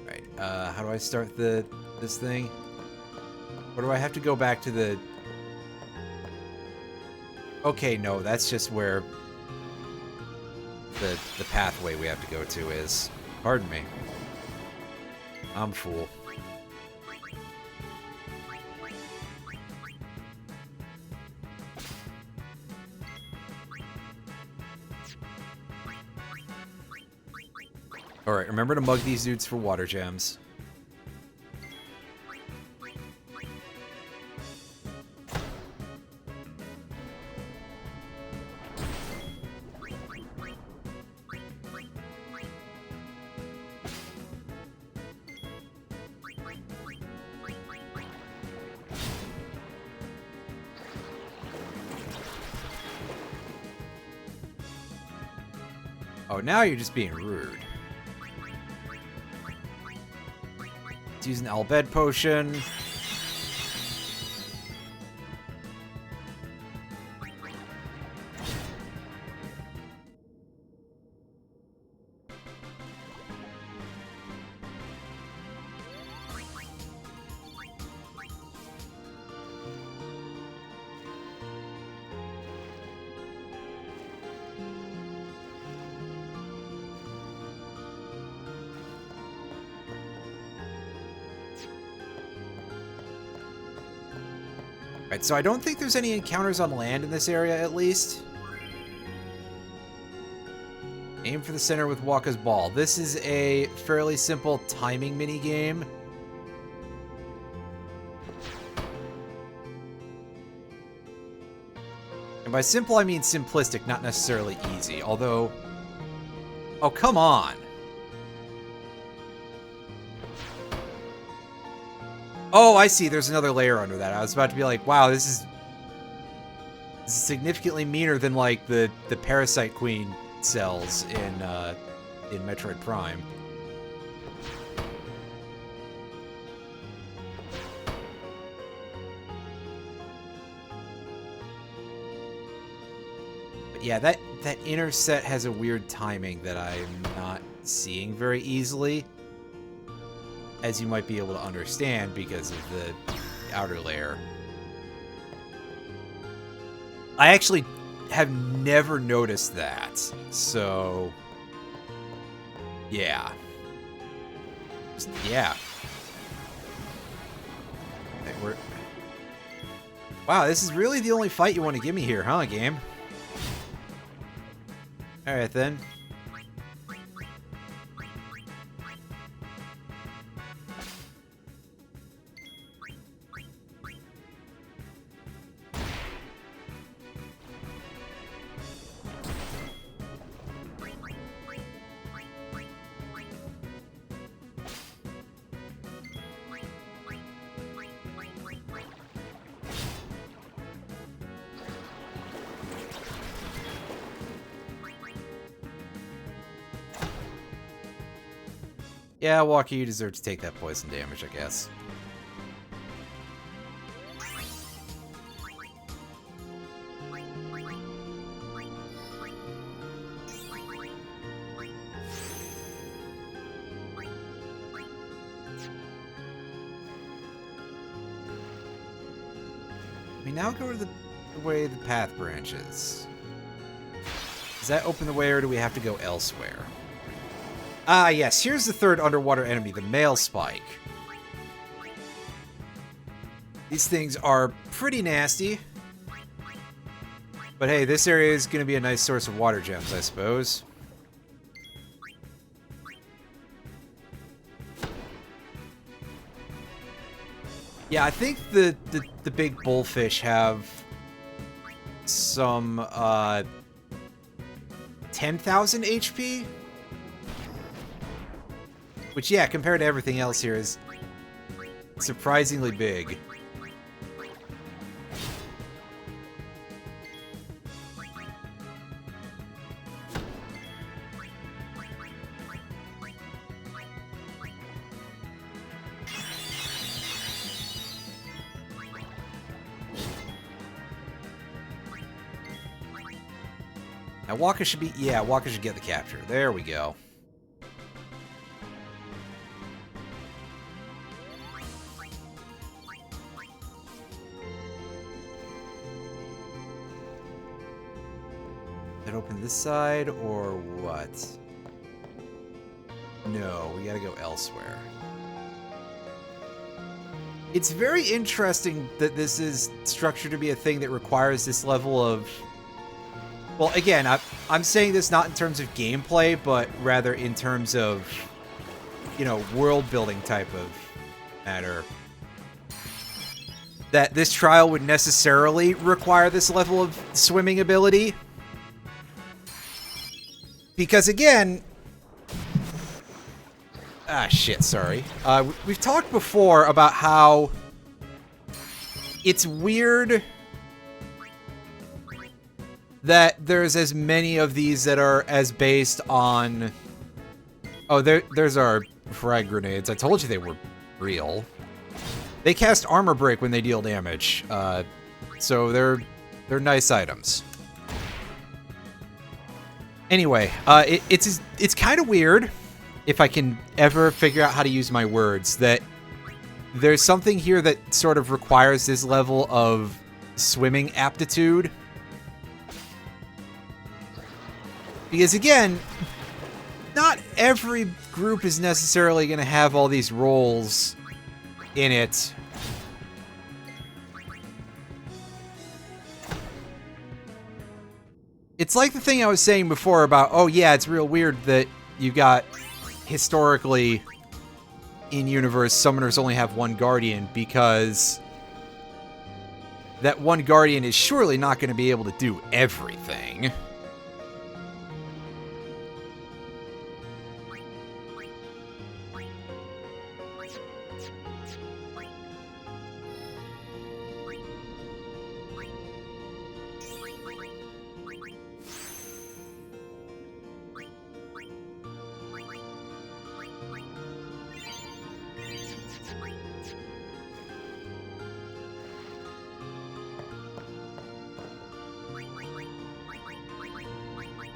[SPEAKER 1] Right, how do I start this thing? Or do I have to go back to the... Okay, no, that's just where the pathway we have to go to is. Pardon me. I'm a fool. Alright, remember to mug these dudes for water gems. Oh, now you're just being rude. It's using the Albed potion. Right, so I don't think there's any encounters on land in this area, at least. Aim for the center with Waka's ball. This is a fairly simple timing minigame. And by simple, I mean simplistic, not necessarily easy, although... Oh, come on! Oh, I see. There's another layer under that. I was about to be like, wow, this is significantly meaner than like the Parasite Queen cells in Metroid Prime. But yeah, that inner set has a weird timing that I'm not seeing very easily, as you might be able to understand because of the outer layer. I actually have never noticed that, so yeah. Yeah. Okay, wow, this is really the only fight you want to give me here, huh, game? Alright then. Yeah, Walker, you deserve to take that poison damage, I guess. We now go to the way the path branches. Does that open the way, or do we have to go elsewhere? Ah, yes, here's the third underwater enemy, the male spike. These things are pretty nasty. But hey, this area is going to be a nice source of water gems, I suppose. Yeah, I think the big bullfish have some 10,000 HP. Which, yeah, compared to everything else here, is surprisingly big. Now, Waka should be... Yeah, Waka should get the capture. There we go. Open this side, or what? No, we gotta go elsewhere. It's very interesting that this is structured to be a thing that requires this level of... Well, again, I'm saying this not in terms of gameplay, but rather in terms of, you know, world-building type of matter. That this trial would necessarily require this level of swimming ability. Because, again... Ah, shit, sorry. We've talked before about how it's weird that there's as many of these that are as based on... Oh, there's our frag grenades. I told you they were real. They cast armor break when they deal damage. So they're nice items. Anyway, it's kind of weird, if I can ever figure out how to use my words, that there's something here that sort of requires this level of swimming aptitude. Because again, not every group is necessarily going to have all these roles in it. It's like the thing I was saying before about, oh yeah, it's real weird that you got, historically, in-universe, summoners only have one guardian, because that one guardian is surely not going to be able to do everything.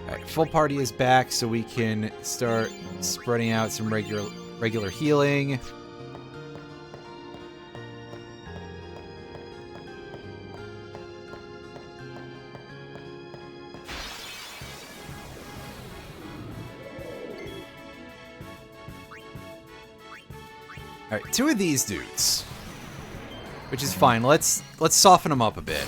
[SPEAKER 1] Alright, full party is back, so we can start spreading out some regular healing. Alright, 2 of these dudes. Which is fine. Let's soften them up a bit.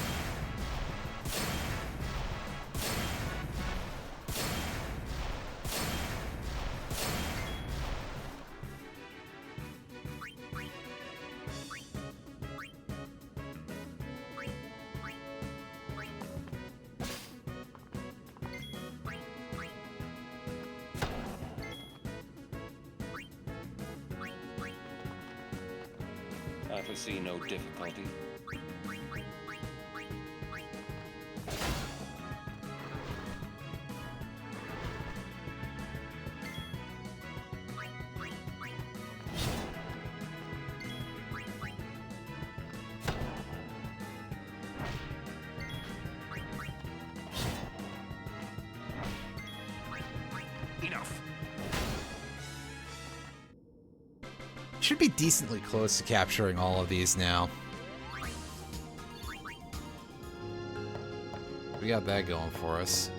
[SPEAKER 11] I foresee no difficulty.
[SPEAKER 9] Enough.
[SPEAKER 1] Should be decently close to capturing all of these now. We got that going for us.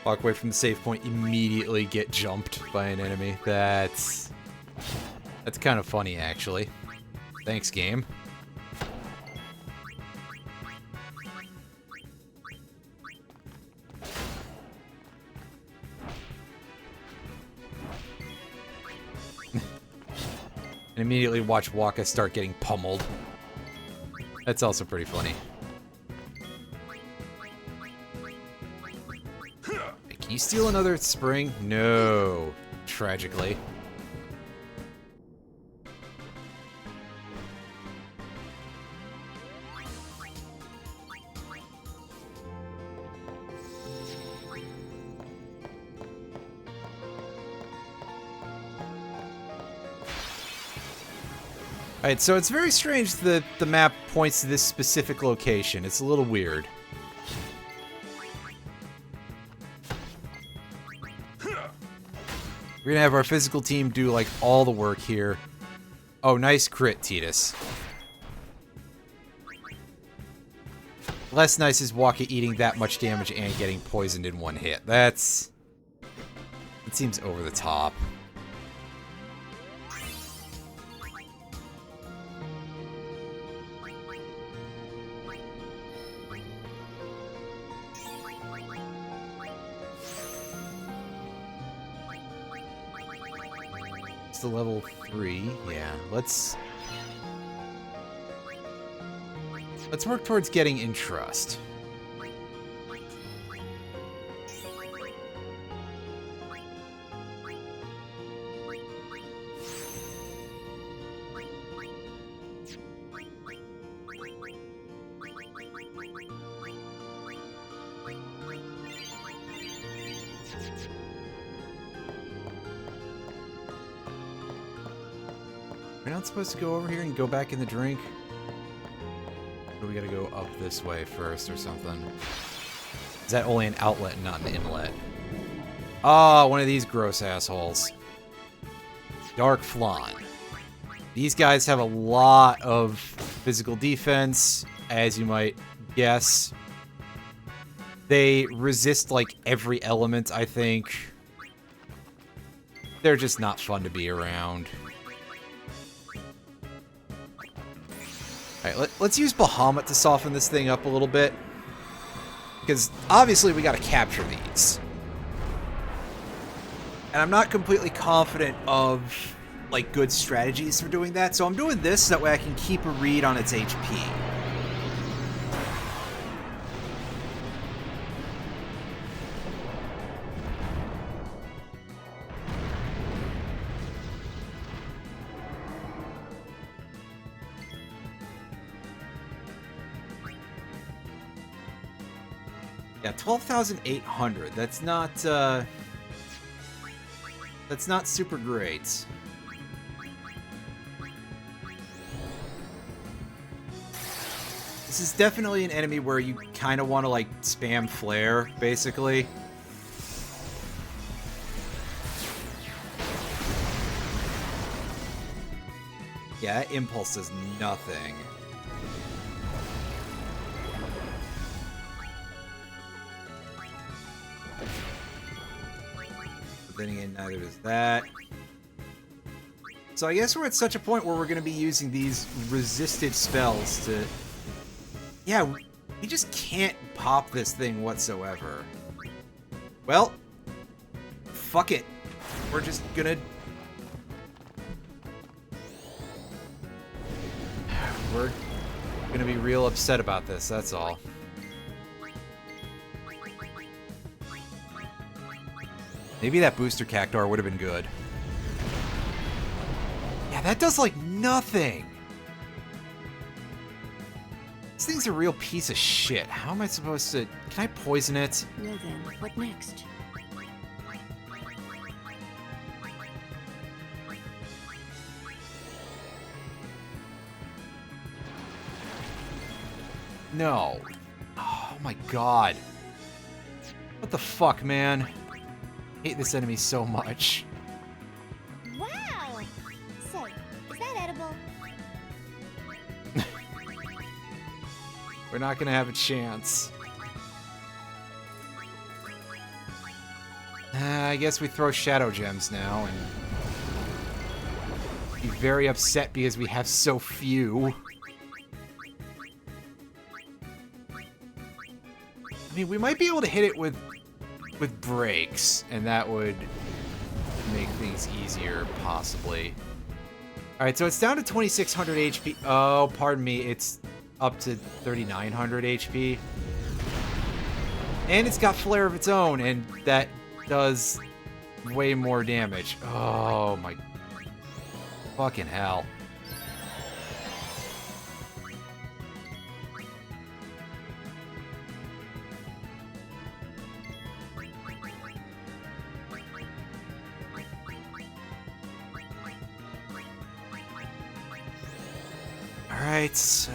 [SPEAKER 1] Walk away from the save point, immediately get jumped by an enemy. That's kind of funny, actually. Thanks, game. And immediately watch Waka start getting pummeled. That's also pretty funny. Can you steal another spring? No. Tragically. Alright, so it's very strange that the map points to this specific location. It's a little weird. We're gonna have our physical team do, like, all the work here. Oh, nice crit, Titus. Less nice is Waka eating that much damage and getting poisoned in one hit. That seems over the top. It's the level 3. Yeah, let's work towards getting in trust. We're not supposed to go over here and go back in the drink? Or we gotta go up this way first or something? Is that only an outlet and not an inlet? Ah, one of these gross assholes. Dark Flan. These guys have a lot of physical defense, as you might guess. They resist, like, every element, I think. They're just not fun to be around. Alright, let's use Bahamut to soften this thing up a little bit. Because, obviously, we gotta capture these. And I'm not completely confident of, like, good strategies for doing that, so I'm doing this so that way I can keep a read on its HP. Yeah, 12,800. That's not That's not super great. This is definitely an enemy where you kind of want to, like, spam flare, basically. Yeah, that impulse does nothing. But then again, neither is that. So I guess we're at such a point where we're going to be using these resisted spells to... Yeah, we just can't pop this thing whatsoever. Well, fuck it. We're just gonna... We're gonna be real upset about this, that's all. Maybe that booster cactuar would have been good. Yeah, that does, like, nothing. This thing's a real piece of shit. How am I supposed to... Can I poison it?
[SPEAKER 4] Well then, what next?
[SPEAKER 1] No. Oh my god. What the fuck, man? I hate this enemy so much.
[SPEAKER 12] Wow! Say, is that edible?
[SPEAKER 1] We're not gonna have a chance. I guess we throw shadow gems now and be very upset because we have so few. I mean, we might be able to hit it with breaks, and that would make things easier, possibly. Alright, so it's down to 2600 HP. Oh, pardon me, it's up to 3900 HP. And it's got flare of its own, and that does way more damage. Oh my fucking hell. Alright.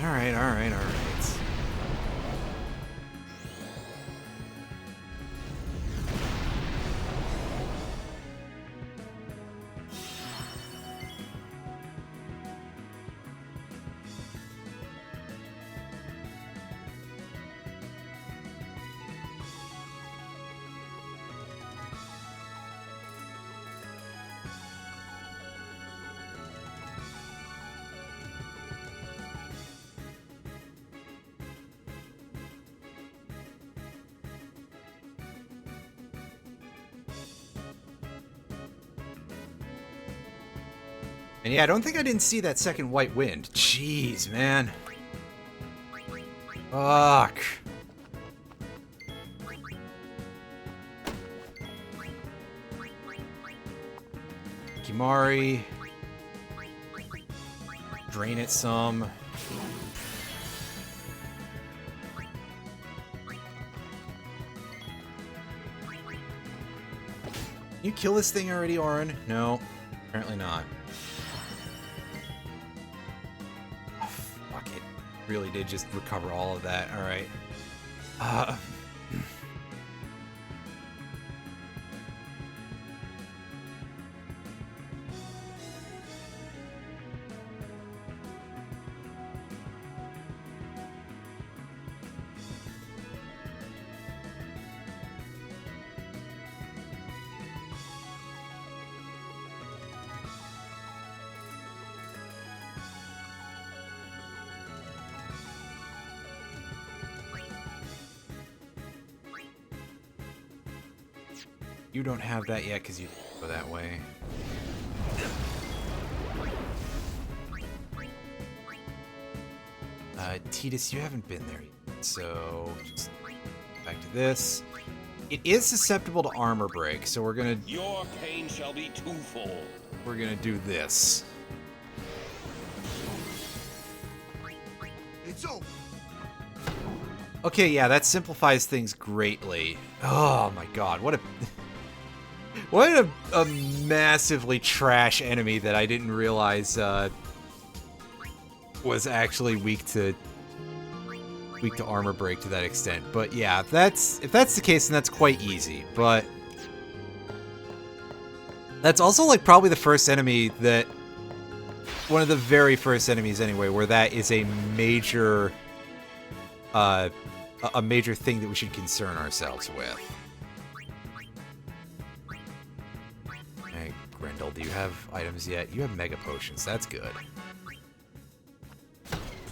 [SPEAKER 1] And yeah, I don't think I didn't see that second white wind. Jeez, man. Fuck. Kimari. Drain it some. You kill this thing already, Orin? No, apparently not. Oh, fuck it. Really did just recover all of that. Alright. You don't have that yet because you didn't go that way. Titus, you haven't been there yet, so just back to this. It is susceptible to armor break, so we're gonna...
[SPEAKER 14] Your pain shall be twofold.
[SPEAKER 1] We're gonna do this.
[SPEAKER 8] It's over.
[SPEAKER 1] Okay, yeah, that simplifies things greatly. Oh my god, what a... What a massively trash enemy that I didn't realize was actually weak to armor break to that extent. But yeah, if that's the case, then that's quite easy. But that's also like probably the first enemy that, one of the very first enemies anyway, where that is a major thing that we should concern ourselves with. Hey, Grendel, do you have items yet? You have mega potions. That's good.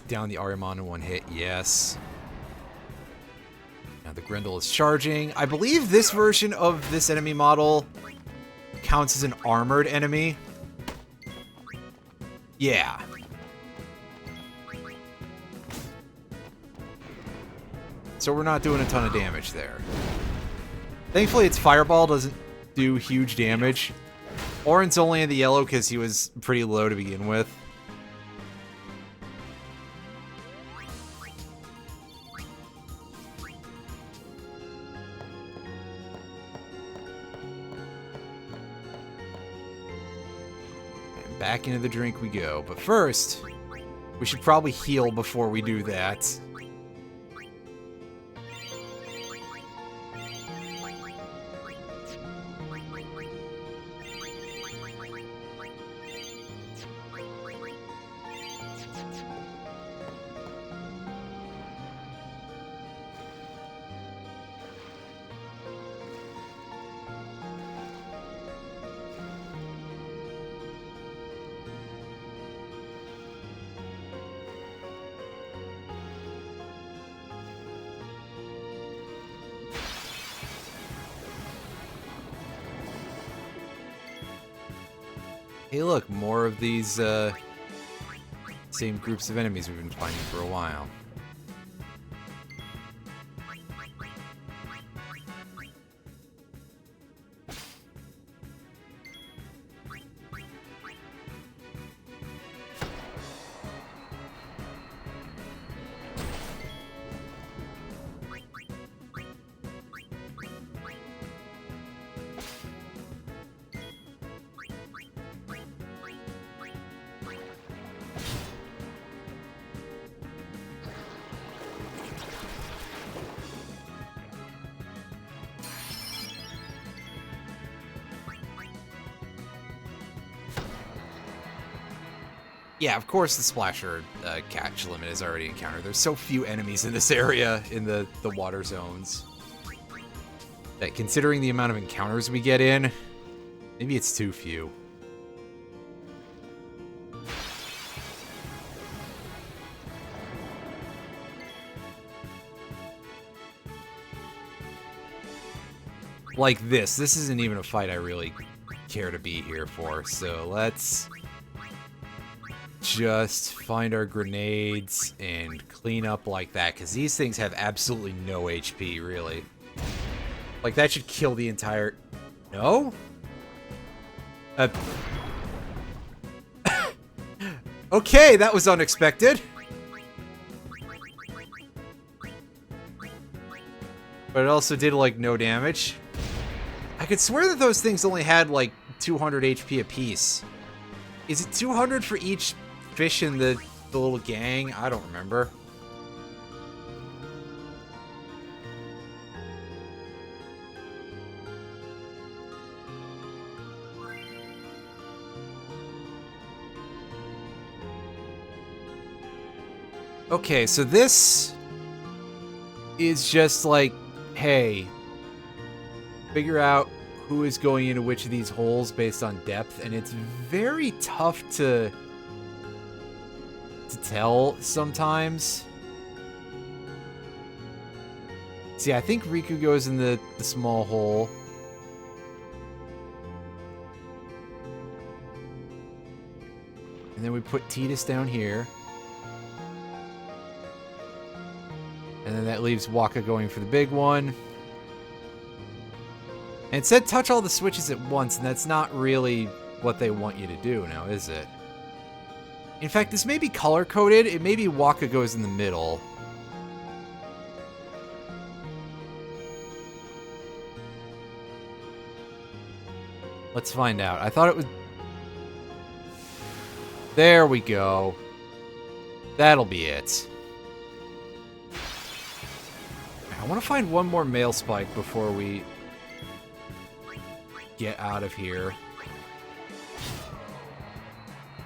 [SPEAKER 1] Down the Arimon in one hit. Yes. Now the Grendel is charging. I believe this version of this enemy model counts as an armored enemy. Yeah. So we're not doing a ton of damage there. Thankfully, its fireball doesn't do huge damage. Orin's only in the yellow because he was pretty low to begin with. And back into the drink we go. But first, we should probably heal before we do that. Hey look, more of these same groups of enemies we've been finding for a while. Yeah, of course the splasher catch limit is already encountered. There's so few enemies in this area, in the water zones, that considering the amount of encounters we get in, maybe it's too few. Like this isn't even a fight I really care to be here for, so let's just find our grenades and clean up like that, because these things have absolutely no HP, really. Like, that should kill the entire... No? Okay, that was unexpected. But it also did, like, no damage. I could swear that those things only had, like, 200 HP apiece. Is it 200 for each fish in the little gang? I don't remember. Okay, so this is just like, hey, figure out who is going into which of these holes based on depth, and it's very tough to tell sometimes. See, I think Riku goes in the small hole. And then we put Tidus down here. And then that leaves Waka going for the big one. And it said touch all the switches at once, and that's not really what they want you to do now, is it? In fact, this may be color-coded. It may be Waka goes in the middle. Let's find out. I thought it was... There we go. That'll be it. I want to find one more male spike before we get out of here.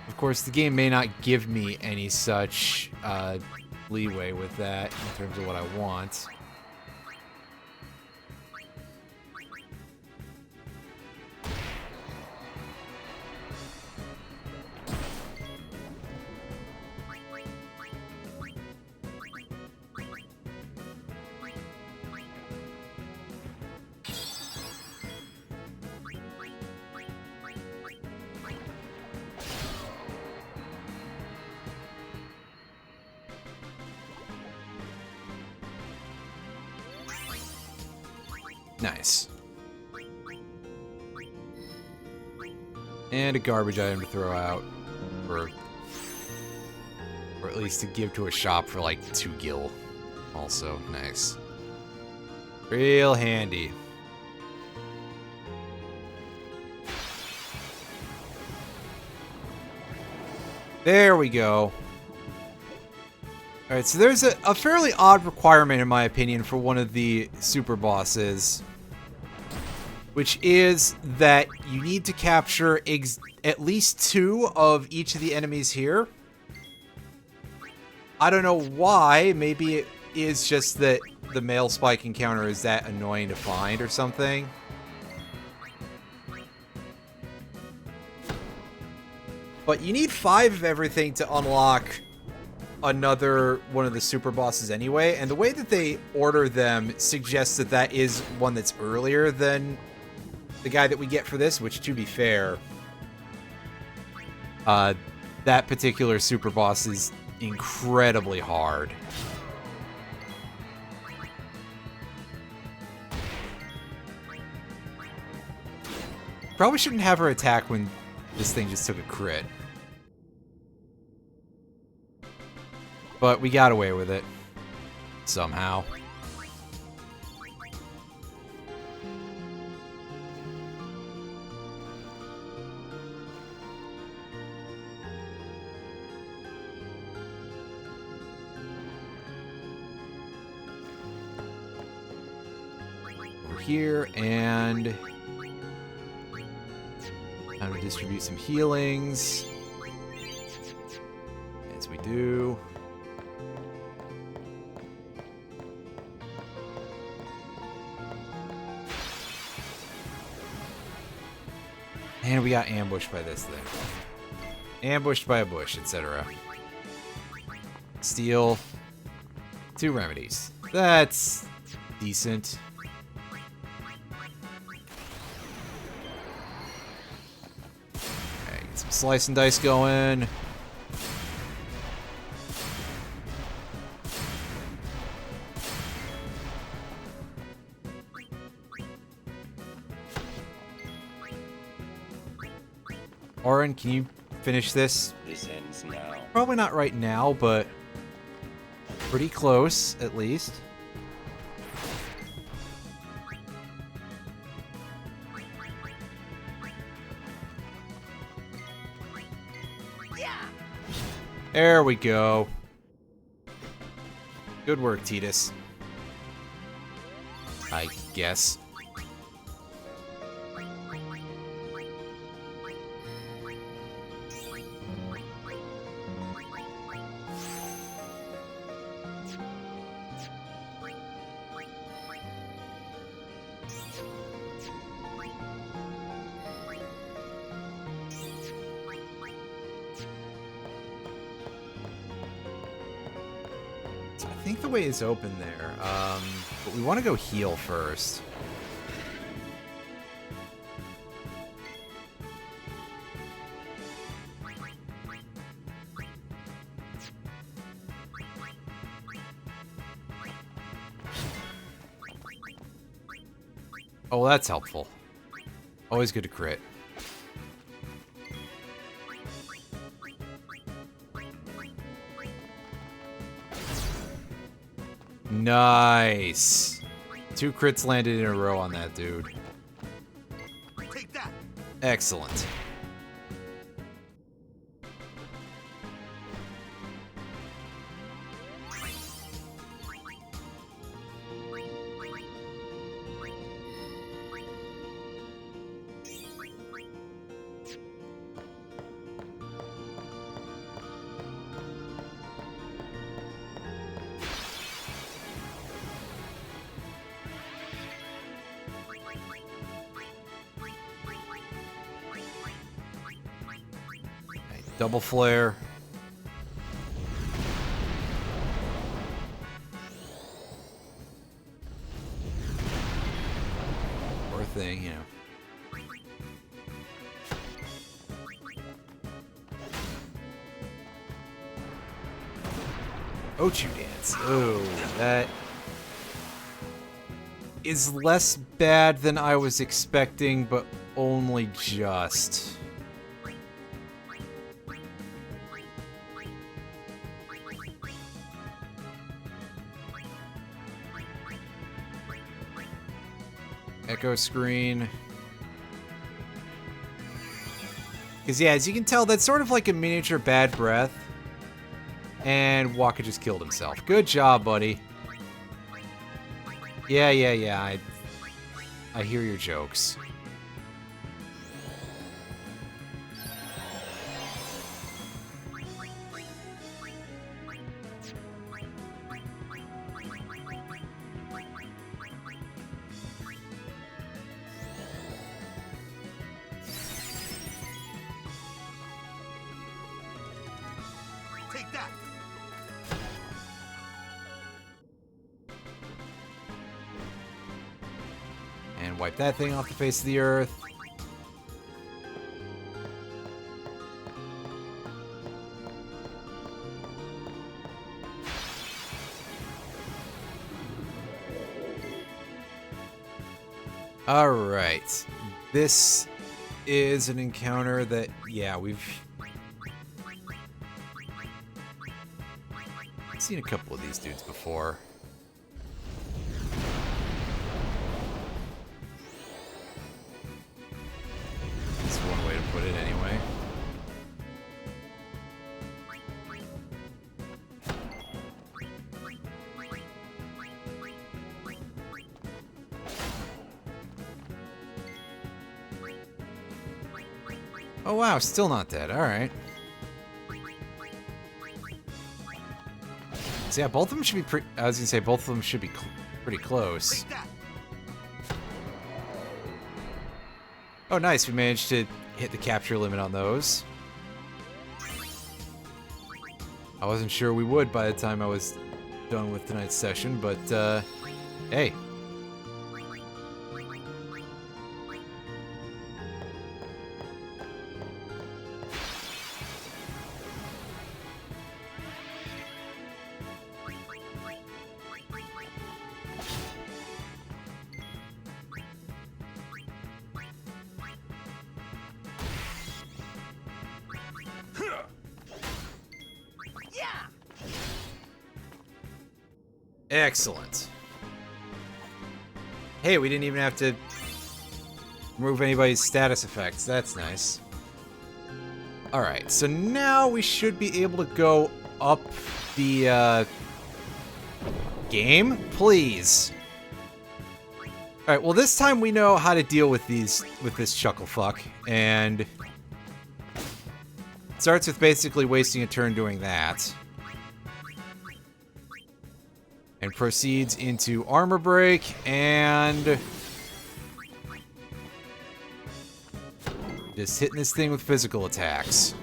[SPEAKER 1] Of course, the game may not give me any such leeway with that in terms of what I want. Nice. And a garbage item to throw out. Or at least to give to a shop for like 2 gil. Also, nice. Real handy. There we go. Alright, so there's a fairly odd requirement, in my opinion, for one of the super bosses. Which is that you need to capture at least 2 of each of the enemies here. I don't know why. Maybe it is just that the male spike encounter is that annoying to find or something. But you need 5 of everything to unlock another one of the super bosses anyway. And the way that they order them suggests that that is one that's earlier than the guy that we get for this, which, to be fair, that particular super boss is incredibly hard. Probably shouldn't have her attack when this thing just took a crit. But we got away with it. Somehow. Here, and time to distribute some healings, as we do. And we got ambushed by this thing. Ambushed by a bush, etc. Steal 2 remedies. That's decent. Some slice and dice going. Oren, can you finish this?
[SPEAKER 11] This ends now.
[SPEAKER 1] Probably not right now, but pretty close, at least. There we go. Good work, Titus. I guess. I think the way is open there, but we want to go heal first. Oh, that's helpful. Always good to crit. Nice. 2 crits landed in a row on that dude.
[SPEAKER 8] Take that.
[SPEAKER 1] Excellent. Double flare. Poor thing, you know. Ochu dance. Oh, that is less bad than I was expecting, but only just. Echo screen. Because, yeah, as you can tell, that's sort of like a miniature bad breath. And Waka just killed himself. Good job, buddy. Yeah. I hear your jokes.
[SPEAKER 8] Take that!
[SPEAKER 1] And wipe that thing off the face of the earth. Alright. This is an encounter that, yeah, we've seen a couple of these dudes before. That's one way to put it anyway. Oh wow, still not dead. Alright. So yeah, both of them should be pretty... I was gonna say, both of them should be pretty close. Oh nice, we managed to hit the capture limit on those. I wasn't sure we would by the time I was done with tonight's session, but hey. Excellent. Hey, we didn't even have to remove anybody's status effects. That's nice. Alright, so now we should be able to go up the game, please. Alright, well this time we know how to deal with this chucklefuck, and it starts with basically wasting a turn doing that. And proceeds into armor break and just hitting this thing with physical attacks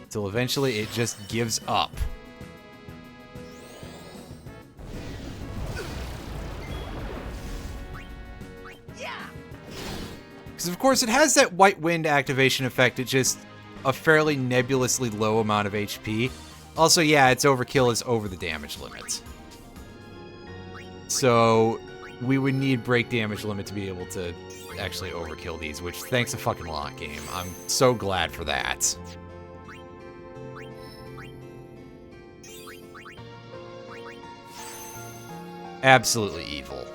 [SPEAKER 1] until eventually it just gives up. Because of course it has that white wind activation effect at just a fairly nebulously low amount of HP. Also, yeah, its overkill is over the damage limit. So, we would need break damage limit to be able to actually overkill these, which, thanks a fucking lot, game. I'm so glad for that. Absolutely evil.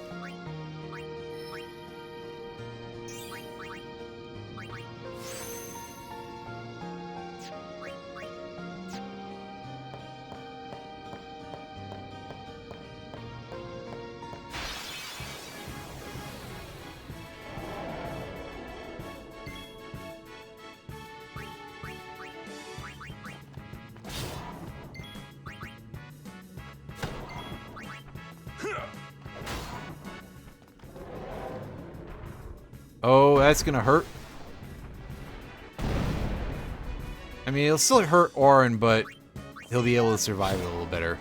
[SPEAKER 1] Oh, that's gonna hurt. I mean, it'll still hurt Orin, but he'll be able to survive it a little better.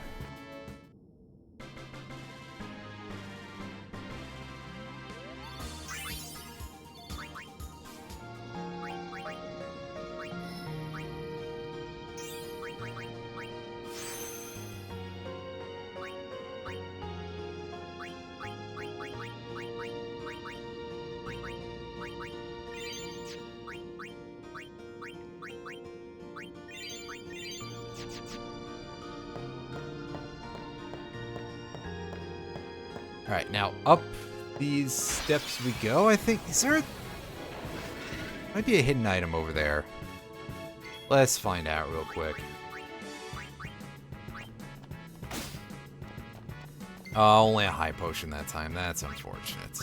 [SPEAKER 1] Alright, now up these steps we go, I think. Is there... Might be a hidden item over there. Let's find out real quick. Oh, only a high potion that time. That's unfortunate.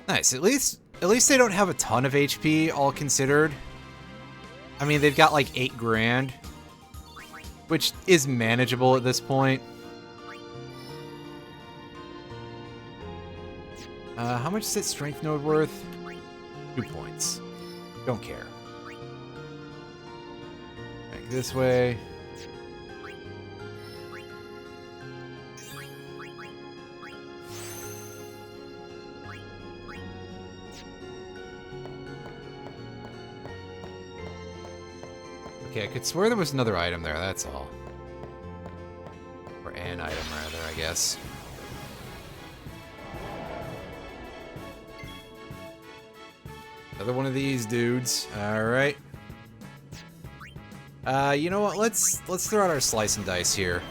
[SPEAKER 1] Nice. At least they don't have a ton of HP, all considered. I mean, they've got like 8 grand, which is manageable at this point. How much is that strength node worth? 2 points. Don't care. Back this way. Okay, I could swear there was another item there, that's all. Or an item, rather, I guess. Another one of these dudes. Alright. You know what? Let's throw out our slice and dice here.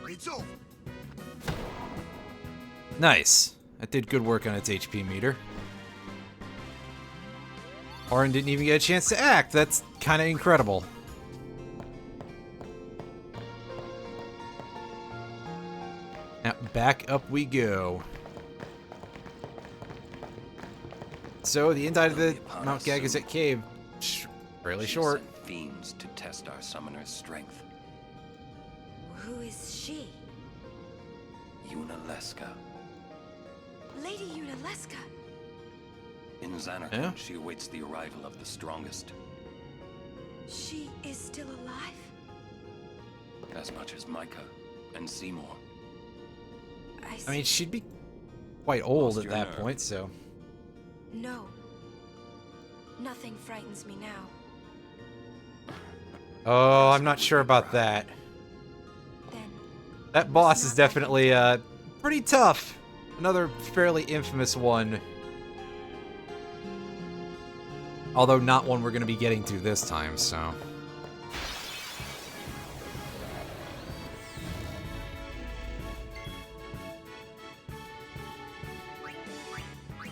[SPEAKER 8] It's over.
[SPEAKER 1] Nice. That did good work on its HP meter. Orin didn't even get a chance to act. That's kind of incredible. Now, back up we go. So, the inside of the Mount Gagazet cave, fairly short.
[SPEAKER 11] She sent fiends to test our summoner's strength.
[SPEAKER 7] Who is she?
[SPEAKER 11] Yunalesca.
[SPEAKER 7] Lady Yunalesca.
[SPEAKER 11] In Xanarkand,
[SPEAKER 1] Yeah?
[SPEAKER 11] she awaits the arrival of the strongest.
[SPEAKER 7] She is still alive?
[SPEAKER 11] As much as Micah and Seymour.
[SPEAKER 1] I mean, she'd be quite old
[SPEAKER 11] Lost
[SPEAKER 1] at
[SPEAKER 11] your
[SPEAKER 1] that
[SPEAKER 11] nerve.
[SPEAKER 1] point, so...
[SPEAKER 7] No. Nothing frightens me now.
[SPEAKER 1] Oh, I'm not sure about that. That boss is definitely, pretty tough. Another fairly infamous one. Although not one we're going to be getting to this time, so...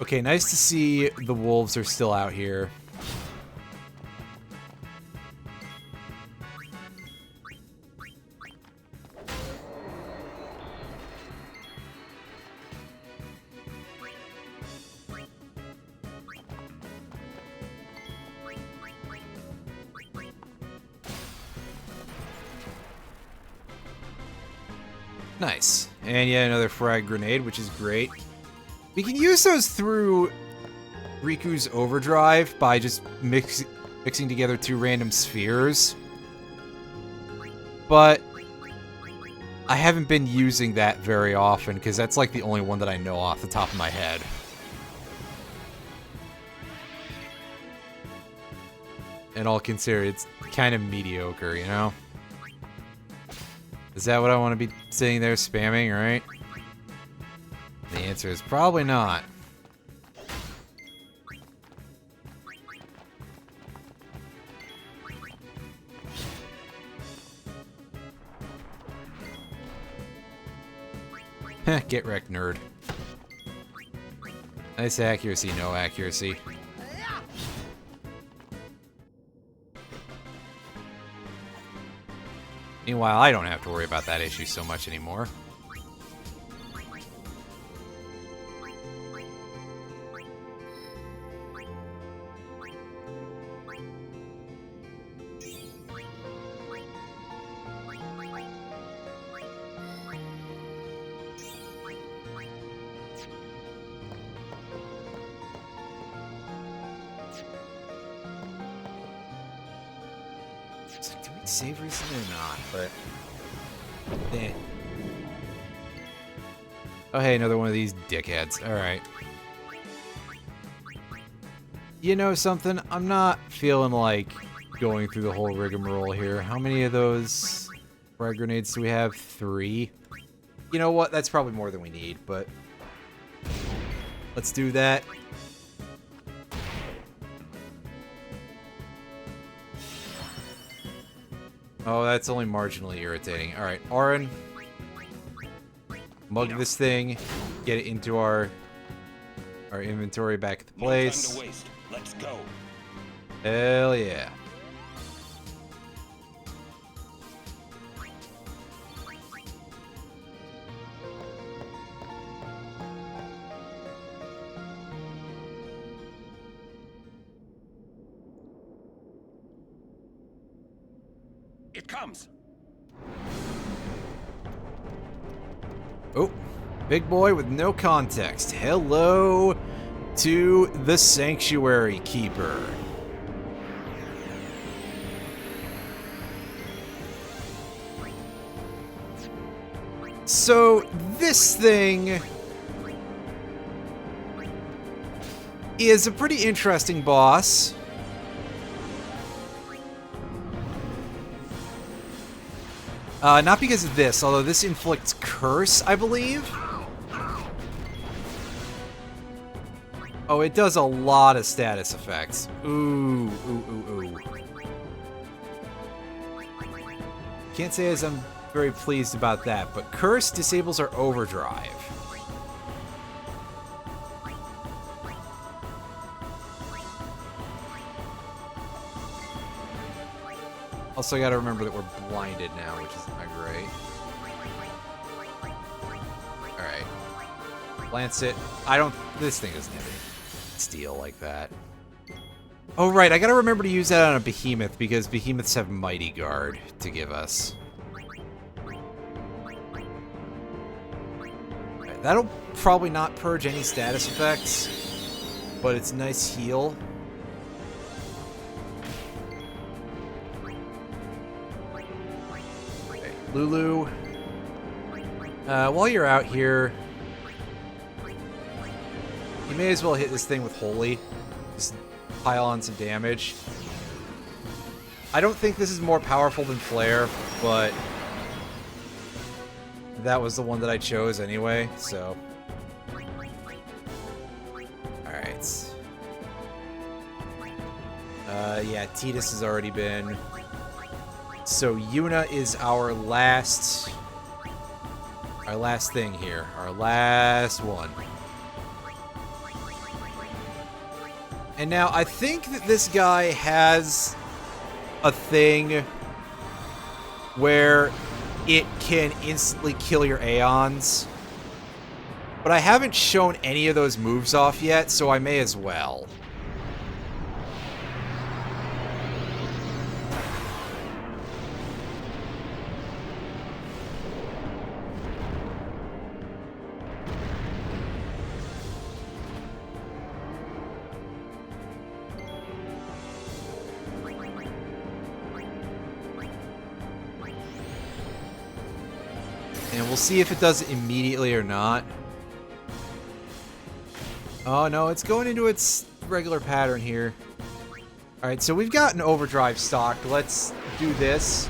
[SPEAKER 1] Okay, nice to see the wolves are still out here. Nice. And yeah, another frag grenade, which is great. We can use those through Riku's overdrive by just mixing together 2 random spheres. But I haven't been using that very often because that's like the only one that I know off the top of my head. And all considered, it's kind of mediocre, you know? Is that what I want to be sitting there spamming, right? The answer is probably not. Heh, get wrecked, nerd. Nice accuracy, no accuracy. Meanwhile, I don't have to worry about that issue so much anymore. Do we save recently or not? But oh, hey, another one of these dickheads. Alright. You know something? I'm not feeling like going through the whole rigmarole here. How many of those frag grenades do we have? 3? You know what? That's probably more than we need, but let's do that. Oh, that's only marginally irritating. Alright, Auron. Mug this thing. Get it into our inventory back at the place.
[SPEAKER 14] No time to waste. Let's go.
[SPEAKER 1] Hell yeah.
[SPEAKER 14] It comes.
[SPEAKER 1] Oh, big boy with no context. Hello to the Sanctuary Keeper. So, this thing is a pretty interesting boss. Not because of this, although this inflicts curse, I believe. Oh, it does a lot of status effects. Ooh, ooh, ooh, ooh. Can't say as I'm very pleased about that, but curse disables our overdrive. Also, I gotta remember that we're blinded now, which is not great. Alright. Lance it. This thing doesn't have any steel like that. Oh, right, I gotta remember to use that on a behemoth, because behemoths have Mighty Guard to give us. Right, that'll probably not purge any status effects, but it's nice heal. Lulu, while you're out here, you may as well hit this thing with Holy. Just pile on some damage. I don't think this is more powerful than Flare, but that was the one that I chose anyway, so. Alright. Yeah, Tidus has already been. So Yuna is our last thing here. Our last one. And now I think that this guy has a thing where it can instantly kill your Aeons. But I haven't shown any of those moves off yet, so I may as well. And we'll see if it does it immediately or not. Oh no, it's going into its regular pattern here. Alright, so we've got an overdrive stocked. Let's do this.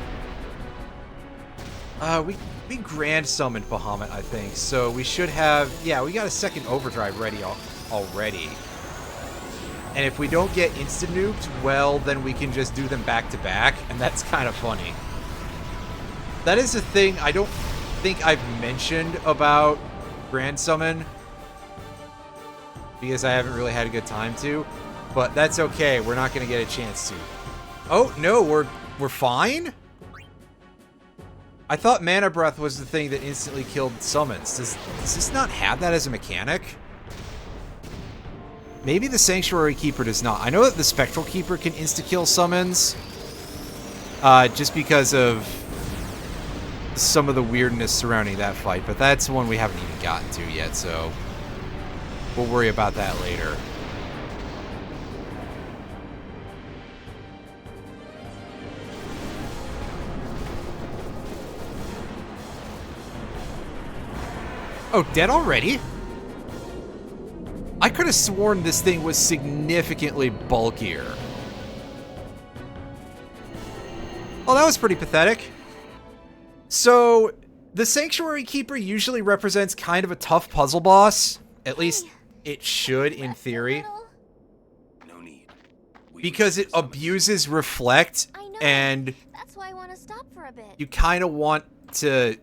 [SPEAKER 1] We grand summoned Bahamut, I think. So we should have... Yeah, we got a second overdrive ready already. And if we don't get insta-nuked, well, then we can just do them back to back. And that's kind of funny. That is a thing I don't think I've mentioned about Grand Summon. because I haven't really had a good time to. But that's okay. We're not going to get a chance to. Oh, no, we're fine? I thought Mana Breath was the thing that instantly killed summons. Does this not have that as a mechanic? Maybe the Sanctuary Keeper does not. I know that the Spectral Keeper can insta-kill summons. Just because of some of the weirdness surrounding that fight. But that's one we haven't even gotten to yet, so we'll worry about that later. Oh, dead already? I could have sworn this thing was significantly bulkier. Oh, that was pretty pathetic. So, the Sanctuary Keeper usually represents kind of a tough puzzle boss. At least it should, in theory.
[SPEAKER 11] No need.
[SPEAKER 1] Because it abuses Reflect, and
[SPEAKER 12] That's why I want to stop for a bit.
[SPEAKER 1] you kind of want to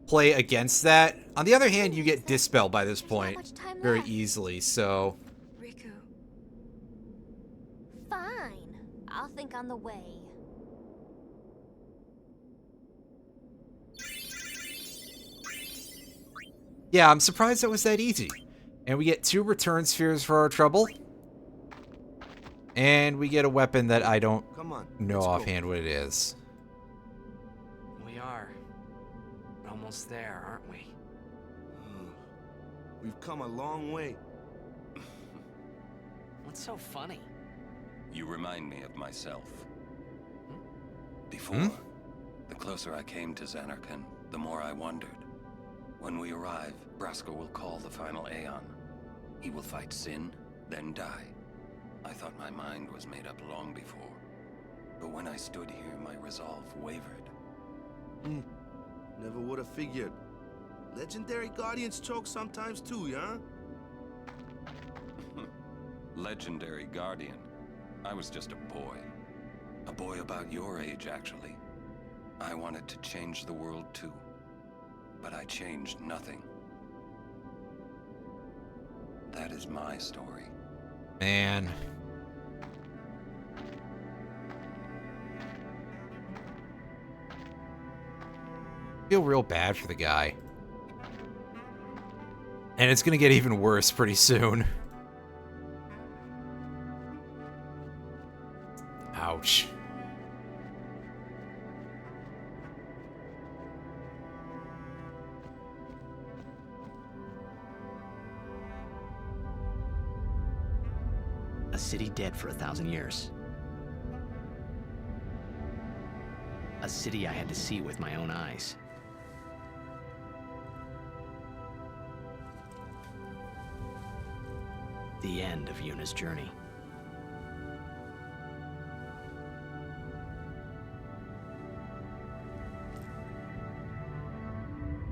[SPEAKER 1] play against that. On the other hand, you get Dispel by this point very easily, so...
[SPEAKER 7] Riku.
[SPEAKER 12] Fine. I'll think on the way.
[SPEAKER 1] Yeah, I'm surprised that was that easy. And we get 2 return spheres for our trouble. And we get a weapon that I don't know offhand what it is.
[SPEAKER 6] We are almost there, aren't we?
[SPEAKER 8] We've come a long way.
[SPEAKER 6] What's so funny?
[SPEAKER 11] You remind me of myself. Before, the closer I came to Zanarkand, the more I wondered. When we arrive, Braska will call the final Aeon. He will fight Sin, then die. I thought my mind was made up long before. But when I stood here, my resolve wavered.
[SPEAKER 8] Never would have figured. Legendary Guardians choke sometimes too, yeah?
[SPEAKER 11] Legendary Guardian. I was just a boy. A boy about your age, actually. I wanted to change the world too. But I changed nothing. That is my story.
[SPEAKER 1] Man. Feel real bad for the guy. And it's gonna get even worse pretty soon. Ouch.
[SPEAKER 6] A city dead for 1,000 years. A city I had to see with my own eyes. The end of Yuna's journey.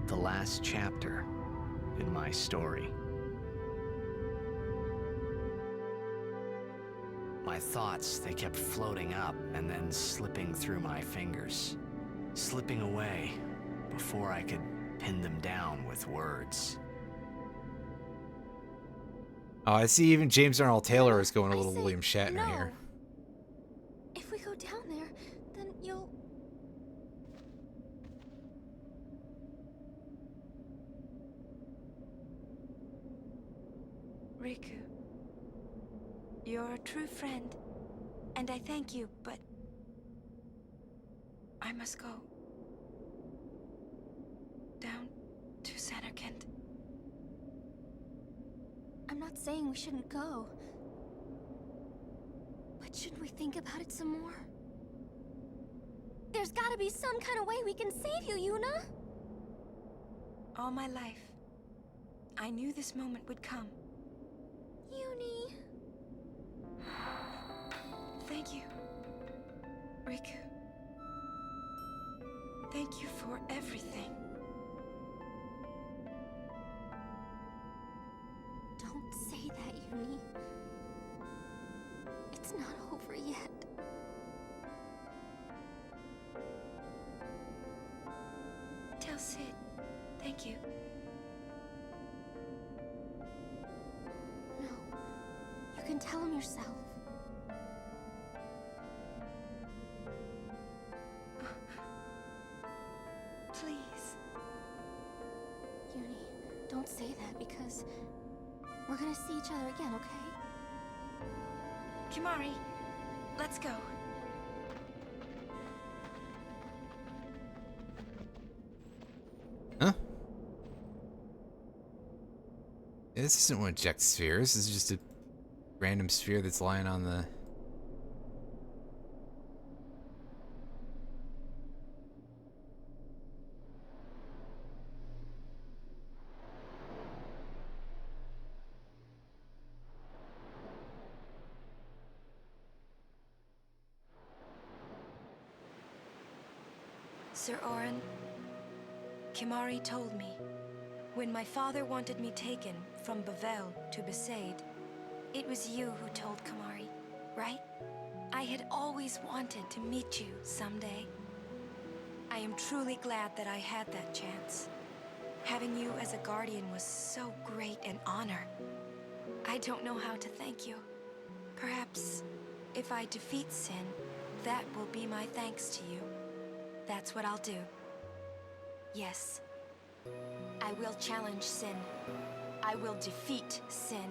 [SPEAKER 6] The last chapter in my story. My thoughts, they kept floating up and then slipping through my fingers. Slipping away before I could pin them down with words.
[SPEAKER 1] Oh, I see even James Arnold Taylor is going a little William Shatner here.
[SPEAKER 12] If we go down there, then you'll...
[SPEAKER 7] Riku, you're a true friend, and I thank you, but I must go down to Zanarkand.
[SPEAKER 12] I'm not saying we shouldn't go. But should we think about it some more? There's gotta be some kind of way we can save you, Yuna!
[SPEAKER 7] All my life, I knew this moment would come.
[SPEAKER 12] Yuni...
[SPEAKER 7] Thank you, Riku. Thank you for everything.
[SPEAKER 12] Don't say that, Yuni. It's not over yet.
[SPEAKER 7] Tell Sid, thank you.
[SPEAKER 12] No. yourself.
[SPEAKER 7] Please.
[SPEAKER 12] Uni, don't say that because we're gonna see each other again, okay?
[SPEAKER 7] Kimari, let's go.
[SPEAKER 1] Huh? This isn't one of Jack's spheres. This is just a random sphere that's lying on the...
[SPEAKER 7] Sir Orin, Kimari told me, when my father wanted me taken from Bavel to Besaid, it was you who told Kimari, right? I had always wanted to meet you someday. I am truly glad that I had that chance. Having you as a guardian was so great an honor. I don't know how to thank you. Perhaps if I defeat Sin, that will be my thanks to you. That's what I'll do. Yes. I will challenge Sin. I will defeat Sin.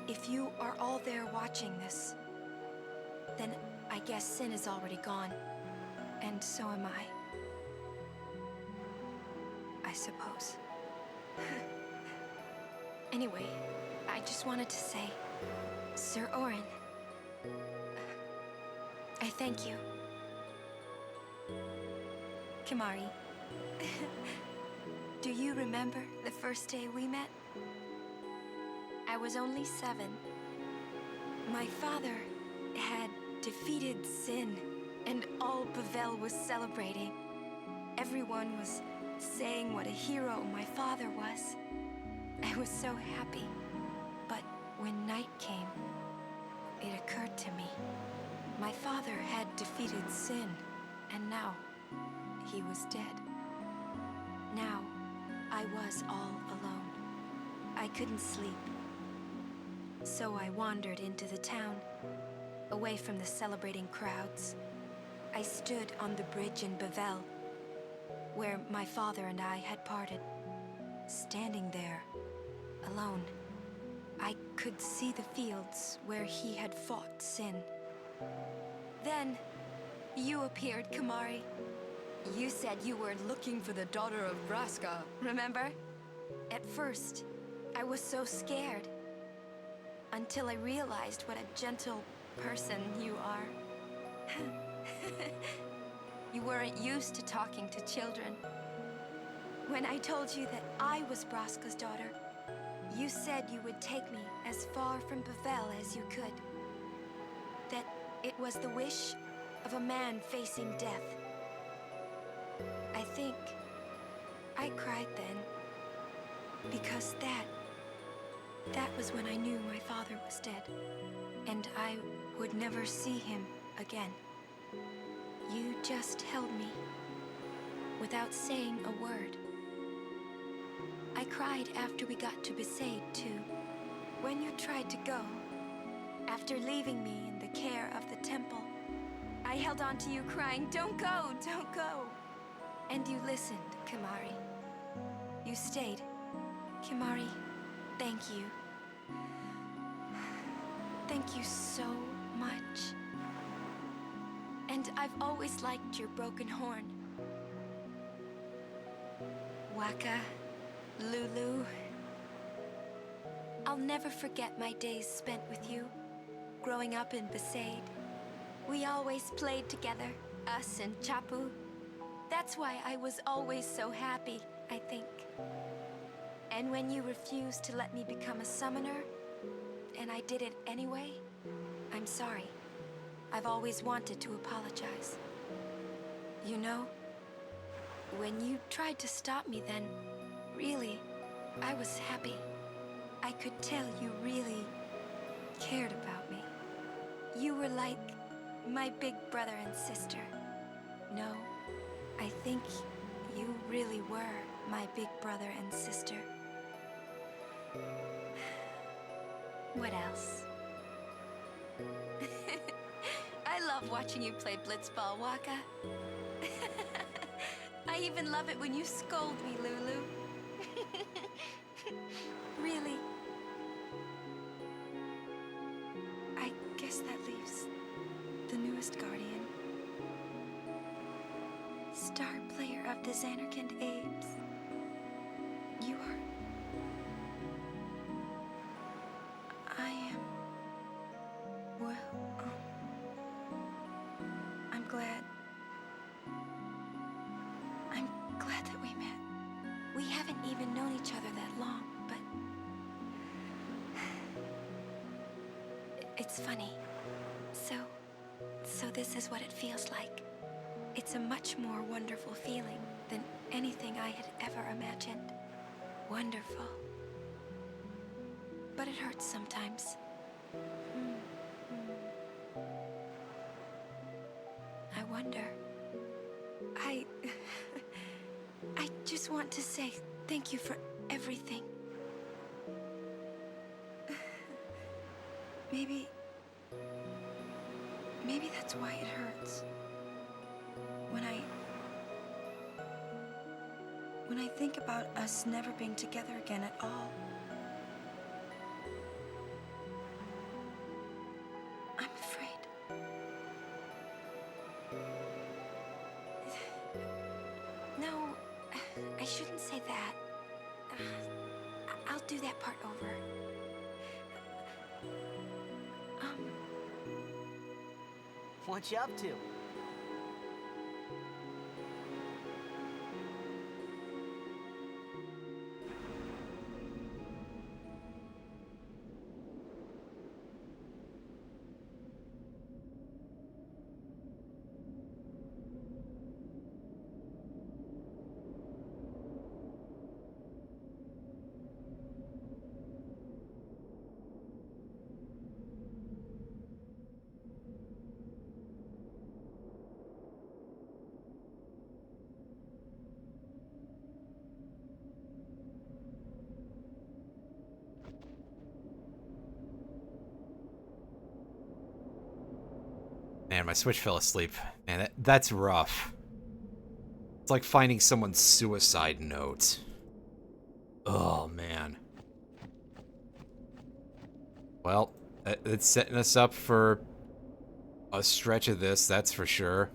[SPEAKER 7] If you are all there watching this, then I guess Sin is already gone. And so am I. I suppose. Anyway, I just wanted to say, Sir Orin, I thank you. Kimari, do you remember the first day we met? I was only 7. My father had defeated Sin, and all Bavel was celebrating. Everyone was saying what a hero my father was. I was so happy. But when night came, it occurred to me. My father had defeated Sin, and now he was dead. Now, I was all alone. I couldn't sleep. So I wandered into the town, away from the celebrating crowds. I stood on the bridge in Bavel, where my father and I had parted. Standing there, alone, I could see the fields where he had fought Sin. Then, you appeared, Kimari. You said you were looking for the daughter of Braska, remember? At first, I was so scared. Until I realized what a gentle person you are. You weren't used to talking to children. When I told you that I was Braska's daughter, you said you would take me as far from Bavel as you could. That it was the wish of a man facing death. I think I cried then, because that was when I knew my father was dead, and I would never see him again. You just held me, without saying a word. I cried after we got to Besaid, too, when you tried to go. After leaving me in the care of the temple, I held on to you crying, "Don't go, don't go!" And you listened, Kimari. You stayed. Kimari, thank you. Thank you so much. And I've always liked your broken horn. Waka, Lulu. I'll never forget my days spent with you, growing up in Besaid. We always played together, us and Chapu. That's why I was always so happy, I think. And when you refused to let me become a summoner, and I did it anyway, I'm sorry. I've always wanted to apologize. You know, when you tried to stop me then, really, I was happy. I could tell you really cared about me. You were like my big brother and sister. No, I think you really were my big brother and sister.
[SPEAKER 12] What else?
[SPEAKER 7] I love watching you play blitzball, Waka. I even love it when you scold me, Lulu. Really. I guess that leaves the newest guardian. Star player of the Xanarkand Abes. You are... I am... Well, I'm glad. I'm glad that we met. We haven't even known each other that long, but... It's funny. So this is what it feels like. It's a much more wonderful feeling than anything I had ever imagined. Wonderful. But it hurts sometimes. I wonder. I just want to say thank you for everything. Maybe that's why it hurts. When I think about us never being together again at all. I'm afraid. No, I shouldn't say that. I'll do that part over.
[SPEAKER 6] What you up to?
[SPEAKER 1] Man, my Switch fell asleep. Man, that's rough. It's like finding someone's suicide note. Oh, man. Well, it's setting us up for a stretch of this, that's for sure.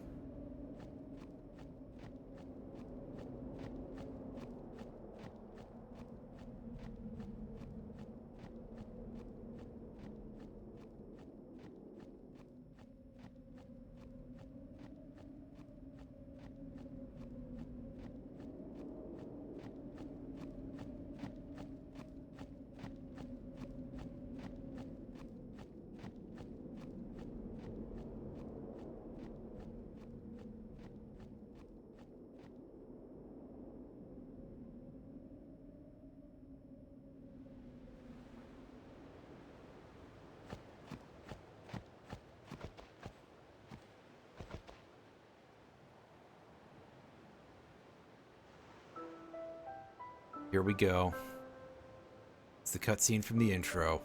[SPEAKER 1] Here we go. It's the cutscene from the intro.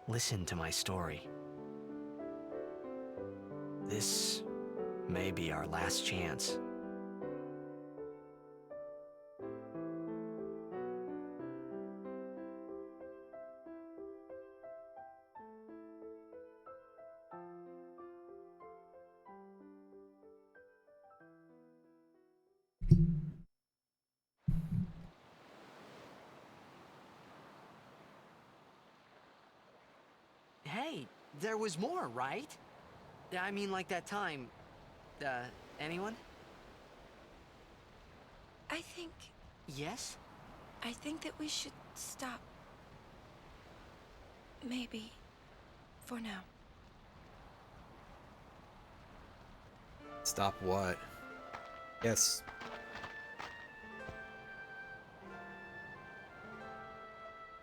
[SPEAKER 6] Listen to my story. This may be our last chance. Hey, there was more, right? I mean, like that time. Anyone?
[SPEAKER 7] I think...
[SPEAKER 6] Yes?
[SPEAKER 7] I think that we should stop. Maybe. For now.
[SPEAKER 1] Stop what? Yes.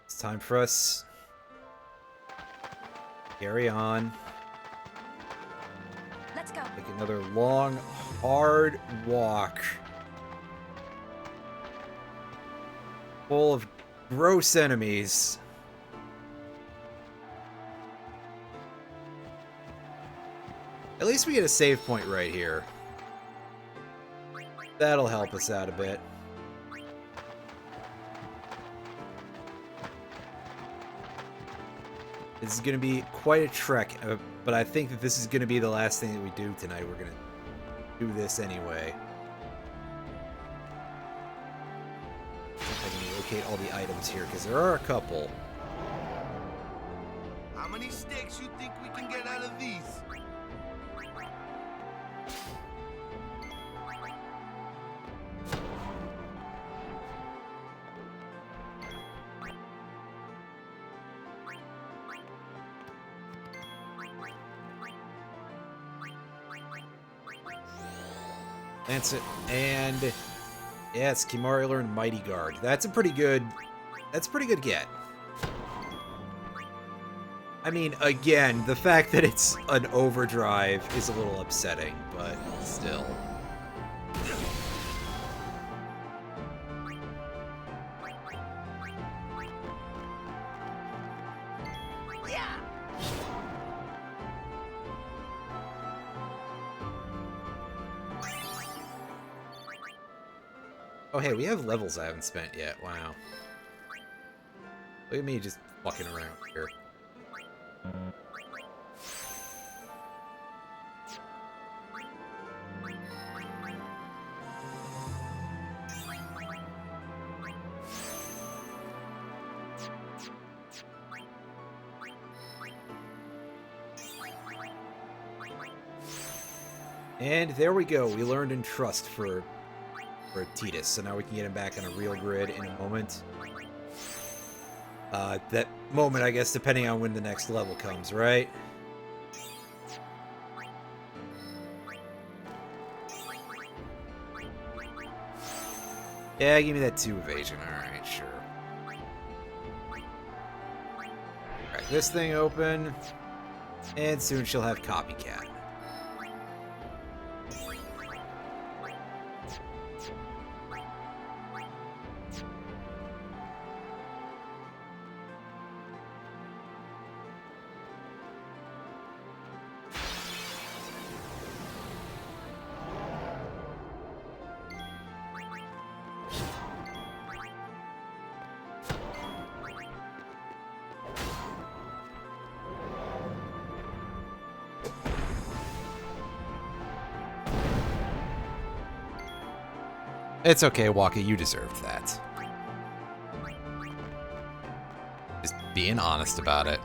[SPEAKER 1] It's time for us. Carry on.
[SPEAKER 7] Let's go.
[SPEAKER 1] Take another long, hard walk. Full of gross enemies. At least we get a save point right here. That'll help us out a bit. This is going to be quite a trek, but I think that this is going to be the last thing that we do tonight. We're going to do this anyway. See if I can locate all the items here, because there are a couple.
[SPEAKER 8] How many stakes you think we can get out of these?
[SPEAKER 1] That's it. And yes, Kimahri learned Mighty Guard. That's a pretty good get. I mean, again, the fact that it's an overdrive is a little upsetting, but still. Oh, hey, we have levels I haven't spent yet. Wow. Look at me just fucking around here. And there we go. We learned in trust for Titus, so now we can get him back on a real grid in a moment. That moment, I guess, depending on when the next level comes, right? Yeah, give me that 2 evasion. Alright, sure. Alright, this thing open. And soon she'll have Copycat. It's okay, Waka, you deserved that. Just being honest about it.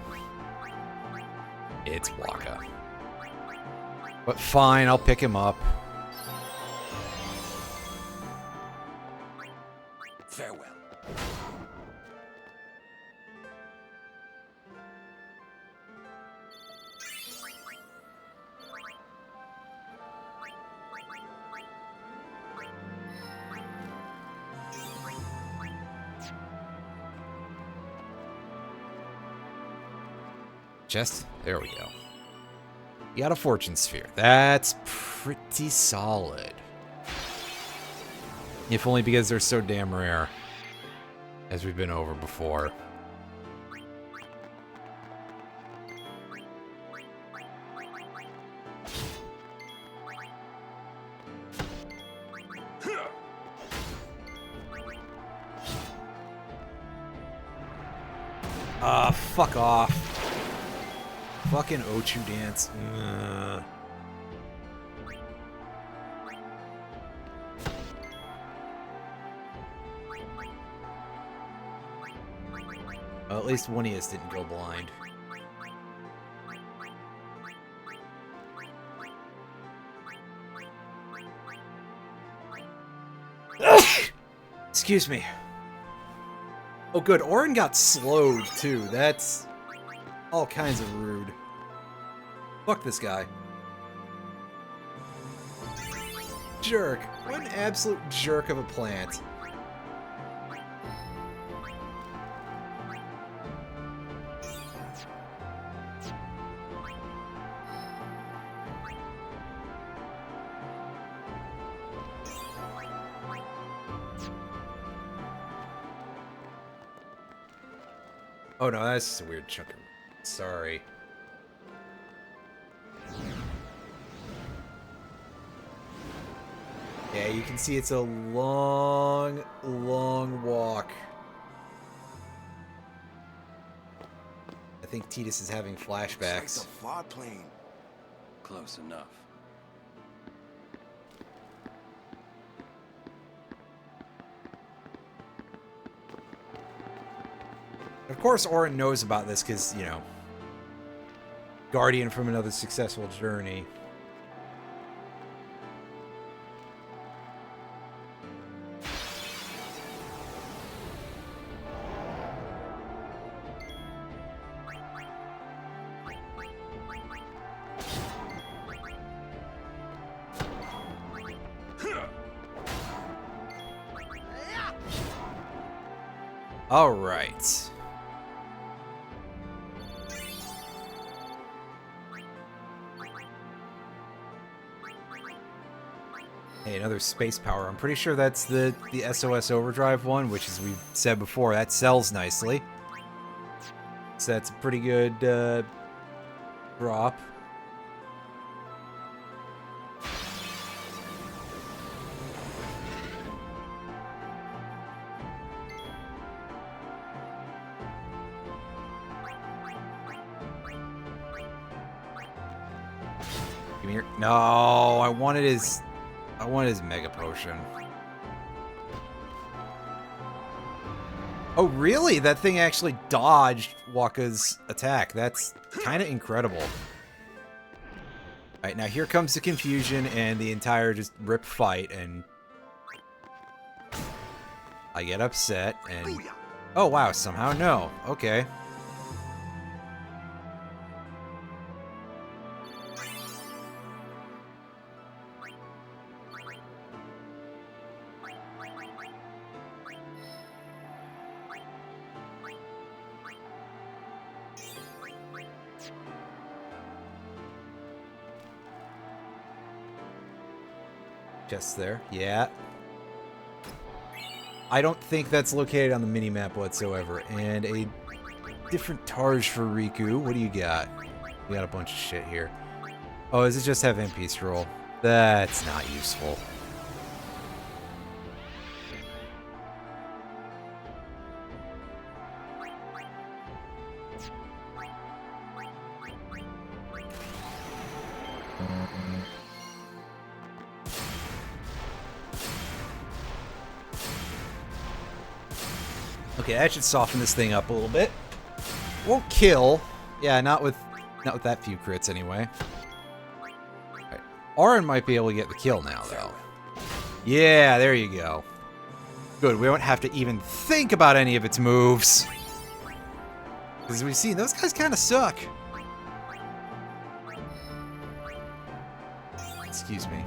[SPEAKER 1] It's Waka. But fine, I'll pick him up.
[SPEAKER 14] Farewell.
[SPEAKER 1] Chest? There we go. You got a fortune sphere. That's pretty solid. If only because they're so damn rare. As we've been over before. Fuck off. Fucking Ochu dance. Well, at least one of us didn't go blind. Excuse me. Oh good, Orin got slowed too. That's all kinds of rude. Fuck this guy. Jerk. What an absolute jerk of a plant. Oh no, that's just a weird chunk of... Sorry. Yeah, you can see it's a long, long walk. I think Tidus is having flashbacks.
[SPEAKER 8] It's like the far plane.
[SPEAKER 11] Close enough.
[SPEAKER 1] Of course, Orin knows about this because, you know, Guardian from another successful journey. All right. Hey, another space power. I'm pretty sure that's the SOS Overdrive one, which, as we've said before, that sells nicely. So that's a pretty good drop. Give me your... No, I wanted his Mega Potion. Oh, really? That thing actually dodged Wakka's attack. That's kind of incredible. Alright, now here comes the confusion and the entire just rip fight, and I get upset, and... Oh, wow, somehow no. Okay. Just there. Yeah. I don't think that's located on the minimap whatsoever. And a different Targe for Riku. What do you got? We got a bunch of shit here. Oh, does it just have MP scroll? That's not useful. Okay, that should soften this thing up a little bit. Won't kill. Yeah, not with that few crits anyway. Right. Auron might be able to get the kill now, though. Yeah, there you go. Good, we don't have to even think about any of its moves. Because we've seen, those guys kind of suck. Excuse me.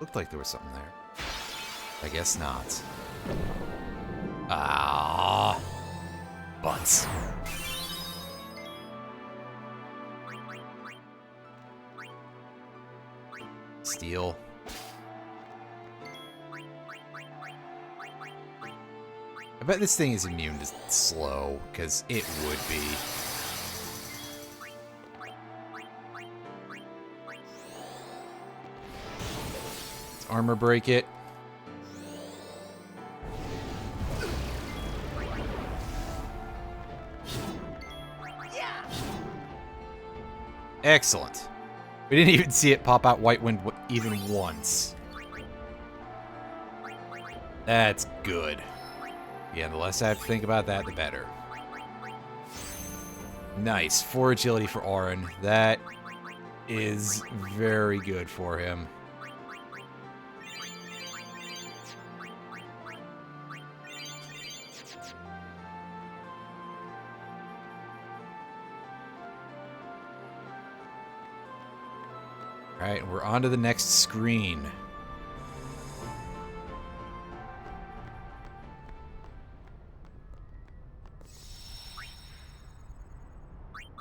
[SPEAKER 1] Looked like there was something there. I guess not. Ah, butts. Steel. I bet this thing is immune to slow, because it would be. Let's armor break it. Excellent. We didn't even see it pop out White Wind even once. That's good. Yeah, the less I have to think about that, the better. Nice. 4 agility for Auron. That is very good for him. Alright, we're on to the next screen.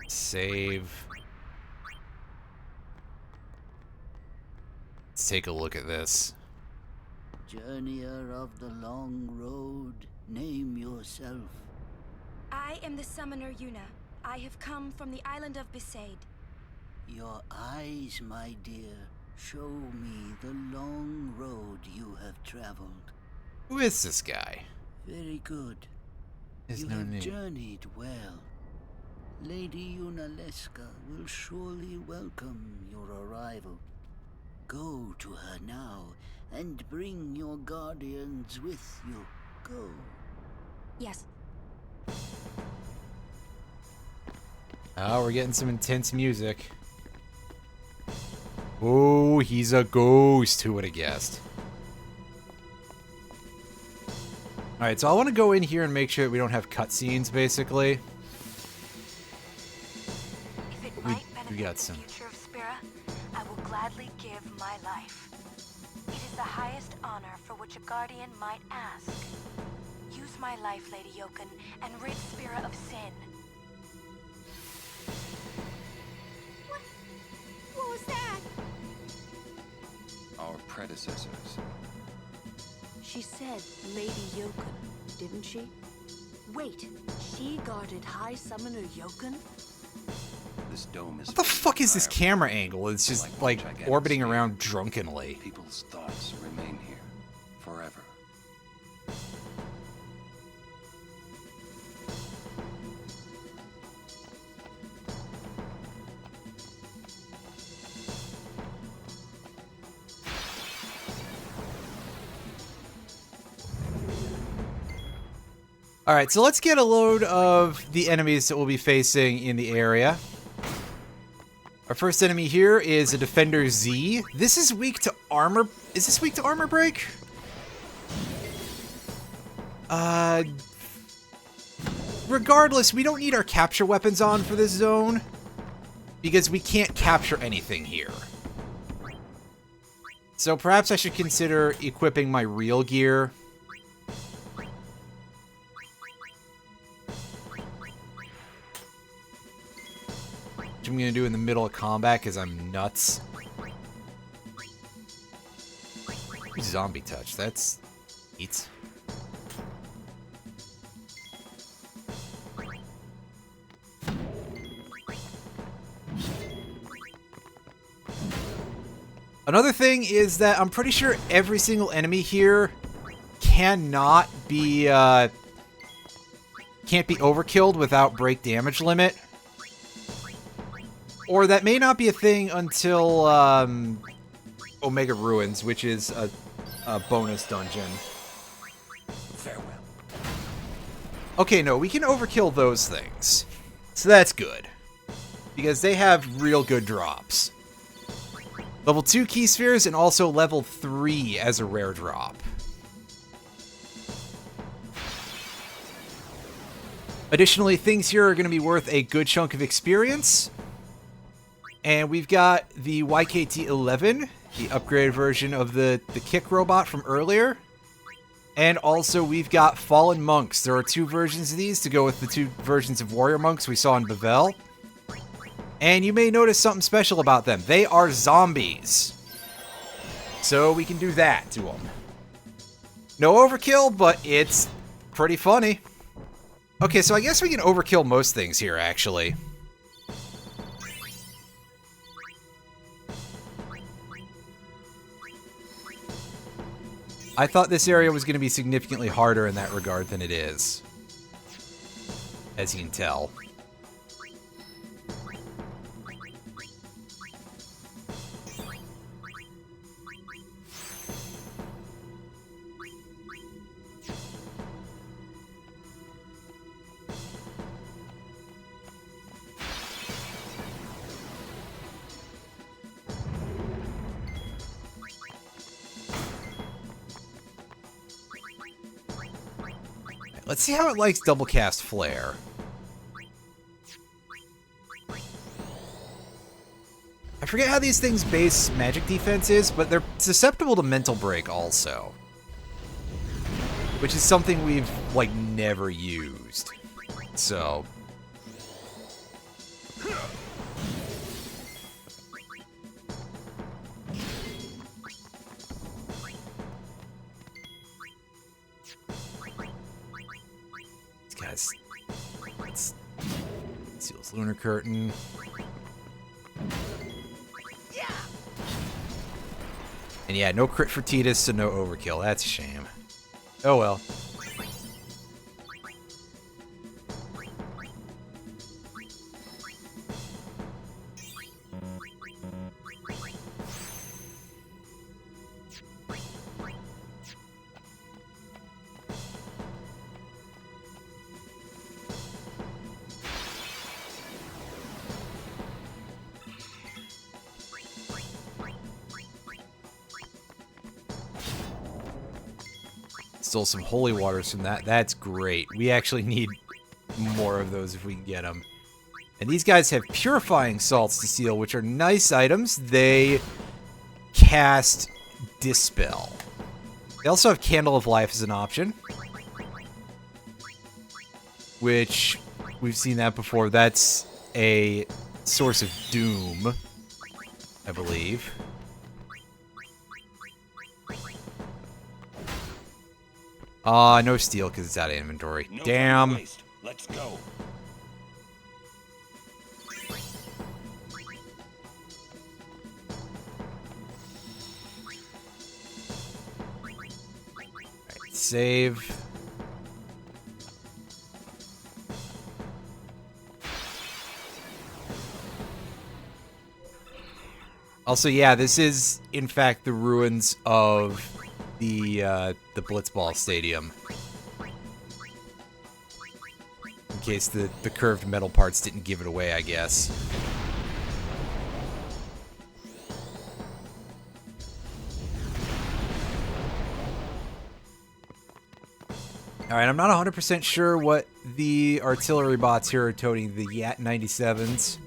[SPEAKER 1] Save. Let's take a look at this.
[SPEAKER 15] Journeyer of the long road, name yourself.
[SPEAKER 7] I am the summoner Yuna. I have come from the island of Besaid.
[SPEAKER 15] Your eyes, my dear, show me the long road you have traveled.
[SPEAKER 1] Who is this guy?
[SPEAKER 15] Very good.
[SPEAKER 1] There's
[SPEAKER 15] you
[SPEAKER 1] no
[SPEAKER 15] have
[SPEAKER 1] name.
[SPEAKER 15] journeyed well. Lady Yunalesca will surely welcome your arrival. Go to her now and bring your guardians with you. Go.
[SPEAKER 7] Yes.
[SPEAKER 1] Oh, we're getting some intense music. Oh, he's a ghost. Who would have guessed? Alright, so I want to go in here and make sure that we don't have cutscenes, basically.
[SPEAKER 16] If it
[SPEAKER 1] We
[SPEAKER 16] might benefit
[SPEAKER 1] got
[SPEAKER 16] the
[SPEAKER 1] some.
[SPEAKER 16] future of Spira, I will gladly give my life. It is the highest honor for which a guardian might ask. Use my life, Lady Yoken, and rid Spira of sin.
[SPEAKER 7] What was that?
[SPEAKER 11] Our predecessors.
[SPEAKER 4] She said Lady Yoken, didn't she? Wait, she guarded High Summoner Yoken?
[SPEAKER 11] This dome is
[SPEAKER 1] What the fuck is this camera angle? It's just, like, orbiting around drunkenly.
[SPEAKER 11] People's thoughts remain here forever.
[SPEAKER 1] Alright, so let's get a load of the enemies that we'll be facing in the area. Our first enemy here is a Defender Z. This is weak to armor... Is this weak to armor break? Regardless, we don't need our capture weapons on for this zone, because we can't capture anything here. So perhaps I should consider equipping my real gear. Which I'm going to do in the middle of combat because I'm nuts. Zombie touch, that's neat. Another thing is that I'm pretty sure every single enemy here cannot be, can't be overkilled without break damage limit. Or that may not be a thing until, Omega Ruins, which is a bonus dungeon.
[SPEAKER 14] Farewell.
[SPEAKER 1] Okay, no, we can overkill those things. So that's good. Because they have real good drops. Level 2 key spheres and also level 3 as a rare drop. Additionally, things here are going to be worth a good chunk of experience. And we've got the YKT-11, the upgraded version of the kick robot from earlier. And also we've got Fallen Monks. There are 2 versions of these to go with the 2 versions of Warrior Monks we saw in Bavel. And you may notice something special about them. They are zombies. So we can do that to them. No overkill, but it's pretty funny. Okay, so I guess we can overkill most things here, actually. I thought this area was going to be significantly harder in that regard than it is. As you can tell. Let's see how it likes Doublecast Flare. I forget how these things base magic defense is, but they're susceptible to Mental Break also. Which is something we've, like, never used. So... Let's Seal's Lunar Curtain. And yeah, no crit for Tidus, so no overkill. That's a shame. Oh well. Stole some holy waters from that. That's great. We actually need more of those if we can get them. And these guys have purifying salts to seal, which are nice items. They cast Dispel. They also have Candle of Life as an option, which we've seen that before. That's a source of doom, I believe. No steel because it's out of inventory.
[SPEAKER 14] No
[SPEAKER 1] Damn.
[SPEAKER 14] waste. Let's go.
[SPEAKER 1] Alright, save. Also, yeah, this is in fact the ruins of the Blitzball Stadium. In case the curved metal parts didn't give it away, I guess. Alright, I'm not 100% sure what the artillery bots here are toting, the Yat 97s.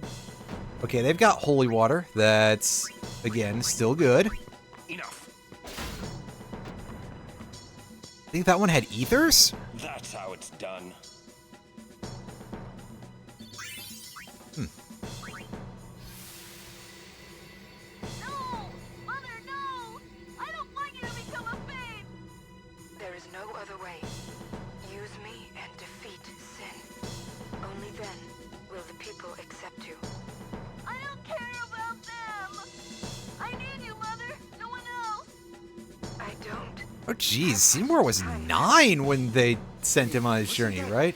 [SPEAKER 1] Okay, they've got holy water. That's, again, still good.
[SPEAKER 14] Enough.
[SPEAKER 1] I think that one had ethers?
[SPEAKER 14] That's how it's done.
[SPEAKER 16] There is no other way. Use me and defeat sin. Only then will the people accept you. I don't care about them! I need you, Mother! No one else! I don't.
[SPEAKER 1] Oh, geez. Seymour was 9 when they sent him on his journey, right?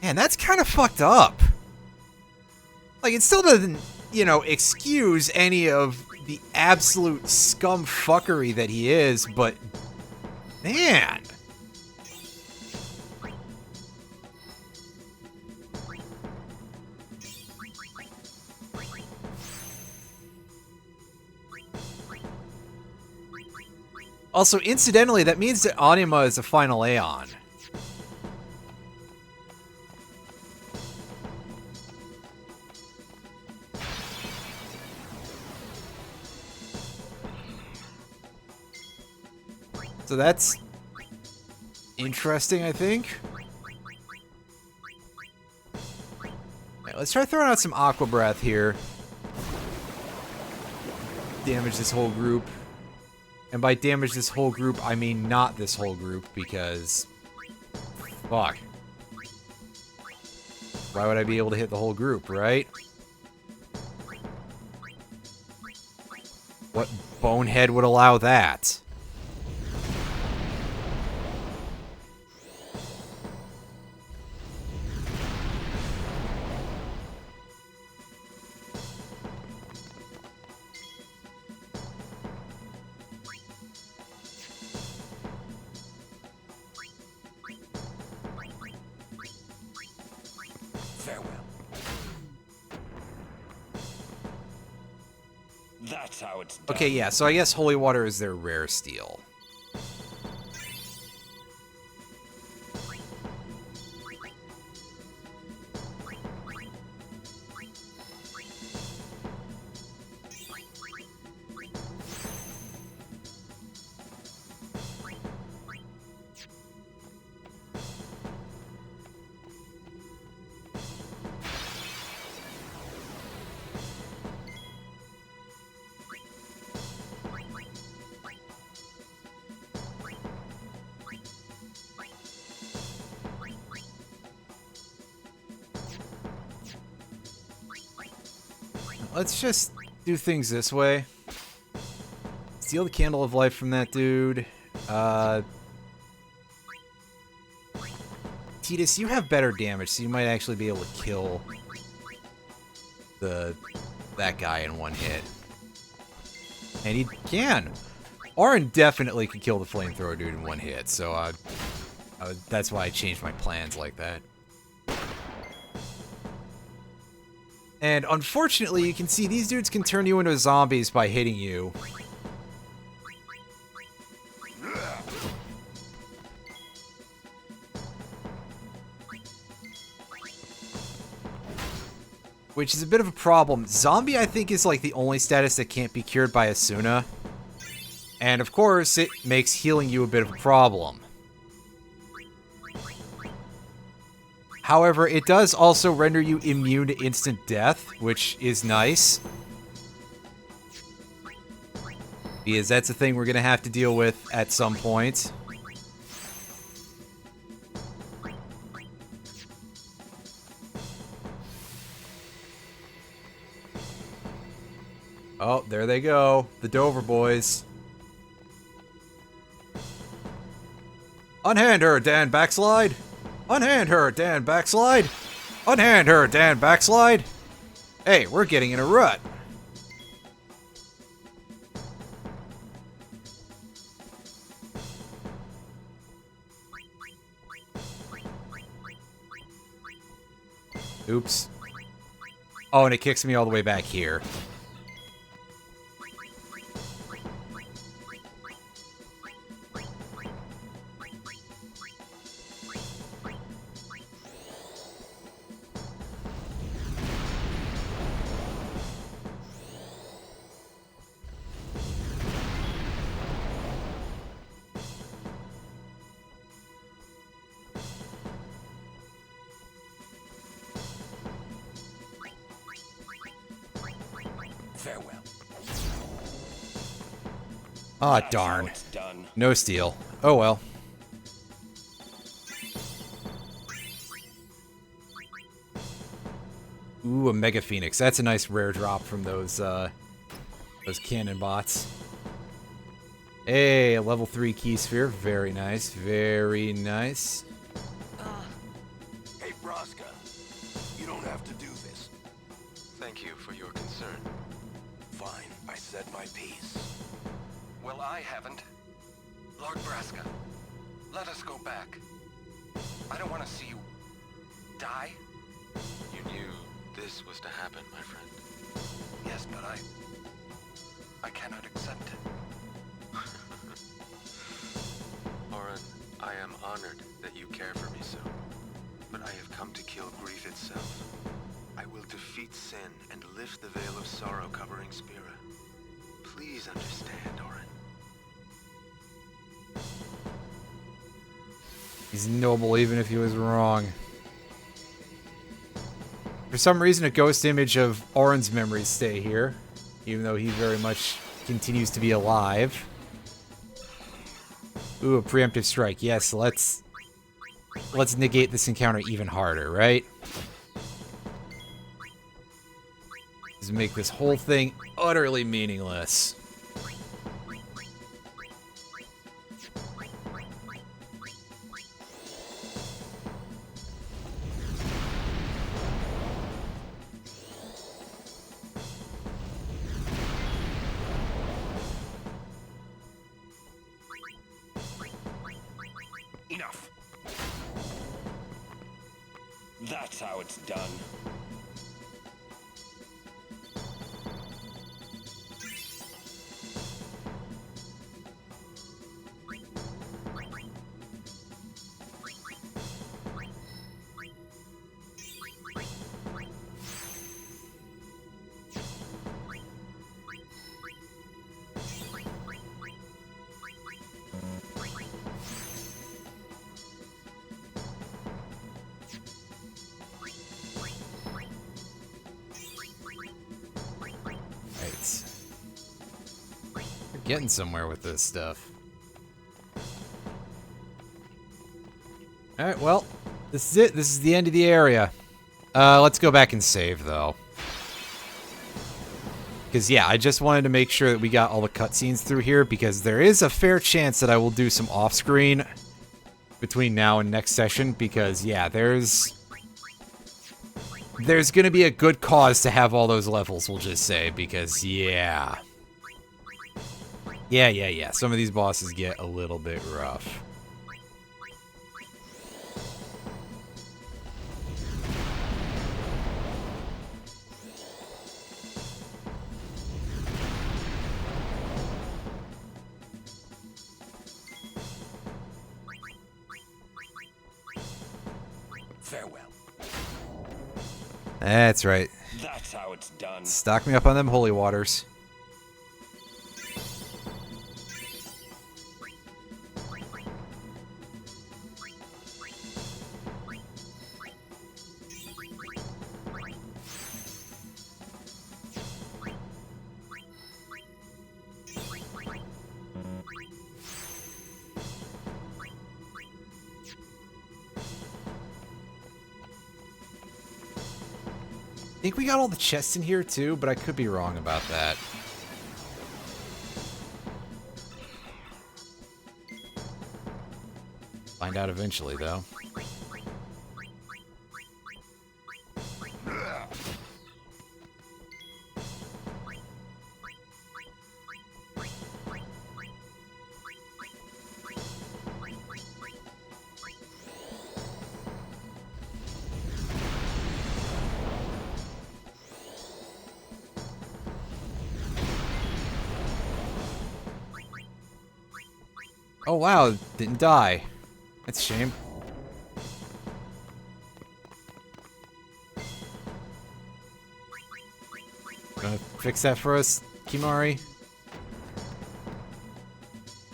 [SPEAKER 1] Man, that's kind of fucked up. Like, it still doesn't, you know, excuse any of the absolute scum fuckery that he is, but man. Also, incidentally, that means that Anima is a final Aeon. So that's interesting, I think. Right, let's try throwing out some Aqua Breath here. Damage this whole group. And by damage this whole group, I mean not this whole group, because... Fuck. Why would I be able to hit the whole group, right? What bonehead would allow that?
[SPEAKER 14] Farewell. That's how it's done.
[SPEAKER 1] Okay, yeah, so I guess holy water is their rare steel. Let's just do things this way. Steal the Candle of Life from that dude. Titus, you have better damage, so you might actually be able to kill that guy in one hit. And he can. Auron definitely can kill the flamethrower dude in one hit, so that's why I changed my plans like that. And unfortunately, you can see these dudes can turn you into zombies by hitting you. Which is a bit of a problem. Zombie, I think, is like the only status that can't be cured by Asuna. And of course, it makes healing you a bit of a problem. However, it does also render you immune to instant death, which is nice. Because that's a thing we're going to have to deal with at some point. Oh, there they go. The Dover boys. Unhand her, Dan Backslide! Unhand her, Dan Backslide! Unhand her, Dan Backslide! Hey, we're getting in a rut. Oops. Oh, and it kicks me all the way back here.
[SPEAKER 14] Farewell.
[SPEAKER 1] Ah, darn. No steal. Oh well. Ooh, a Mega Phoenix. That's a nice rare drop from those cannon bots. Hey, a level 3 key sphere. Very nice. Very nice.
[SPEAKER 2] Hey, Braska. You don't have to do this.
[SPEAKER 5] Thank you for your concern.
[SPEAKER 2] Fine, I said my piece.
[SPEAKER 11] Well, I haven't. Lord Braska, let us go back. I don't want to see you die.
[SPEAKER 5] You knew this was to happen, my friend.
[SPEAKER 11] Yes, but I cannot accept it.
[SPEAKER 5] Auron, I am honored that you care for me so. But I have come to kill grief itself. I will defeat sin and lift the veil of sorrow covering Spira. Please understand, Auron.
[SPEAKER 1] He's noble even if he was wrong. For some reason, a ghost image of Auron's memories stay here, even though he very much continues to be alive. Ooh, a preemptive strike. Yes, let's negate this encounter even harder, right? Just make this whole thing utterly meaningless.
[SPEAKER 14] Enough. That's how it's done.
[SPEAKER 1] Getting somewhere with this stuff. Alright, well, this is it. This is the end of the area. Let's go back and save, though. Because, yeah, I just wanted to make sure that we got all the cutscenes through here, because there is a fair chance that I will do some off-screen between now and next session, because, yeah, there's gonna be a good cause to have all those levels, we'll just say, because, yeah. Yeah. Some of these bosses get a little bit rough.
[SPEAKER 14] Farewell.
[SPEAKER 1] That's right.
[SPEAKER 14] That's how it's done.
[SPEAKER 1] Stock me up on them holy waters. I think we got all the chests in here too, but I could be wrong about that. Find out eventually, though. Oh wow, didn't die. That's a shame. Gonna fix that for us, Kimahri?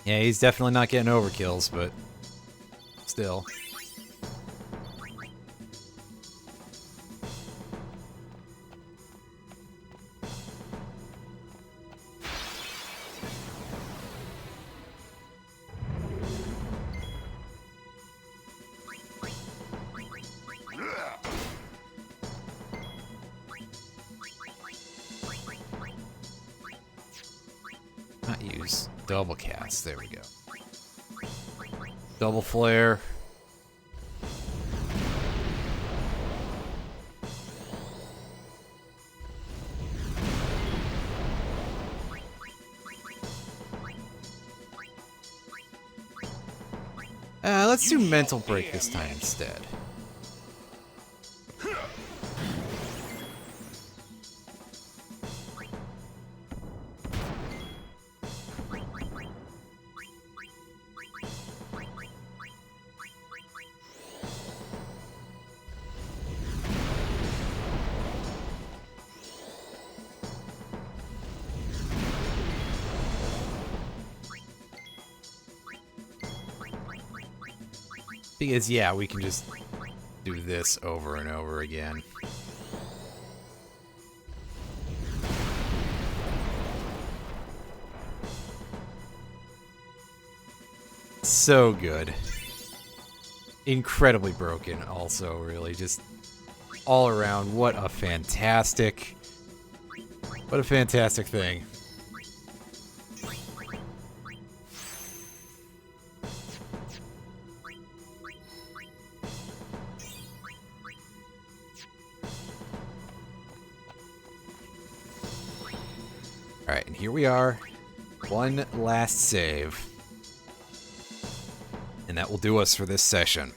[SPEAKER 1] Yeah, he's definitely not getting overkills, but still. Not use Doublecast. There we go. Double flare. Let's do mental break this time instead. Because, yeah, we can just do this over and over again. So good. Incredibly broken also, really. Just all around, what a fantastic thing. Alright, and here we are. One last save. And that will do us for this session.